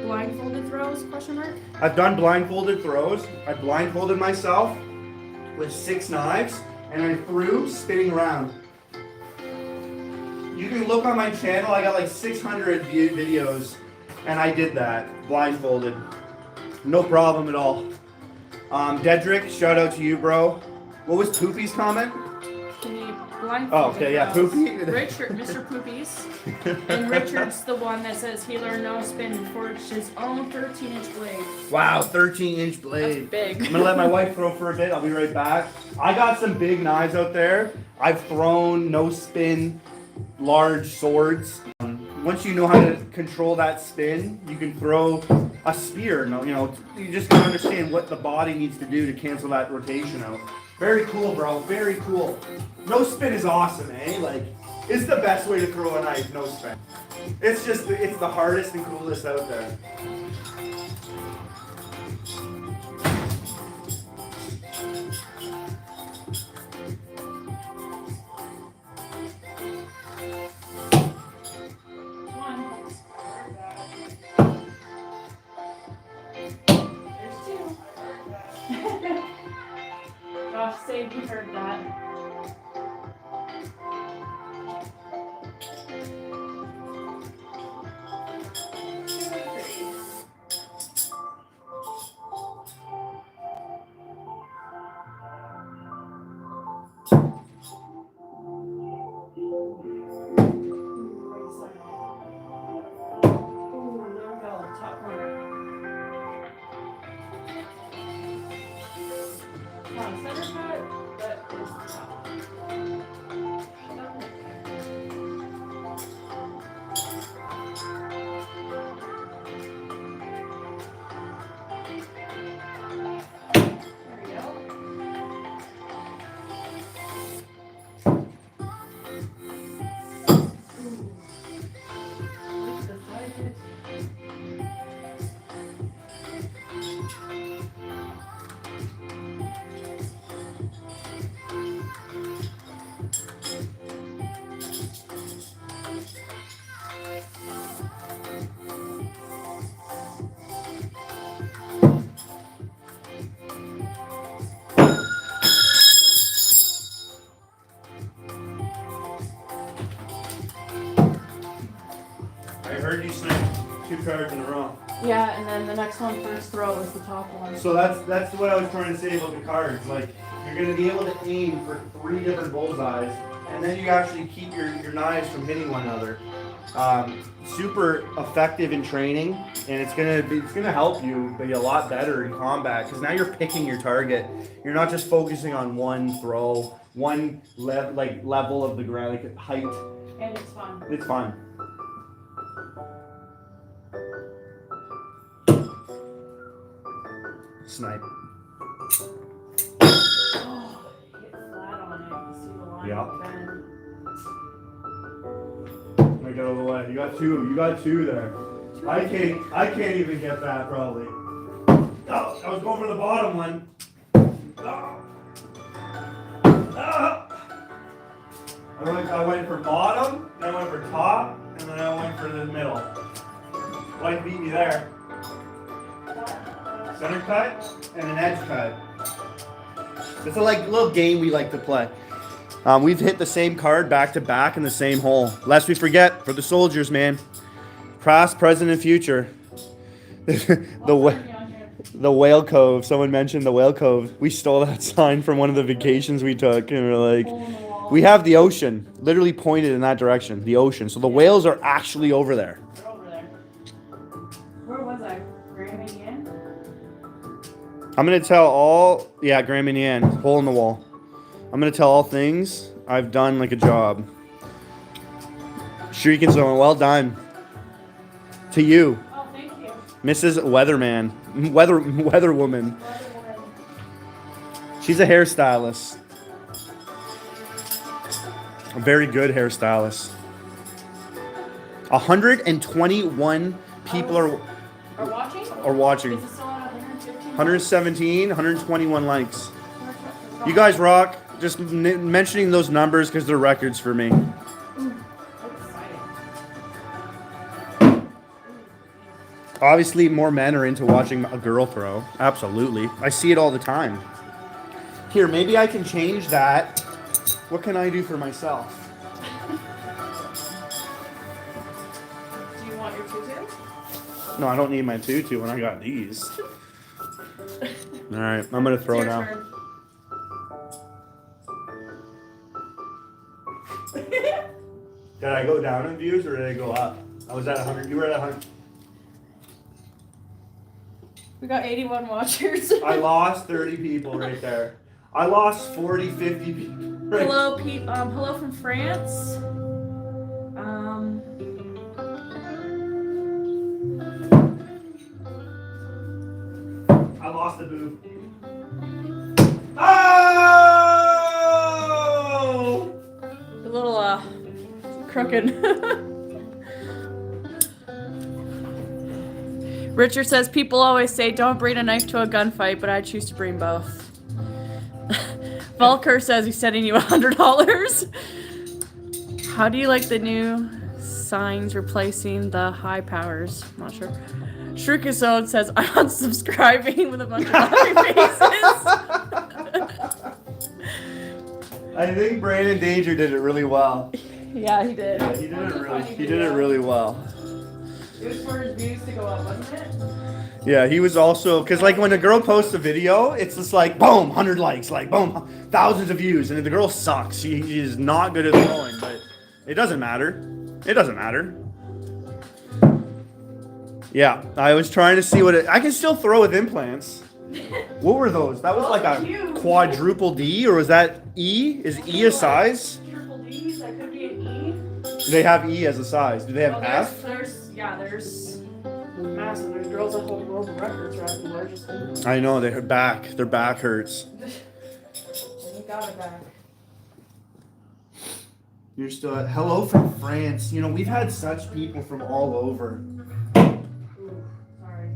blindfolded throws? Question mark. I've done blindfolded throws. I blindfolded myself with 6 knives, and I threw spinning around. You can look on my channel. I got like 600 viewed videos, and I did that blindfolded. No problem at all. Dedrick, shout out to you, bro. What was Poopy's comment? Can you blindfold? Oh, okay, yeah, Poopy. Richard, Mr. Poopies. And Richard's the one that says he learned no spin and forged his own 13-inch blade. Wow, 13-inch blade. That's big. I'm gonna let my wife throw for a bit. I'll be right back. I got some big knives out there. I've thrown no spin, large swords. Once you know how to control that spin, you can throw a spear. You just gotta understand what the body needs to do to cancel that rotation out. Very cool, bro. Very cool. No spin is awesome, eh? Like, it's the best way to throw a knife, no spin. It's the hardest and coolest out there. Gosh, Save, you heard that. cards in a row. Yeah, and then the next one, first throw, is the top one. So that's what I was trying to say about the cards. Like, you're gonna be able to aim for 3 different bullseyes, and then you actually keep your knives from hitting one another. Super effective in training, and it's gonna help you be a lot better in combat because now you're picking your target. You're not just focusing on one throw, one level of the ground, like height. And it's fun. It's fun. Snipe. Oh, hit flat on it. You see the line Yeah. bend. I got all the way. You got two. You got 2 there. I can't even get that probably. Oh, I was going for the bottom one. Oh. Ah. I went for bottom, then I went for top, and then I went for the middle. White beat me there. Center cut and an edge cut. It's a little game we like to play. We've hit the same card back to back in the same hole. Lest we forget, for the soldiers, man. Past, present, and future. The Whale Cove. Someone mentioned the Whale Cove. We stole that sign from one of the vacations we took, and we're like, we have the ocean literally pointed in that direction. The ocean. So the whales are actually over there. They're over there. Where was I? Grand Inn? I'm gonna tell all. Yeah, Grand Minian. Hole in the wall. I'm gonna tell all things I've done like a job. Shuriken Zone, well done. To you, Oh, thank you. Mrs. Weatherman, Weatherwoman. She's a hairstylist. A very good hairstylist. 121 people Are watching? are watching. Is it still at 115? 117, 121 likes. You guys rock. Just mentioning those numbers because they're records for me. Obviously, more men are into watching a girl throw. Absolutely. I see it all the time. Here, maybe I can change that. What can I do for myself? Do you want your tutu? No, I don't need my tutu when I got these. All right, I'm going to throw It's your now. turn. Did I go down in views or did I go up? I was at 100. You were at 100. We got 81 watchers. I lost 30 people right there. I lost 40, 50 people. Right. Hello, hello from France. I lost the booth. Oh! A little crooked. Richard says people always say don't bring a knife to a gunfight, but I choose to bring both. Volker says he's sending you $100. How do you like the new signs replacing the high powers? I'm not sure. Shrikazone says I'm unsubscribing with a bunch of laughing faces. I think Brandon Danger did it really well. Yeah, he did. Yeah, he did it really well. It was for his views to go up, wasn't it? Yeah, he was also, because like when a girl posts a video, it's just like, boom, 100 likes, like boom, thousands of views. And if the girl sucks, she is not good at throwing, but it doesn't matter. It doesn't matter. Yeah, I was trying to see I can still throw with implants. What were those? That was like a quadruple D, or was that E? Is E a size? Triple D's, that could be an E. They have E as a size. Do they have F? There's massive. There's girls that hold world records for having the largest boobs. I know, their back hurts. You got it back. You're still at, hello from France. You know, we've had such people from all over. Ooh, sorry.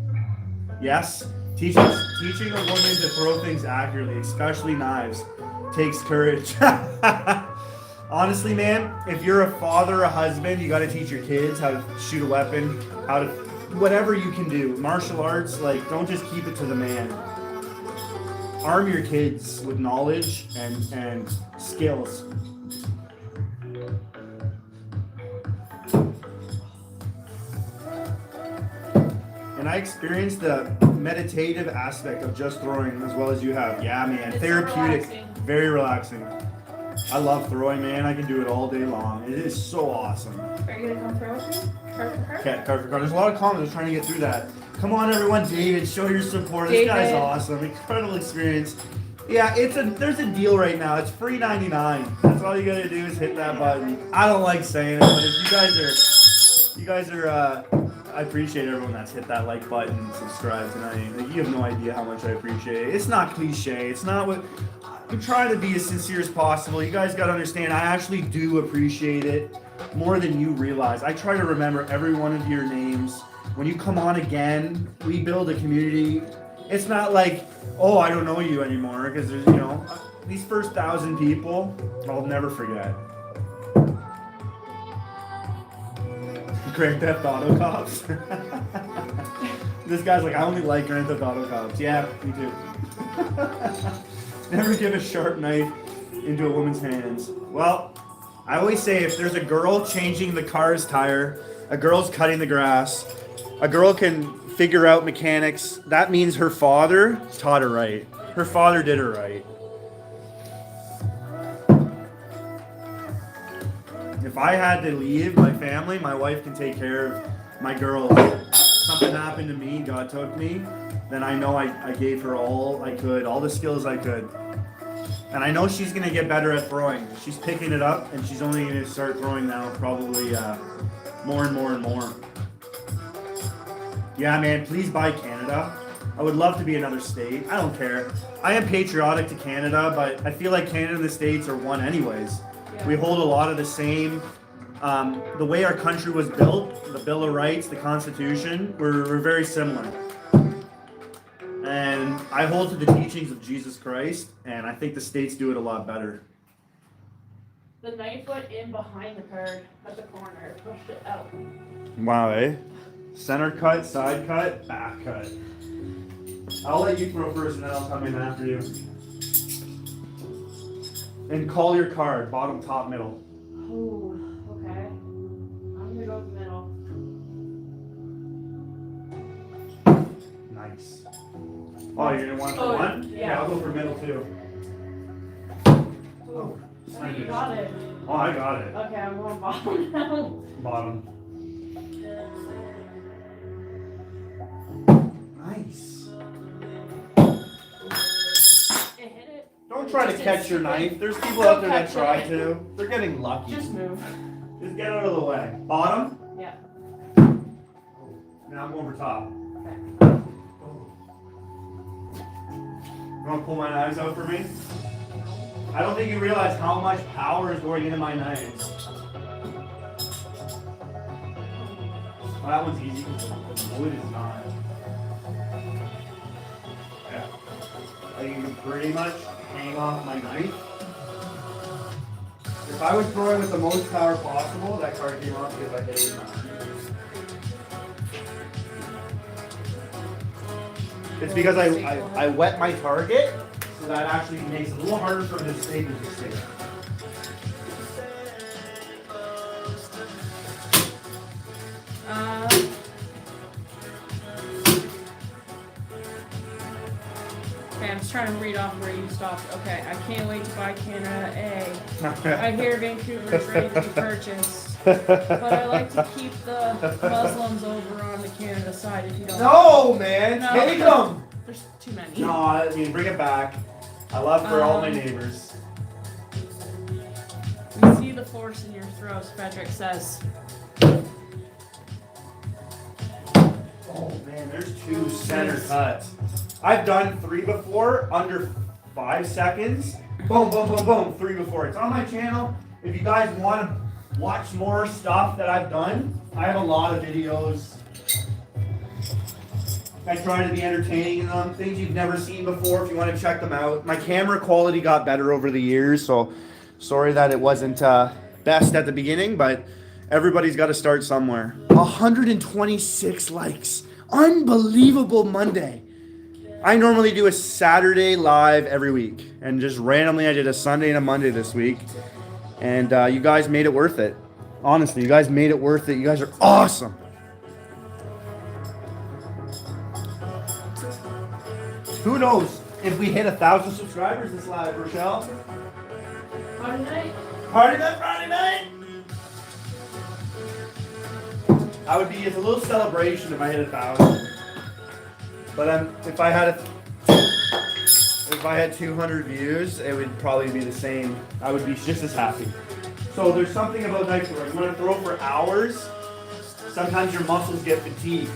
Yes, teaching a woman to throw things accurately, especially knives, takes courage. Honestly, man, if you're a father, a husband, you got to teach your kids how to shoot a weapon, how to, whatever you can do. Martial arts, like, don't just keep it to the man. Arm your kids with knowledge and skills. I experienced the meditative aspect of just throwing as well as you have. Yeah, man. It's so Therapeutic. relaxing. Very relaxing. I love throwing, man. I can do it all day long. It is so awesome. Are you gonna come throw with me? Card for card? Okay, card for card. There's a lot of comments. I was trying to get through that. Come on, everyone. David, show your support. This guy's David. awesome. Incredible experience. Yeah, there's a deal right now. It's free 99. That's all you gotta do is hit that button. I don't like saying it, but if you guys are, I appreciate everyone that's hit that like button and subscribe tonight. Like, you have no idea how much I appreciate it. It's not cliche. It's not what. I'm trying to be as sincere as possible. You guys gotta understand, I actually do appreciate it more than you realize. I try to remember every one of your names. When you come on again, we build a community. It's not like, oh, I don't know you anymore, because there's, these first 1,000 people, I'll never forget. Grand Theft Auto Cops. This guy's like, I only like Grand Theft Auto Cops. Yeah, me too. Never give a sharp knife into a woman's hands. Well, I always say if there's a girl changing the car's tire, a girl's cutting the grass, a girl can figure out mechanics, that means her father taught her right. Her father did her right. If I had to leave my family, my wife can take care of my girls. If something happened to me, God took me, then I know I gave her all I could, all the skills I could. And I know she's going to get better at throwing. She's picking it up, and she's only going to start throwing now, probably more and more and more. Yeah, man, please buy Canada. I would love to be another state. I don't care. I am patriotic to Canada, but I feel like Canada and the States are one anyways. Yeah. We hold a lot of the same, the way our country was built, the Bill of Rights, the Constitution, we're very similar. And I hold to the teachings of Jesus Christ, and I think the States do it a lot better. The knife went in behind the card at the corner. Pushed it out. Wow, eh? Center cut, side cut, back cut. I'll let you throw first, and then I'll come in after you. And call your card, bottom, top, middle. Oh, okay. I'm gonna go with the middle. Nice. Oh, you're gonna want for one? Yeah. I'll go for middle too. Oh, I you did. got it. Oh, I got it. Okay, I'm going bottom now. Bottom. Nice. It hit it. Don't try to catch your knife. There's people out there that try to. They're getting lucky. Just move. Just get out of the way. Bottom? Yeah. Now I'm going for top. You want to pull my knives out for me? I don't think you realize how much power is going into my knives. Well, that one's easy because the wood is not. Yeah. I can pretty much hang off my knife. If I was throwing with the most power possible, that card came off because I hit it. It's because I wet my target, so that actually makes it a little harder for me to stay than to stay. Okay, I'm just trying to read off where you stopped. Okay, I can't wait to buy Canada A. I hear Vancouver is ready to be purchased, but I like to keep the Muslims over on the Canada side if you don't. No, man! No. Take them! There's too many. No, I mean, bring it back. I love for all my neighbors. We see the force in your throws, Frederick says. Oh man, there's two center cuts. I've done 3 before, under 5 seconds. Boom, boom, boom, boom, 3 before. It's on my channel. If you guys want to watch more stuff that I've done, I have a lot of videos. I try to be entertaining in them, things you've never seen before if you want to check them out. My camera quality got better over the years, so sorry that it wasn't best at the beginning, but everybody's got to start somewhere. 126 likes. Unbelievable Monday. I normally do a Saturday live every week, and just randomly I did a Sunday and a Monday this week, and you guys made it worth it. Honestly, you guys made it worth it. You guys are awesome. Who knows if we hit 1,000 subscribers this live, Rochelle? Friday night. Party night, Friday night! I would be, it's a little celebration if I hit 1,000. But if I had 200 views, it would probably be the same. I would be just as happy. So there's something about knife throwing. You want to throw for hours. Sometimes your muscles get fatigued.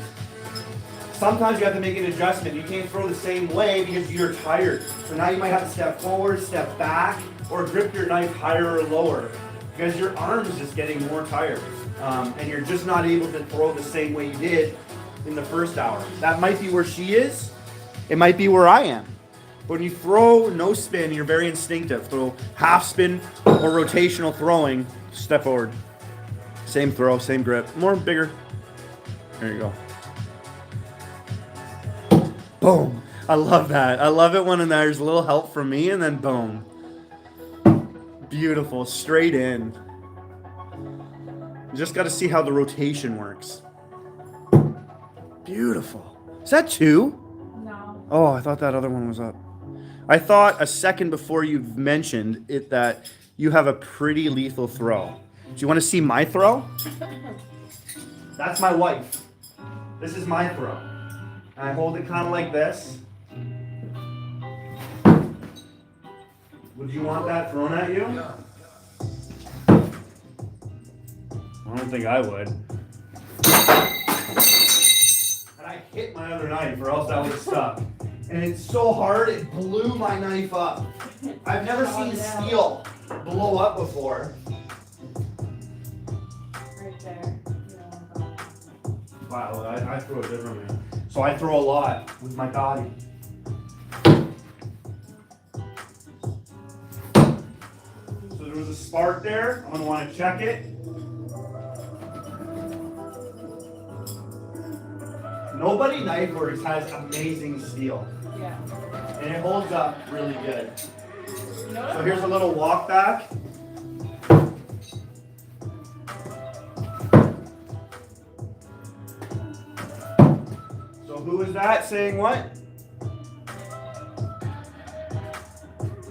Sometimes you have to make an adjustment. You can't throw the same way because you're tired. So now you might have to step forward, step back, or grip your knife higher or lower because your arm is just getting more tired. And you're just not able to throw the same way you did in the first hour. That might be where she is. It might be where I am. When you throw no spin, you're very instinctive. Throw half spin or rotational throwing, step forward. Same throw, same grip, more bigger. There you go. Boom. I love that. I love it when there's a little help from me and then boom. Beautiful, straight in. You just got to see how the rotation works. Beautiful. Is that 2? No. Oh, I thought that other one was up. I thought a second before you mentioned it that you have a pretty lethal throw. Do you want to see my throw? That's my wife. This is my throw. And I hold it kind of like this. Would you want that thrown at you? Yeah. I don't think I would. And I hit my other knife or else I would stuck. And it's so hard, it blew my knife up. I've never seen steel blow up before. Right there. Wow, I throw it differently. So I throw a lot with my body. So there was a spark there. I'm gonna want to check it. Nobody Knife Works has amazing steel. Yeah. And it holds up really good. You know what? So here's a little walk back. So who is that saying what?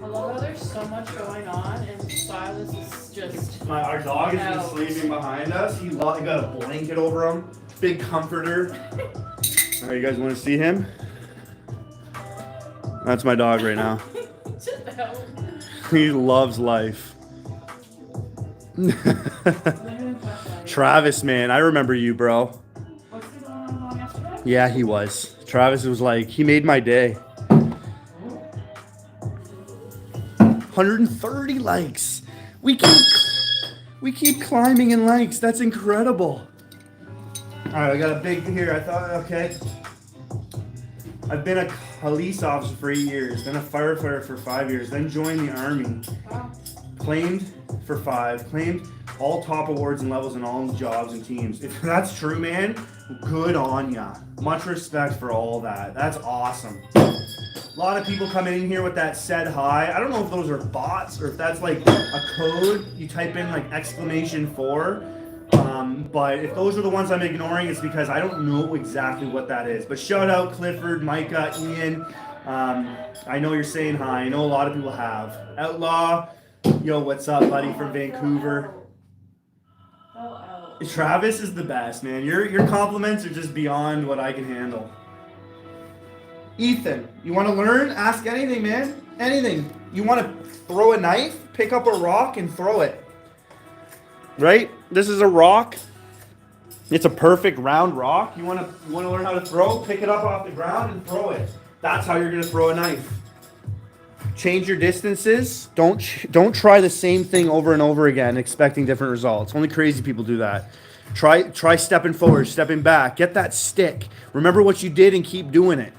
I love how there's so much going on and Silas is just Our dog has been Out. sleeping behind us. He got a blanket over him. Big comforter. All right, you guys want to see him? That's my dog right now. just out. He loves life. Travis, man, I remember you, bro. What's the one on yesterday? Yeah, he was. Travis was like, he made my day. 130 likes. We keep climbing in likes. That's incredible. All right, I got a big here. I thought, okay. I've been a police officer for 8 years, then a firefighter for 5 years, then joined the Army. Wow. Claimed for 5, claimed all top awards and levels in all jobs and teams. If that's true, man, good on ya. Much respect for all that. That's awesome. A lot of people coming in here with that said hi. I don't know if those are bots or if that's like a code. You type in like !4. But if those are the ones I'm ignoring, it's because I don't know exactly what that is. But shout out Clifford, Micah, Ian. I know you're saying hi. I know a lot of people have. Outlaw, yo, what's up, buddy, from Vancouver. Oh, Travis is the best, man. Your compliments are just beyond what I can handle. Ethan, you want to learn? Ask anything, man. Anything. You want to throw a knife? Pick up a rock and throw it. Right? This is a rock. It's a perfect round rock. You want to learn how to throw? Pick it up off the ground and throw it. That's how you're going to throw a knife. Change your distances. Don't try the same thing over and over again expecting different results. Only crazy people do that. Try stepping forward, stepping back. Get that stick. Remember what you did and keep doing it.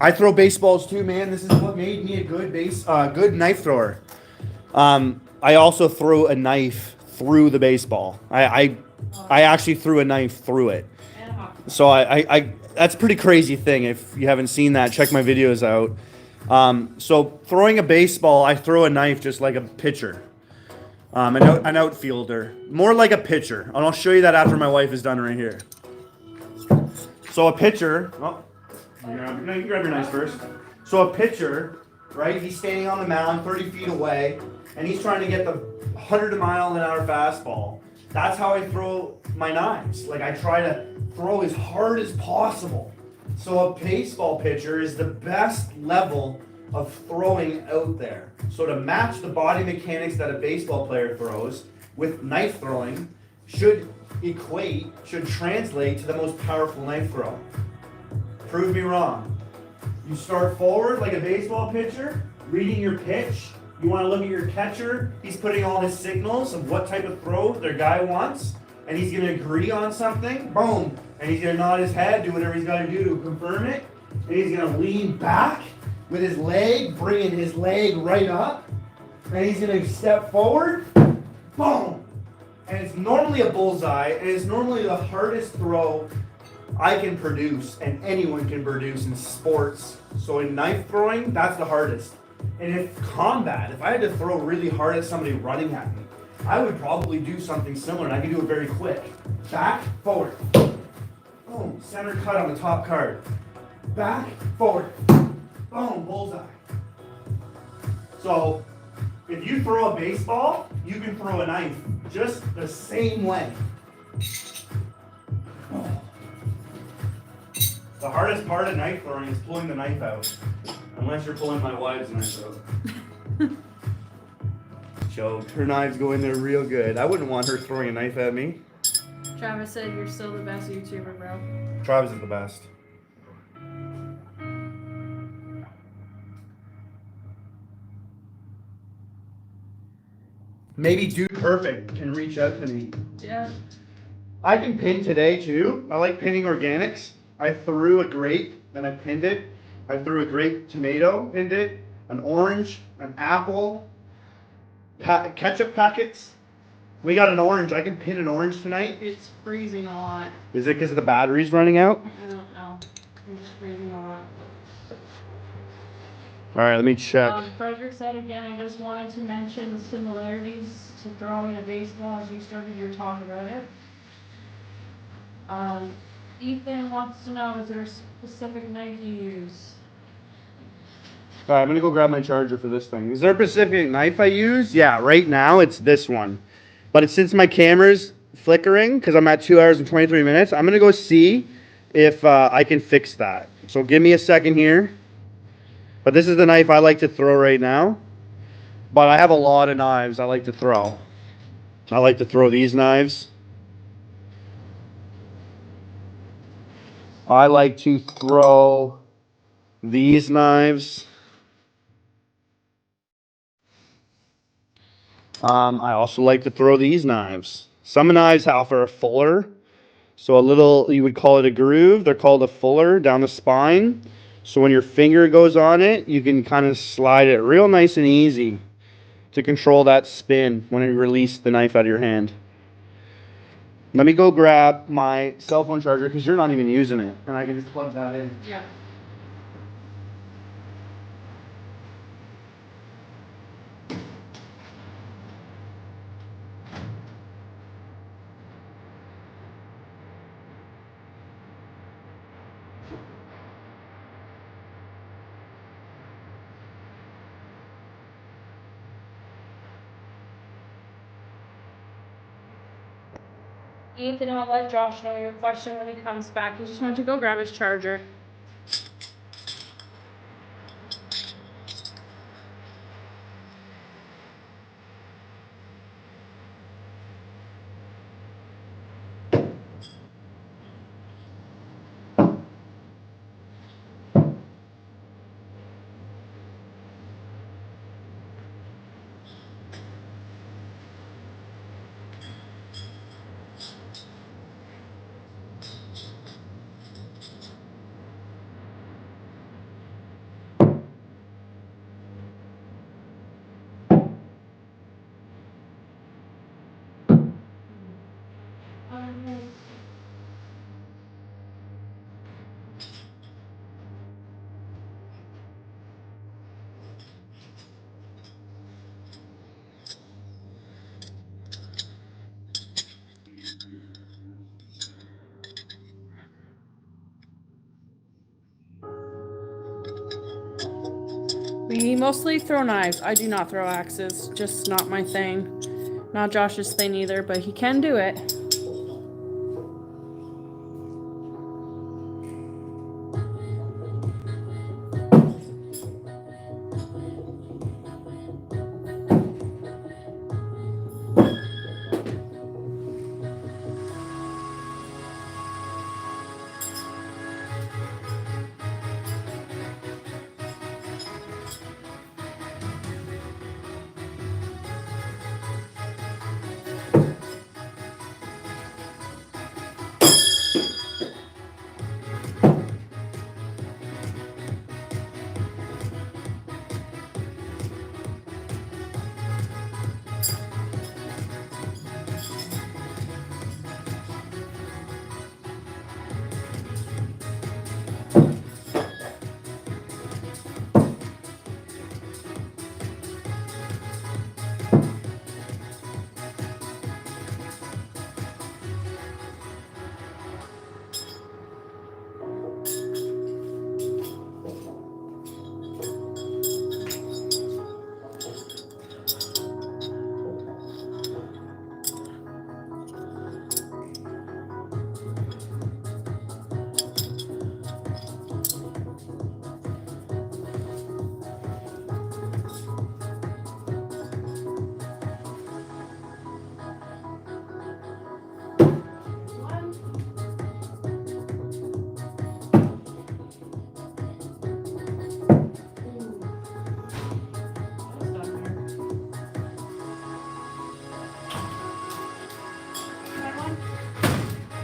I throw baseballs too, man. This is what made me a good knife thrower. I also threw a knife through the baseball. I actually threw a knife through it. and hockey. So I that's a pretty crazy thing. If you haven't seen that, check my videos out. So throwing a baseball, I throw a knife just like a pitcher. An outfielder, more like a pitcher. And I'll show you that after my wife is done right here. So a pitcher, No, you can grab your knives first. So a pitcher, right? He's standing on the mound 30 feet away, and he's trying to get the 100-mile-an-hour fastball. That's how I throw my knives. Like, I try to throw as hard as possible. So a baseball pitcher is the best level of throwing out there. So to match the body mechanics that a baseball player throws with knife throwing should translate to the most powerful knife throw. Prove me wrong. You start forward like a baseball pitcher, reading your pitch. You want to look at your catcher. He's putting all his signals of what type of throw their guy wants, and he's going to agree on something. Boom. And he's going to nod his head, do whatever he's got to do to confirm it. And he's going to lean back with his leg, bringing his leg right up. And he's going to step forward. Boom. And it's normally a bullseye, and it's normally the hardest throw I can produce, and anyone can produce in sports. So in knife throwing, that's the hardest. And if combat, if I had to throw really hard at somebody running at me, I would probably do something similar, and I can do it very quick. Back, forward. Boom, center cut on the top card. Back, forward. Boom, bullseye. So if you throw a baseball, you can throw a knife just the same way. The hardest part of knife throwing is pulling the knife out. Unless you're pulling my wife's knife out. Joke. Her knives go in there real good. I wouldn't want her throwing a knife at me. Travis said you're still the best YouTuber, bro. Travis is the best. Maybe Dude Perfect can reach out to me. Yeah. I can pin today too. I like pinning organics. I threw a grape, then I pinned it. I threw a grape tomato, pinned it. An orange, an apple, ketchup packets. We got an orange. I can pin an orange tonight. It's freezing a lot. Is it because the battery's running out? I don't know. It's freezing a lot. All right, let me check. Frederick said again, I just wanted to mention the similarities to throwing a baseball as you started your talk about it. Ethan wants to know, is there a specific knife you use? All right, I'm gonna go grab my charger for this thing. Is there a specific knife I use? Yeah, right now it's this one. But it's, since my camera's flickering, because I'm at 2 hours and 23 minutes, I'm gonna go see if I can fix that. So give me a second here. But this is the knife I like to throw right now. But I have a lot of knives I like to throw. I like to throw these knives. I like to throw these knives. I also like to throw these knives. Some knives have a fuller. So a little, you would call it a groove. They're called a fuller down the spine. So when your finger goes on it, you can kind of slide it real nice and easy to control that spin when you release the knife out of your hand. Let me go grab my cell phone charger because you're not even using it. And I can just plug that in. Yeah. Ethan, I'll let Josh know your question when he comes back. He just wanted to go grab his charger. We mostly throw knives. I do not throw axes. Just not my thing. Not Josh's thing either, but he can do it.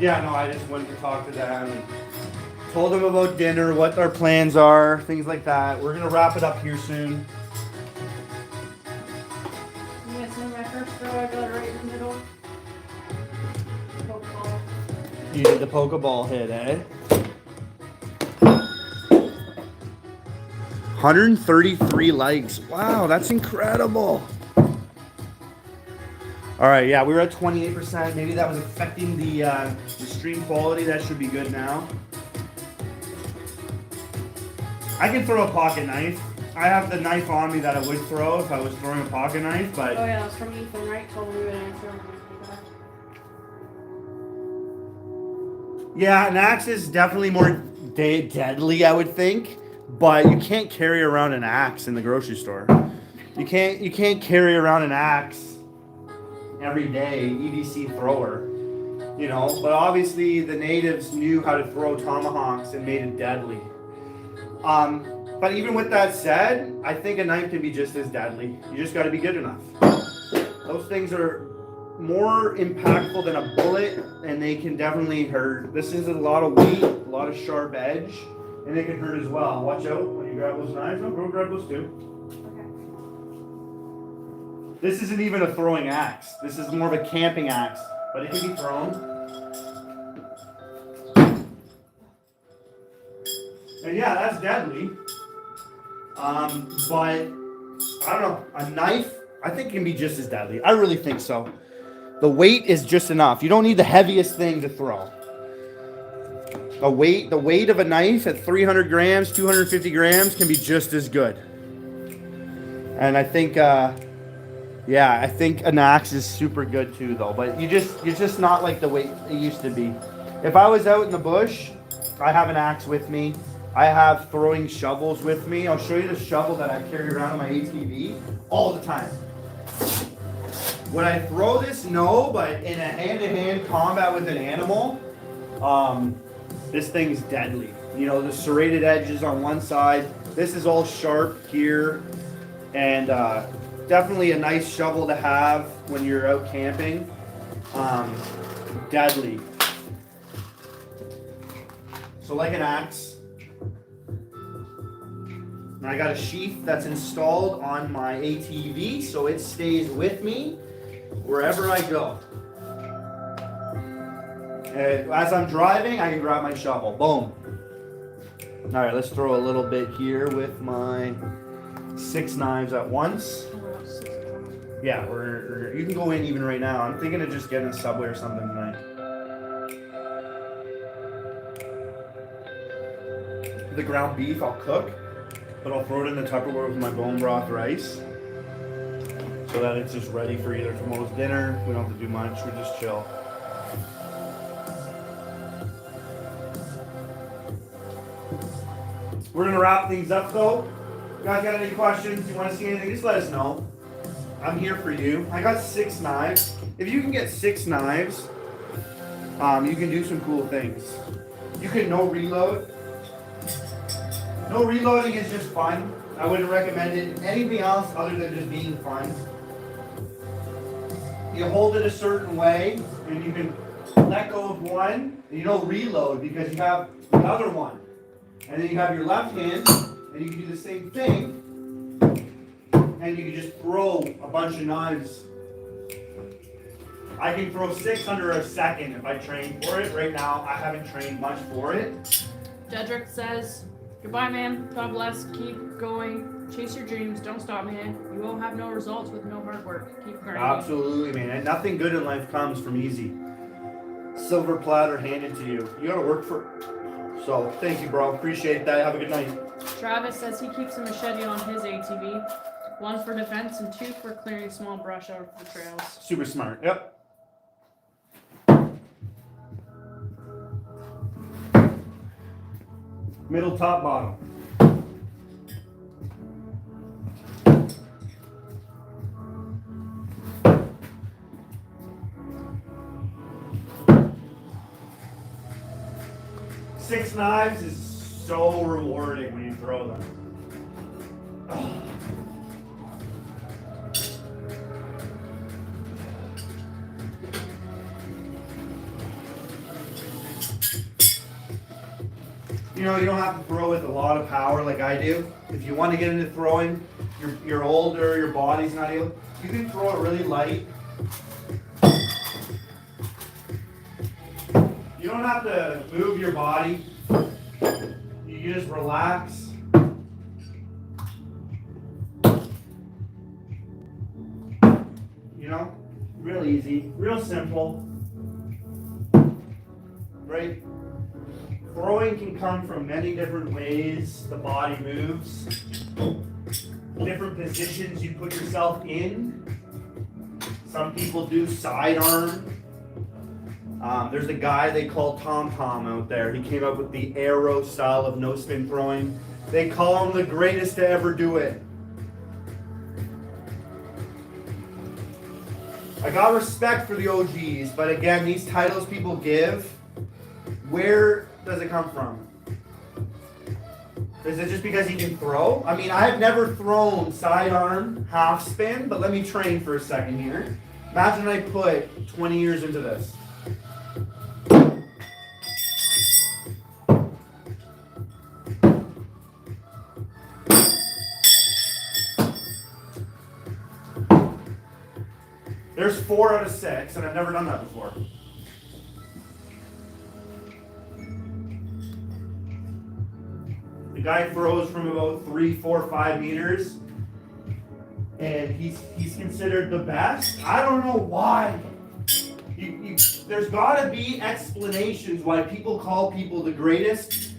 Yeah, no, I just went to talk to them and told them about dinner, what our plans are, things like that. We're gonna wrap it up here soon. You guys know my first throw, I got it right in the middle. Pokeball. You did the Pokeball hit, eh? 133 likes. Wow, that's incredible. All right, yeah, we were at 28%. Maybe that was affecting the stream quality. That should be good now. I can throw a pocket knife. I have the knife on me that I would throw if I was throwing a pocket knife, but... Oh yeah, that was from Ethan, right? Told me when I threw it. Yeah, an axe is definitely more deadly, I would think, but you can't carry around an axe in the grocery store. You can't carry around an axe every day, EDC thrower, you know. But obviously, the natives knew how to throw tomahawks and made it deadly. But even with that said, I think a knife can be just as deadly. You just got to be good enough. Those things are more impactful than a bullet, and they can definitely hurt. This is a lot of weight, a lot of sharp edge, and they can hurt as well. Watch out when you grab those knives. No, go grab those too. Okay. This isn't even a throwing axe. This is more of a camping axe, but it can be thrown. And yeah, that's deadly. But I don't know, a knife, I think can be just as deadly. I really think so. The weight is just enough. You don't need the heaviest thing to throw. The weight of a knife at 300 grams, 250 grams can be just as good. And I think, I think an axe is super good too, though. But you're just not like the weight it used to be. If I was out in the bush, I have an axe with me. I have throwing shovels with me. I'll show you the shovel that I carry around on my ATV all the time. Would I throw this? No, but in a hand-to-hand combat with an animal, this thing's deadly. You know, the serrated edges on one side. This is all sharp here, and definitely a nice shovel to have when you're out camping. Deadly. So like an axe. And I got a sheath that's installed on my ATV, so it stays with me wherever I go. And as I'm driving, I can grab my shovel. Boom. All right, let's throw a little bit here with my 6 knives at once. Yeah, you can go in even right now. I'm thinking of just getting a Subway or something tonight. The ground beef I'll cook. But I'll throw it in the Tupperware with my bone broth rice so that it's just ready for either tomorrow's dinner. We don't have to do much. We just chill. We're gonna wrap things up though. You guys got any questions? You want to see anything? Just let us know. I'm here for you. I got 6 knives. If you can get 6 knives, you can do some cool things. You can no reload. No reloading is just fun. I wouldn't recommend it. Anything else other than just being fun. You hold it a certain way, and you can let go of one, and you don't reload because you have the other one. And then you have your left hand, and you can do the same thing, and you can just throw a bunch of knives. I can throw 6 under a second if I train for it. Right now, I haven't trained much for it. Jedrick says, goodbye, man. God bless. Keep going. Chase your dreams. Don't stop, man. You will have no results with no hard work. Keep grinding. Absolutely, man. And nothing good in life comes from easy. Silver platter handed to you. You gotta work for it. So, thank you, bro. Appreciate that. Have a good night. Travis says he keeps a machete on his ATV. 1 for defense and 2 for clearing small brush out of the trails. Super smart. Yep. Middle, top, bottom. Six knives is so rewarding when you throw them. Oh. You know, you don't have to throw with a lot of power like I do. If you want to get into throwing, you're older, your body's not able, you can throw it really light. You don't have to move your body. You just relax. You know, real easy, real simple. Right? Throwing can come from many different ways the body moves. Different positions you put yourself in. Some people do sidearm. There's a guy they call Tom Tom out there. He came up with the arrow style of no spin throwing. They call him the greatest to ever do it. I got respect for the OGs, but again, these titles people give, where does it come from? Is it just because he can throw? I mean, I have never thrown sidearm, half spin, but let me train for a second here. Imagine I put 20 years into this. There's 4 out of 6, and I've never done that before. The guy throws from about 3, 4, 5 meters, and he's considered the best. I don't know why. There's got to be explanations why people call people the greatest.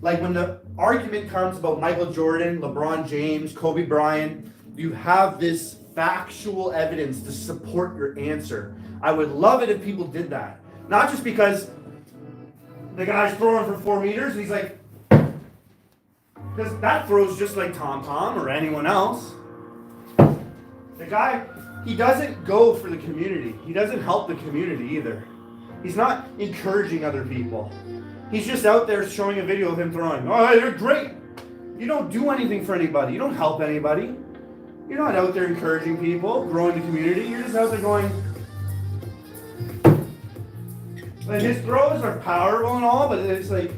Like when the argument comes about Michael Jordan, LeBron James, Kobe Bryant, you have this factual evidence to support your answer. I would love it if people did that. Not just because the guy's throwing for 4 meters and he's like, because that throws just like Tom Tom or anyone else. The guy, he doesn't go for the community. He doesn't help the community either. He's not encouraging other people. He's just out there showing a video of him throwing. Oh, you're great. You don't do anything for anybody. You don't help anybody. You're not out there encouraging people, growing the community. You're just out there going. And his throws are powerful and all, but it's like.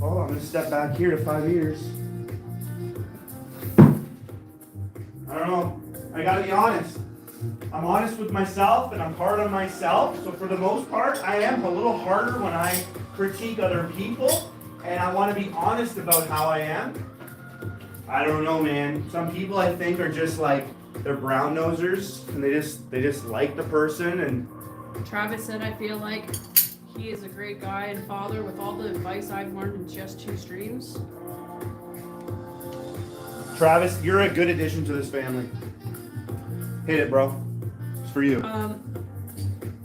Oh, I'm going to step back here to 5 meters. I don't know. I got to be honest. I'm honest with myself and I'm hard on myself. So for the most part, I am a little harder when I critique other people. And I want to be honest about how I am. I don't know, man. Some people I think are just like, they're brown nosers and they just like the person. And Travis said, I feel like he is a great guy and father with all the advice I've learned in just 2 streams. Travis, you're a good addition to this family. Hit it, bro. It's for you. I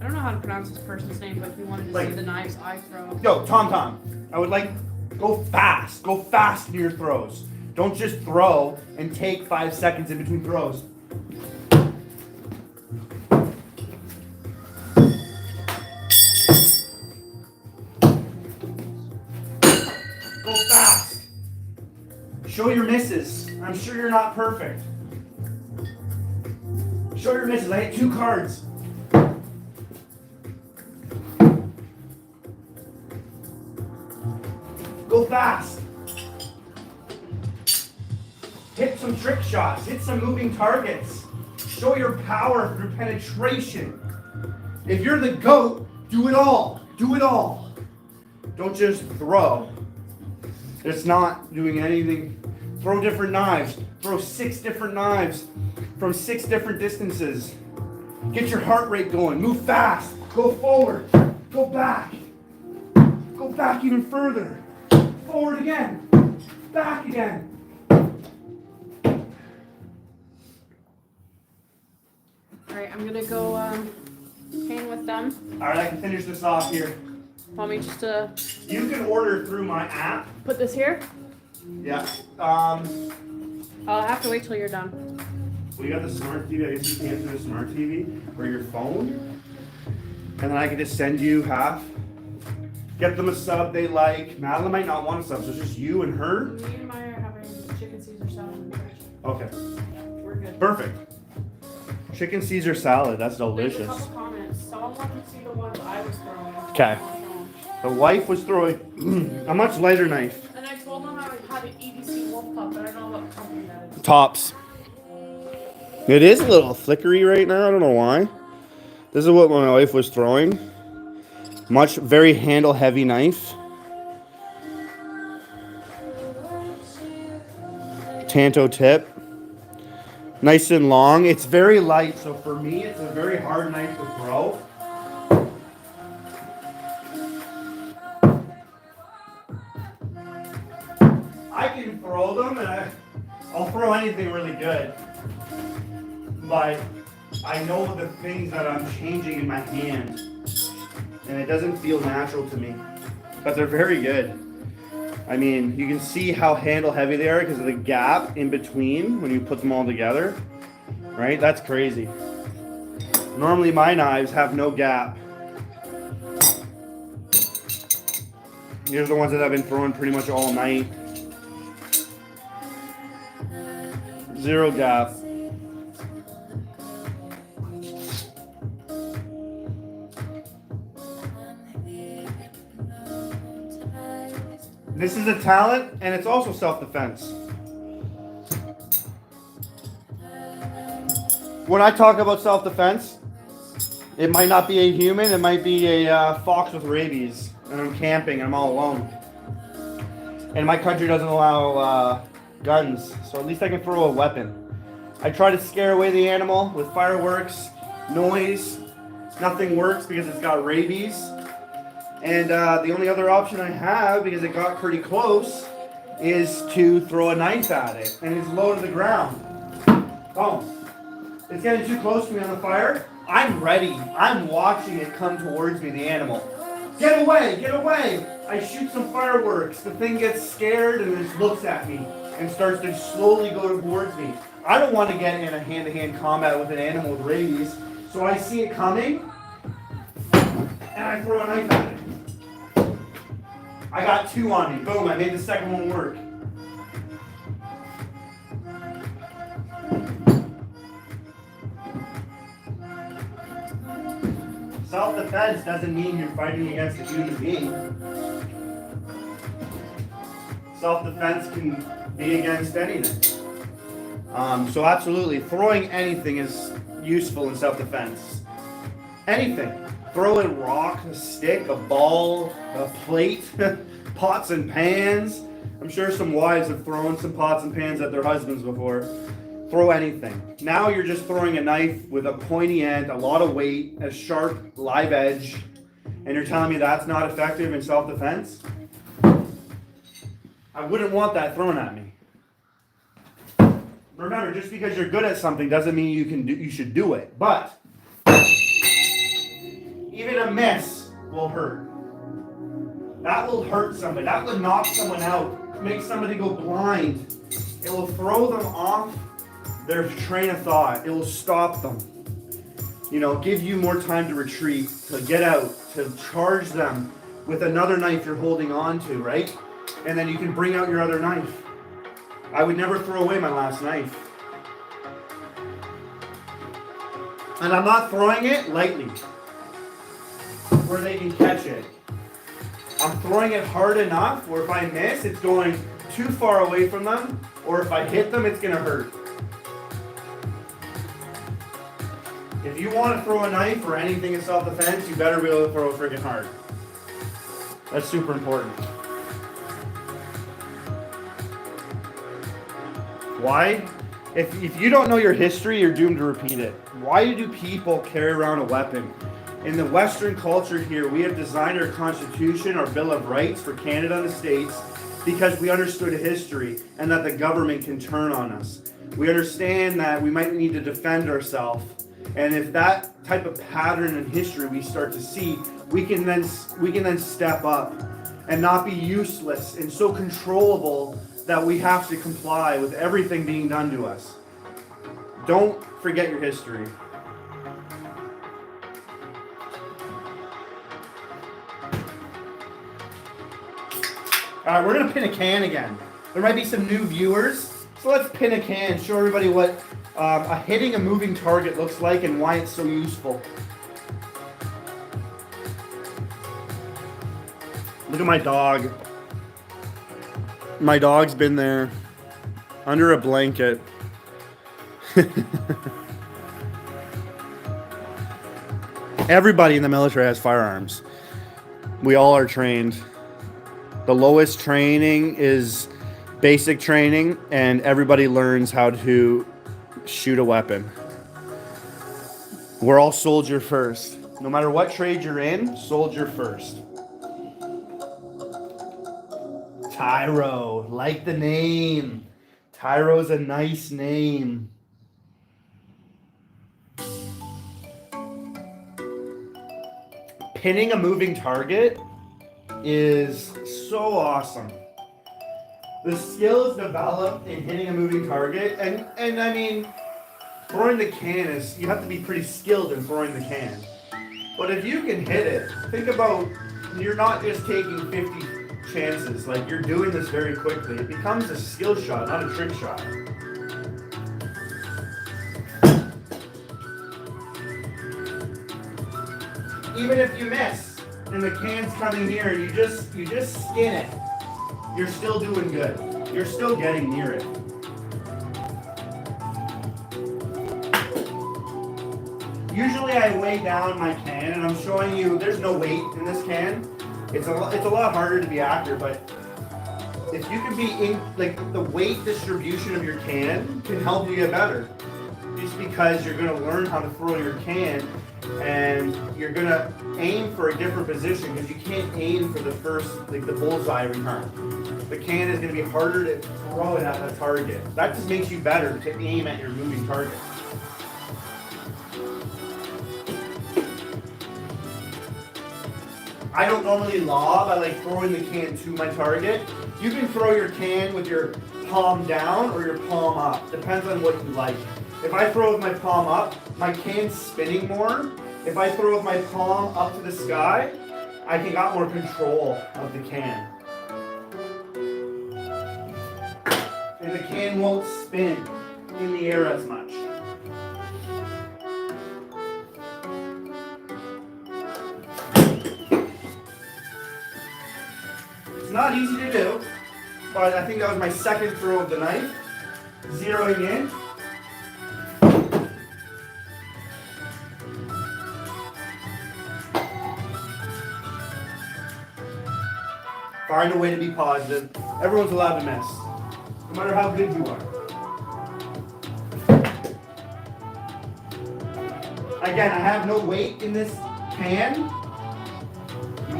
don't know how to pronounce this person's name, but he wanted to see the knives I throw. Yo, Tom, I would like, go fast in your throws. Don't just throw and take 5 seconds in between throws. Go fast. Show your misses. I'm sure you're not perfect. Show your misses. I hit 2 cards. Go fast. Hit some trick shots. Hit some moving targets. Show your power through penetration. If you're the GOAT, do it all. Do it all. Don't just throw. It's not doing anything. Throw different knives. Throw 6 different knives from 6 different distances. Get your heart rate going. Move fast. Go forward. Go back. Go back even further. Forward again. Back again. Alright, I'm gonna go paint with them. Alright, I can finish this off here. Want me just to You can order through my app. put this here? Yeah. I'll have to wait till you're done. Well, you got the smart TV. I guess you can through the smart TV or your phone. And then I can just send you half. Get them a sub they like. Madeline might not want a sub, so it's just you and her. Me and Maya are having chicken Caesar salad in the fridge. Okay. We're good. Perfect. Chicken Caesar salad. That's There's a delicious. couple comments. Someone wanted to see the ones I was throwing. Okay. The wife was throwing a much lighter knife. And I told them I had an EDC wolf pup, but I don't know what company that is. Tops. It is a little flickery right now. I don't know why. This is what my wife was throwing. Very handle heavy knife. Tanto tip. Nice and long. It's very light, so for me, it's a very hard knife to throw. I can throw them, and I'll throw anything really good. But I know the things that I'm changing in my hand, and it doesn't feel natural to me. But they're very good. I mean, you can see how handle heavy they are because of the gap in between when you put them all together, right? That's crazy. Normally my knives have no gap. Here's the ones that I've been throwing pretty much all night. 0 gap. This is a talent, and it's also self-defense. When I talk about self-defense, it might not be a human, it might be a fox with rabies, and I'm camping, and I'm all alone. And my country doesn't allow guns, so at least I can throw a weapon. I try to scare away the animal with fireworks, noise. Nothing works because it's got rabies. And the only other option I have, because it got pretty close, is to throw a knife at it. And it's low to the ground. Boom. It's getting too close to me on the fire. I'm ready. I'm watching it come towards me, the animal. Get away, get away. I shoot some fireworks. The thing gets scared and just looks at me and starts to slowly go towards me. I don't want to get in a hand-to-hand combat with an animal with rabies. So I see it coming, and I throw a knife at it. I got 2 on me. Boom, I made the second one work. Self-defense doesn't mean you're fighting against a human being. Self-defense can be against anything. So absolutely, throwing anything is useful in self-defense. Anything. Throw a rock, a stick, a ball, a plate, pots and pans. I'm sure some wives have thrown some pots and pans at their husbands before. Throw anything. Now you're just throwing a knife with a pointy end, a lot of weight, a sharp, live edge, And you're telling me that's not effective in self-defense? I wouldn't want that thrown at me. Remember, just because you're good at something doesn't mean you should do it. But even a miss will hurt. That will hurt somebody. That will knock someone out, make somebody go blind. It will throw them off their train of thought. It will stop them. Give you more time to retreat, to get out, to charge them with another knife you're holding on to, right? And then you can bring out your other knife. I would never throw away my last knife. And I'm not throwing it lightly, where they can catch it. I'm throwing it hard enough where if I miss, it's going too far away from them, or if I hit them, it's going to hurt. If you want to throw a knife or anything in self-defense, you better be able to throw it freaking hard. That's super important. Why? If you don't know your history, you're doomed to repeat it. Why do people carry around a weapon? In the Western culture here, we have designed our Constitution, our Bill of Rights for Canada and the States, because we understood history and that the government can turn on us. We understand that we might need to defend ourselves. And if that type of pattern in history we start to see, we can then step up and not be useless and so controllable that we have to comply with everything being done to us. Don't forget your history. All right, we're gonna pin a can again. There might be some new viewers, so let's pin a can, show everybody what hitting a moving target looks like and why it's so useful. Look at my dog. My dog's been there under a blanket. Everybody in the military has firearms. We all are trained. The lowest training is basic training, and everybody learns how to shoot a weapon. We're all soldier first. No matter what trade you're in, soldier first. Tyro, like the name. Tyro's a nice name. Pinning a moving target is so awesome. The skills developed in hitting a moving target, and I mean, throwing the can is, you have to be pretty skilled in throwing the can. But if you can hit it, think about, you're not just taking 50 chances, like you're doing this very quickly. It becomes a skill shot, not a trick shot. Even if you miss and the can's coming here and you just skin it, you're still doing good. You're still getting near it. Usually I weigh down my can, and I'm showing you there's no weight in this can. It's a lot harder to be accurate, but if you can be in, like, the weight distribution of your can can help you get better. Just because you're going to learn how to throw your can, and you're going to aim for a different position, because you can't aim for the first, like the bullseye every time. The can is going to be harder to throw it at a target. That just makes you better to aim at your moving target. I don't normally lob, I like throwing the can to my target. You can throw your can with your palm down or your palm up, depends on what you like. If I throw with my palm up, my can's spinning more. If I throw with my palm up to the sky, I can got more control of the can. And the can won't spin in the air as much. It's not easy to do, but I think that was my second throw of the knife. Zeroing in. Find a way to be positive. Everyone's allowed to miss, no matter how good you are. Again, I have no weight in this can,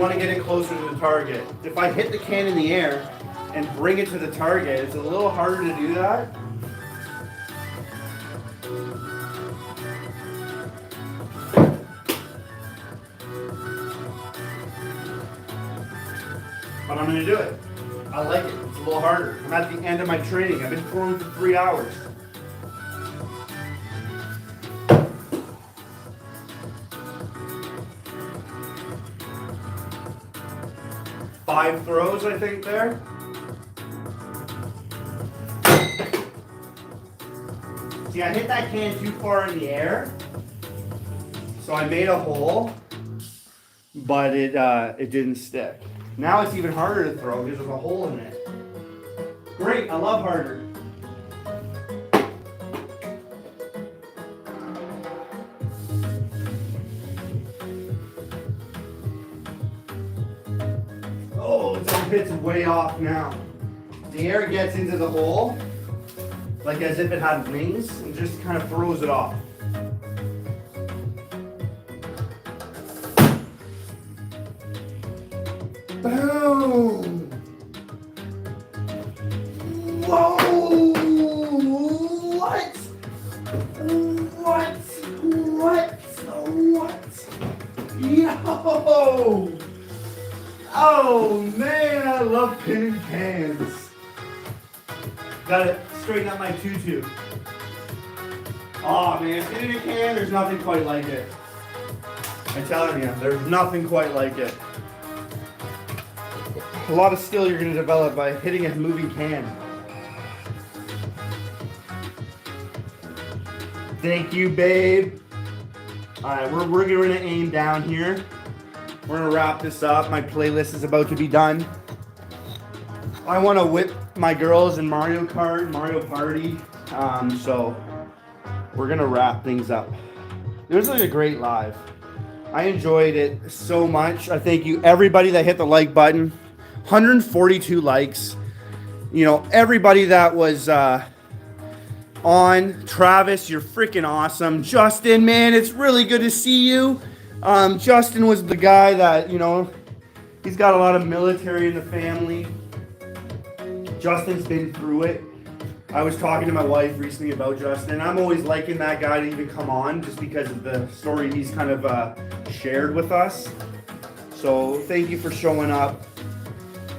want to get it closer to the target. If I hit the can in the air and bring it to the target, it's a little harder to do that. But I'm going to do it. I like it. It's a little harder. I'm at the end of my training. I've been throwing for 3 hours. Five throws, I think, there. See, I hit that can too far in the air, so I made a hole, but it didn't stick. Now it's even harder to throw because there's a hole in it. Great, I love harder. Oh, it's hit's way off now. The air gets into the hole, like as if it had wings, and just kind of throws it off. Boom! Whoa! What? What? What? What? Yo! Oh man, I love pinning cans. Gotta straighten up my tutu. Oh man, pinning a can, there's nothing quite like it. I'm telling you, there's nothing quite like it. A lot of skill you're going to develop by hitting a moving can. Thank you, babe. Alright, we're going to aim down here. We're going to wrap this up. My playlist is about to be done. I want to whip my girls in Mario Kart, Mario Party. So we're going to wrap things up. It was like a great live. I enjoyed it so much. I thank you, everybody that hit the like button. 142 likes. You know, everybody that was on. Travis, you're freaking awesome. Justin, man, it's really good to see you. Justin was the guy that, you know, he's got a lot of military in the family. Justin's been through it. I was talking to my wife recently about Justin. I'm always liking that guy to even come on just because of the story he's kind of shared with us. So thank you for showing up.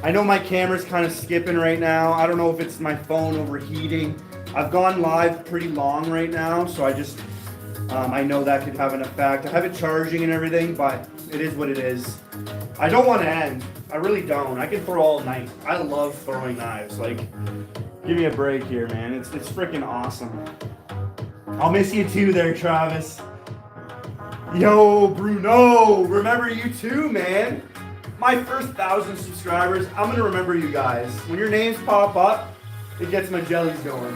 I know my camera's kind of skipping right now. I don't know if it's my phone overheating. I've gone live pretty long right now, so I know that could have an effect. I have it charging and everything, but it is what it is. I don't want to end. I really don't. I can throw all night. I love throwing knives. Like, give me a break here, man. It's freaking awesome. I'll miss you too there, Travis. Yo, Bruno. Remember you too, man. My first 1,000 subscribers, I'm going to remember you guys. When your names pop up, it gets my jellies going.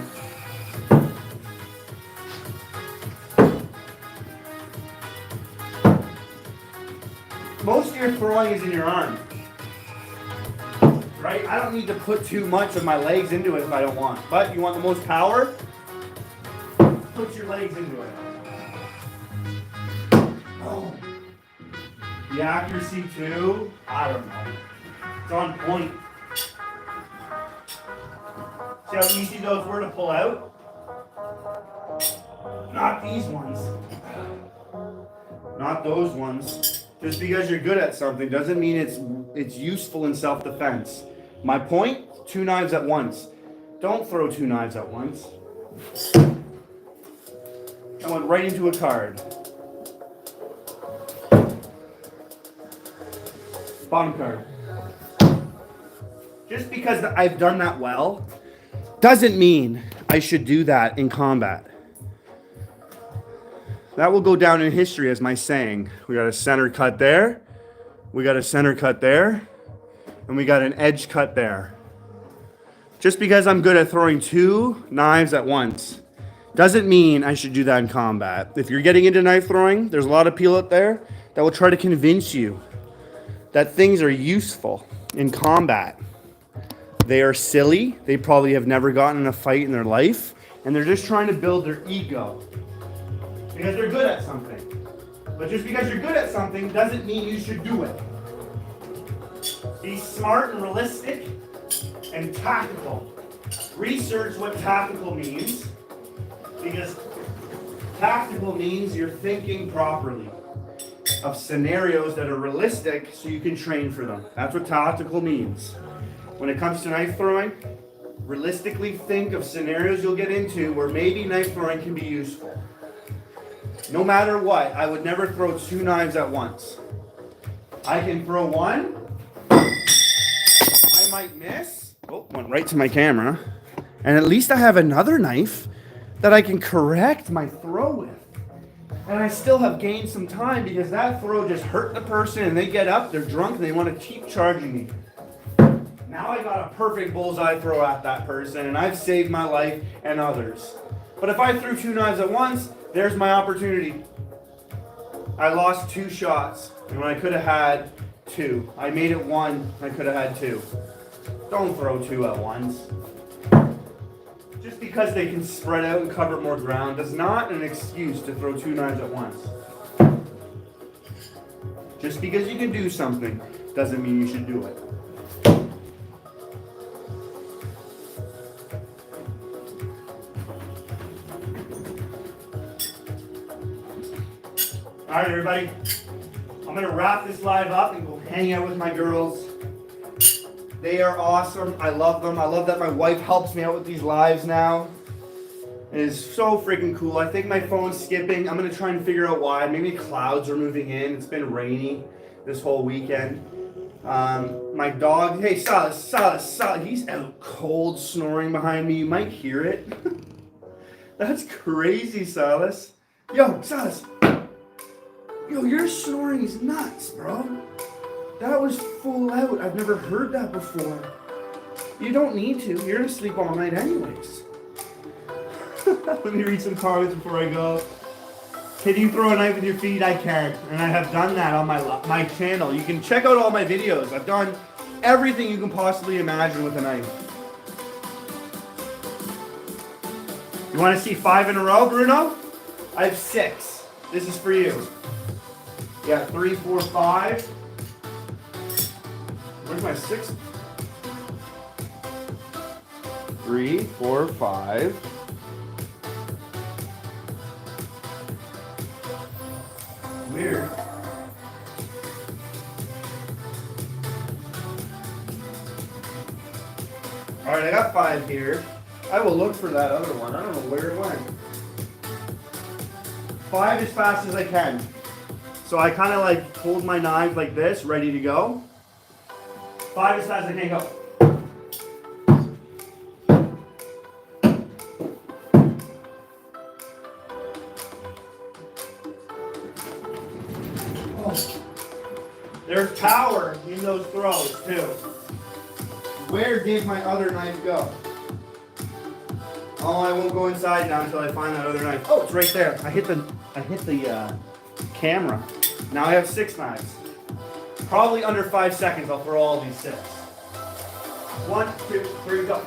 Most of your throwing is in your arm. Right? I don't need to put too much of my legs into it if I don't want. But you want the most power? Put your legs into it. Oh. The accuracy too, I don't know. It's on point. See how easy those were to pull out? Not these ones. Not those ones. Just because you're good at something doesn't mean it's useful in self-defense. My point, 2 knives at once. Don't throw 2 knives at once. I went right into a card. Bottom card. Just because I've done that well doesn't mean I should do that in combat. That will go down in history as my saying. We got a center cut there, we got a center cut there, and we got an edge cut there. Just because I'm good at throwing 2 knives at once doesn't mean I should do that in combat. If you're getting into knife throwing, there's a lot of people out there that will try to convince you that things are useful in combat. They are silly. They probably have never gotten in a fight in their life, and they're just trying to build their ego because they're good at something. But just because you're good at something doesn't mean you should do it. Be smart and realistic and tactical. Research what tactical means, because tactical means you're thinking properly of scenarios that are realistic so you can train for them. That's what tactical means. When it comes to knife throwing, realistically think of scenarios you'll get into where maybe knife throwing can be useful. No matter what, I would never throw 2 knives at once. I can throw one, I might miss. Oh, went right to my camera. And at least I have another knife that I can correct my throw with. And I still have gained some time because that throw just hurt the person and they get up, they're drunk, and they want to keep charging me. Now I got a perfect bullseye throw at that person and I've saved my life and others. But if I threw 2 knives at once, there's my opportunity. I lost 2 shots and when I could have had 2. I made it 1, I could have had 2. Don't throw 2 at once. Just because they can spread out and cover more ground does not an excuse to throw 2 knives at once. Just because you can do something doesn't mean you should do it. All right, everybody. I'm going to wrap this live up and go hang out with my girls. They are awesome. I love them. I love that my wife helps me out with these lives now. It is so freaking cool. I think my phone's skipping. I'm going to try and figure out why. Maybe clouds are moving in. It's been rainy this whole weekend. My dog, hey, Silas, he's out cold snoring behind me. You might hear it. That's crazy, Silas. Yo, Silas. Yo, your snoring is nuts, bro. That was full out. I've never heard that before. You don't need to. You're gonna sleep all night anyways. Let me read some comments before I go. Can you throw a knife with your feet? I can. And I have done that on my channel. You can check out all my videos. I've done everything you can possibly imagine with a knife. You want to see 5 in a row, Bruno? I have 6. This is for you. Yeah, 3, 4, 5. Where's my 6? 3, 4, 5. Weird. Alright, I got 5 here. I will look for that other one. I don't know where it went. 5 as fast as I can. So I kind of like hold my knife like this, ready to go. 5 as fast as I can go. Oh. There's power in those throws too. Where did my other knife go? Oh, I won't go inside now until I find that other knife. Oh, it's right there. I hit the camera. Now I have 6 knives. Probably under 5 seconds I'll throw all these 6. 1, 2, 3, go.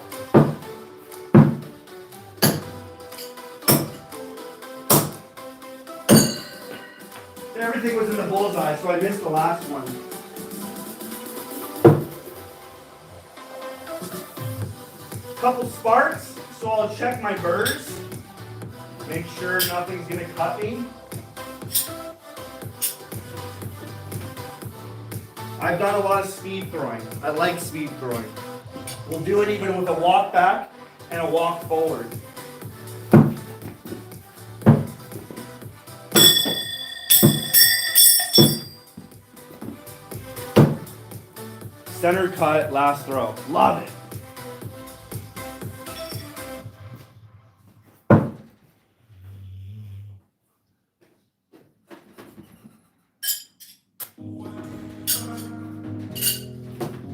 Everything was in the bullseye, so I missed the last one. Couple sparks, so I'll check my burrs. Make sure nothing's gonna cut me. I've done a lot of speed throwing. I like speed throwing. We'll do it even with a walk back and a walk forward. Center cut, last throw. Love it.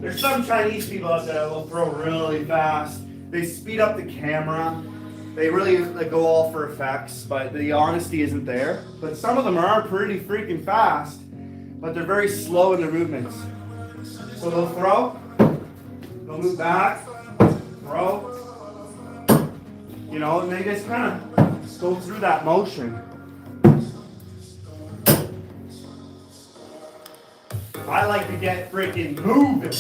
There's some Chinese people out there that will throw really fast. They speed up the camera. They really go all for effects, but the honesty isn't there. But some of them are pretty freaking fast, but they're very slow in their movements. So they'll throw, they'll move back, throw, you know, and they just kind of go through that motion. I like to get freaking moving.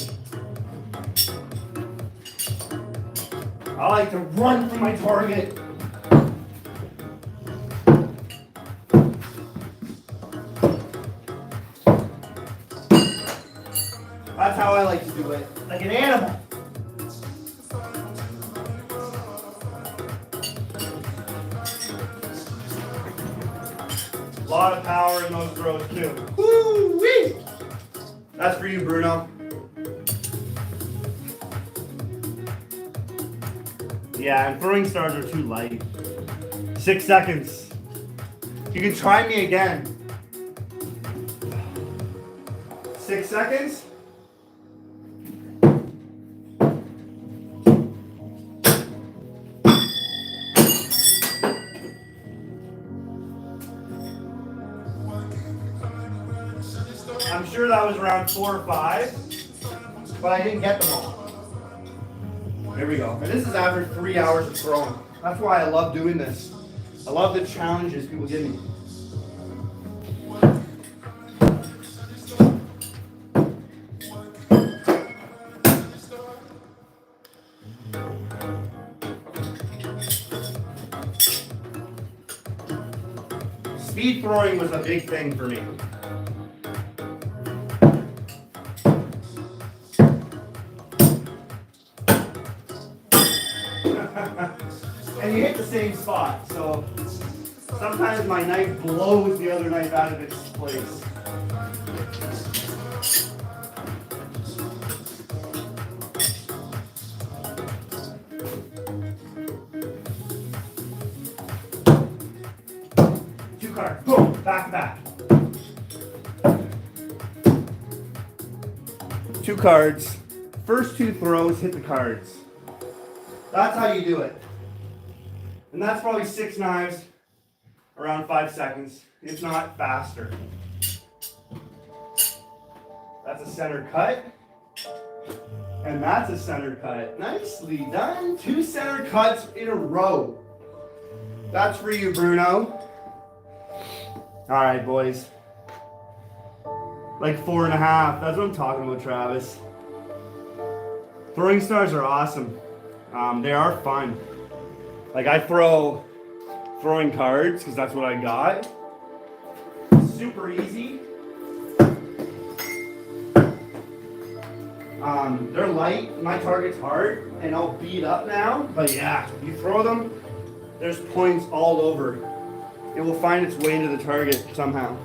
I like to run for my target. That's how I like to do it, like an animal. A lot of power in those throws too. Woo-wee! That's for you, Bruno. Yeah, and throwing stars are too light. 6 seconds. You can try me again. 6 seconds. I'm sure that was around 4 or 5, but I didn't get them all. There we go. And this is after 3 hours of throwing. That's why I love doing this. I love the challenges people give me. Speed throwing was a big thing for me. And you hit the same spot, so sometimes my knife blows the other knife out of its place. Two cards, boom, back to back. Two cards. First two throws hit the cards. That's how you do it. And that's probably 6 knives, around 5 seconds, if not faster. That's a center cut. And that's a center cut. Nicely done. 2 center cuts in a row. That's for you, Bruno. All right, boys. Like 4.5. That's what I'm talking about, Travis. Throwing stars are awesome. They are fun. Like I throwing cards because that's what I got. Super easy. They're light. My target's hard and all beat up now. But yeah, you throw them, there's points all over. It will find its way into the target somehow.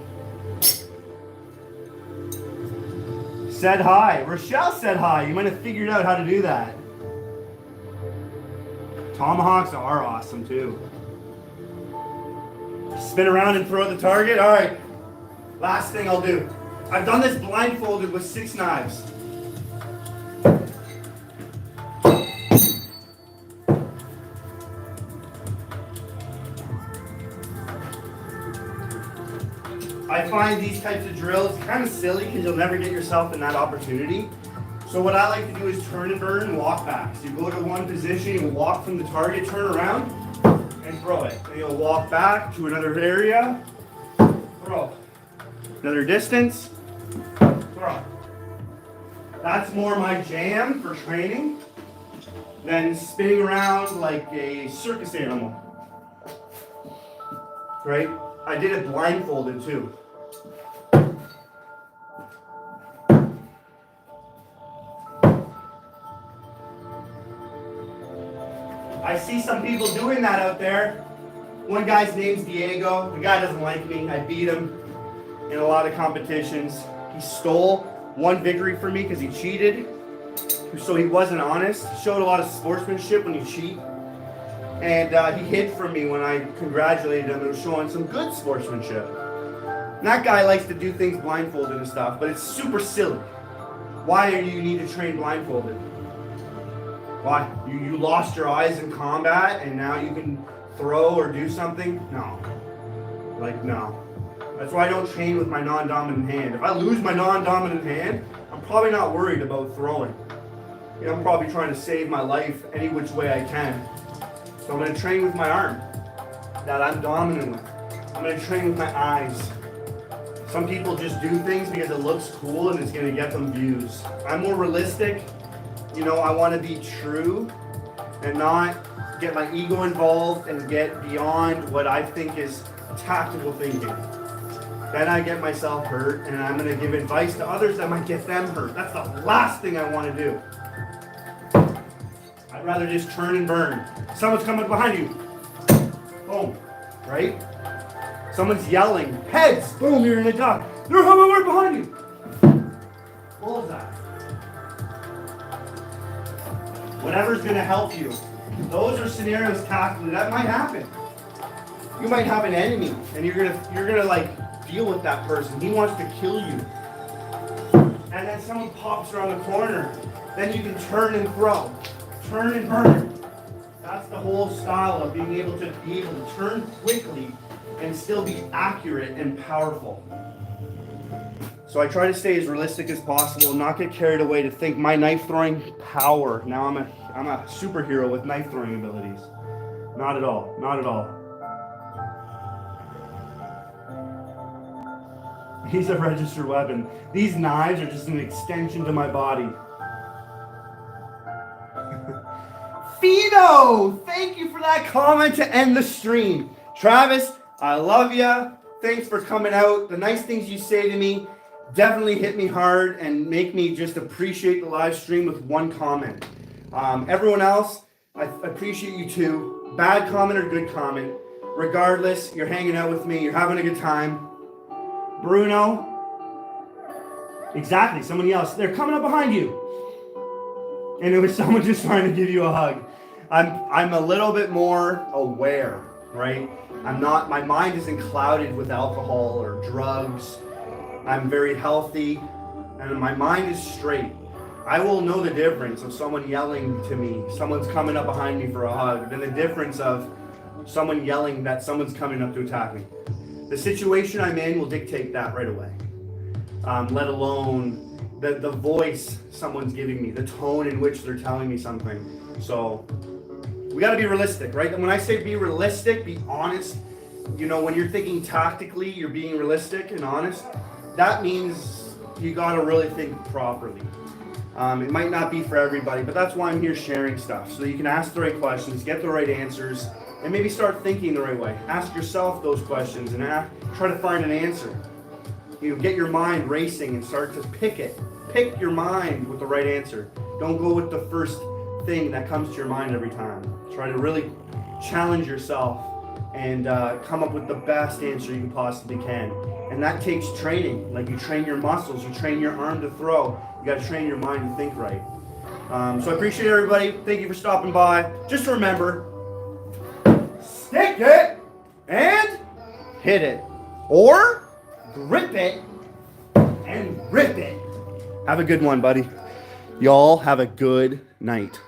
Said hi. Rochelle said hi. You might have figured out how to do that. Tomahawks are awesome too. Spin around and throw at the target. All right. Last thing I'll do. I've done this blindfolded with 6 knives. I find these types of drills kind of silly because you'll never get yourself in that opportunity. So what I like to do is turn and burn and walk back. So you go to one position, you walk from the target, turn around, and throw it. And you'll walk back to another area, throw. Another distance, throw. That's more my jam for training than spinning around like a circus animal. Right? I did it blindfolded too. I see some people doing that out there. One guy's name's Diego. The guy doesn't like me. I beat him in a lot of competitions. He stole one victory from me because he cheated. So he wasn't honest. Showed a lot of sportsmanship when you cheat. And he hid from me when I congratulated him and was showing some good sportsmanship. And that guy likes to do things blindfolded and stuff, but it's super silly. Why do you need to train blindfolded? Why? You lost your eyes in combat and now you can throw or do something? No. Like, no. That's why I don't train with my non-dominant hand. If I lose my non-dominant hand, I'm probably not worried about throwing. You know, I'm probably trying to save my life any which way I can. So I'm going to train with my arm that I'm dominant with. I'm going to train with my eyes. Some people just do things because it looks cool and it's gonna get them views. I'm more realistic. You know, I want to be true and not get my ego involved and get beyond what I think is tactical thinking. Then I get myself hurt and I'm gonna give advice to others that might get them hurt. That's the last thing I want to do. I'd rather just turn and burn. Someone's coming behind you. Boom. Right? Someone's yelling. Heads. Boom, you're in a duck. They're coming right behind you. Bullseye. Whatever's going to help you. Those are scenarios tactically that might happen. You might have an enemy and you're gonna like deal with that person. He wants to kill you. And then someone pops around the corner. Then you can turn and throw. Turn and burn. That's the whole style of being able to turn quickly and still be accurate and powerful. So I try to stay as realistic as possible and not get carried away to think my knife throwing power. Now I'm a superhero with knife throwing abilities. Not at all. Not at all. He's a registered weapon. These knives are just an extension to my body. Fido, thank you for that comment to end the stream. Travis, I love ya. Thanks for coming out. The nice things you say to me definitely hit me hard and make me just appreciate the live stream with one comment. Everyone else, I appreciate you too. Bad comment or good comment. Regardless, you're hanging out with me. You're having a good time. Bruno. Exactly, somebody else. They're coming up behind you. And it was someone just trying to give you a hug. I'm a little bit more aware, right? My mind isn't clouded with alcohol or drugs. I'm very healthy and my mind is straight. I will know the difference of someone yelling to me, someone's coming up behind me for a hug, than the difference of someone yelling that someone's coming up to attack me. The situation I'm in will dictate that right away. Let alone the voice someone's giving me, the tone in which they're telling me something. So we got to be realistic, right? And when I say be realistic, be honest, you know, when you're thinking tactically, you're being realistic and honest. That means you got to really think properly. It might not be for everybody, but that's why I'm here sharing stuff. So you can ask the right questions, get the right answers, and maybe start thinking the right way. Ask yourself those questions and try to find an answer. You know, get your mind racing and start to pick it. Pick your mind with the right answer. Don't go with the first thing that comes to your mind every time. Try to really challenge yourself and come up with the best answer you possibly can. And that takes training. Like you train your muscles, you train your arm to throw. You got to train your mind to think right. So I appreciate everybody. Thank you for stopping by. Just remember, stick it and hit it. Or grip it and rip it. Have a good one, buddy. Y'all have a good night.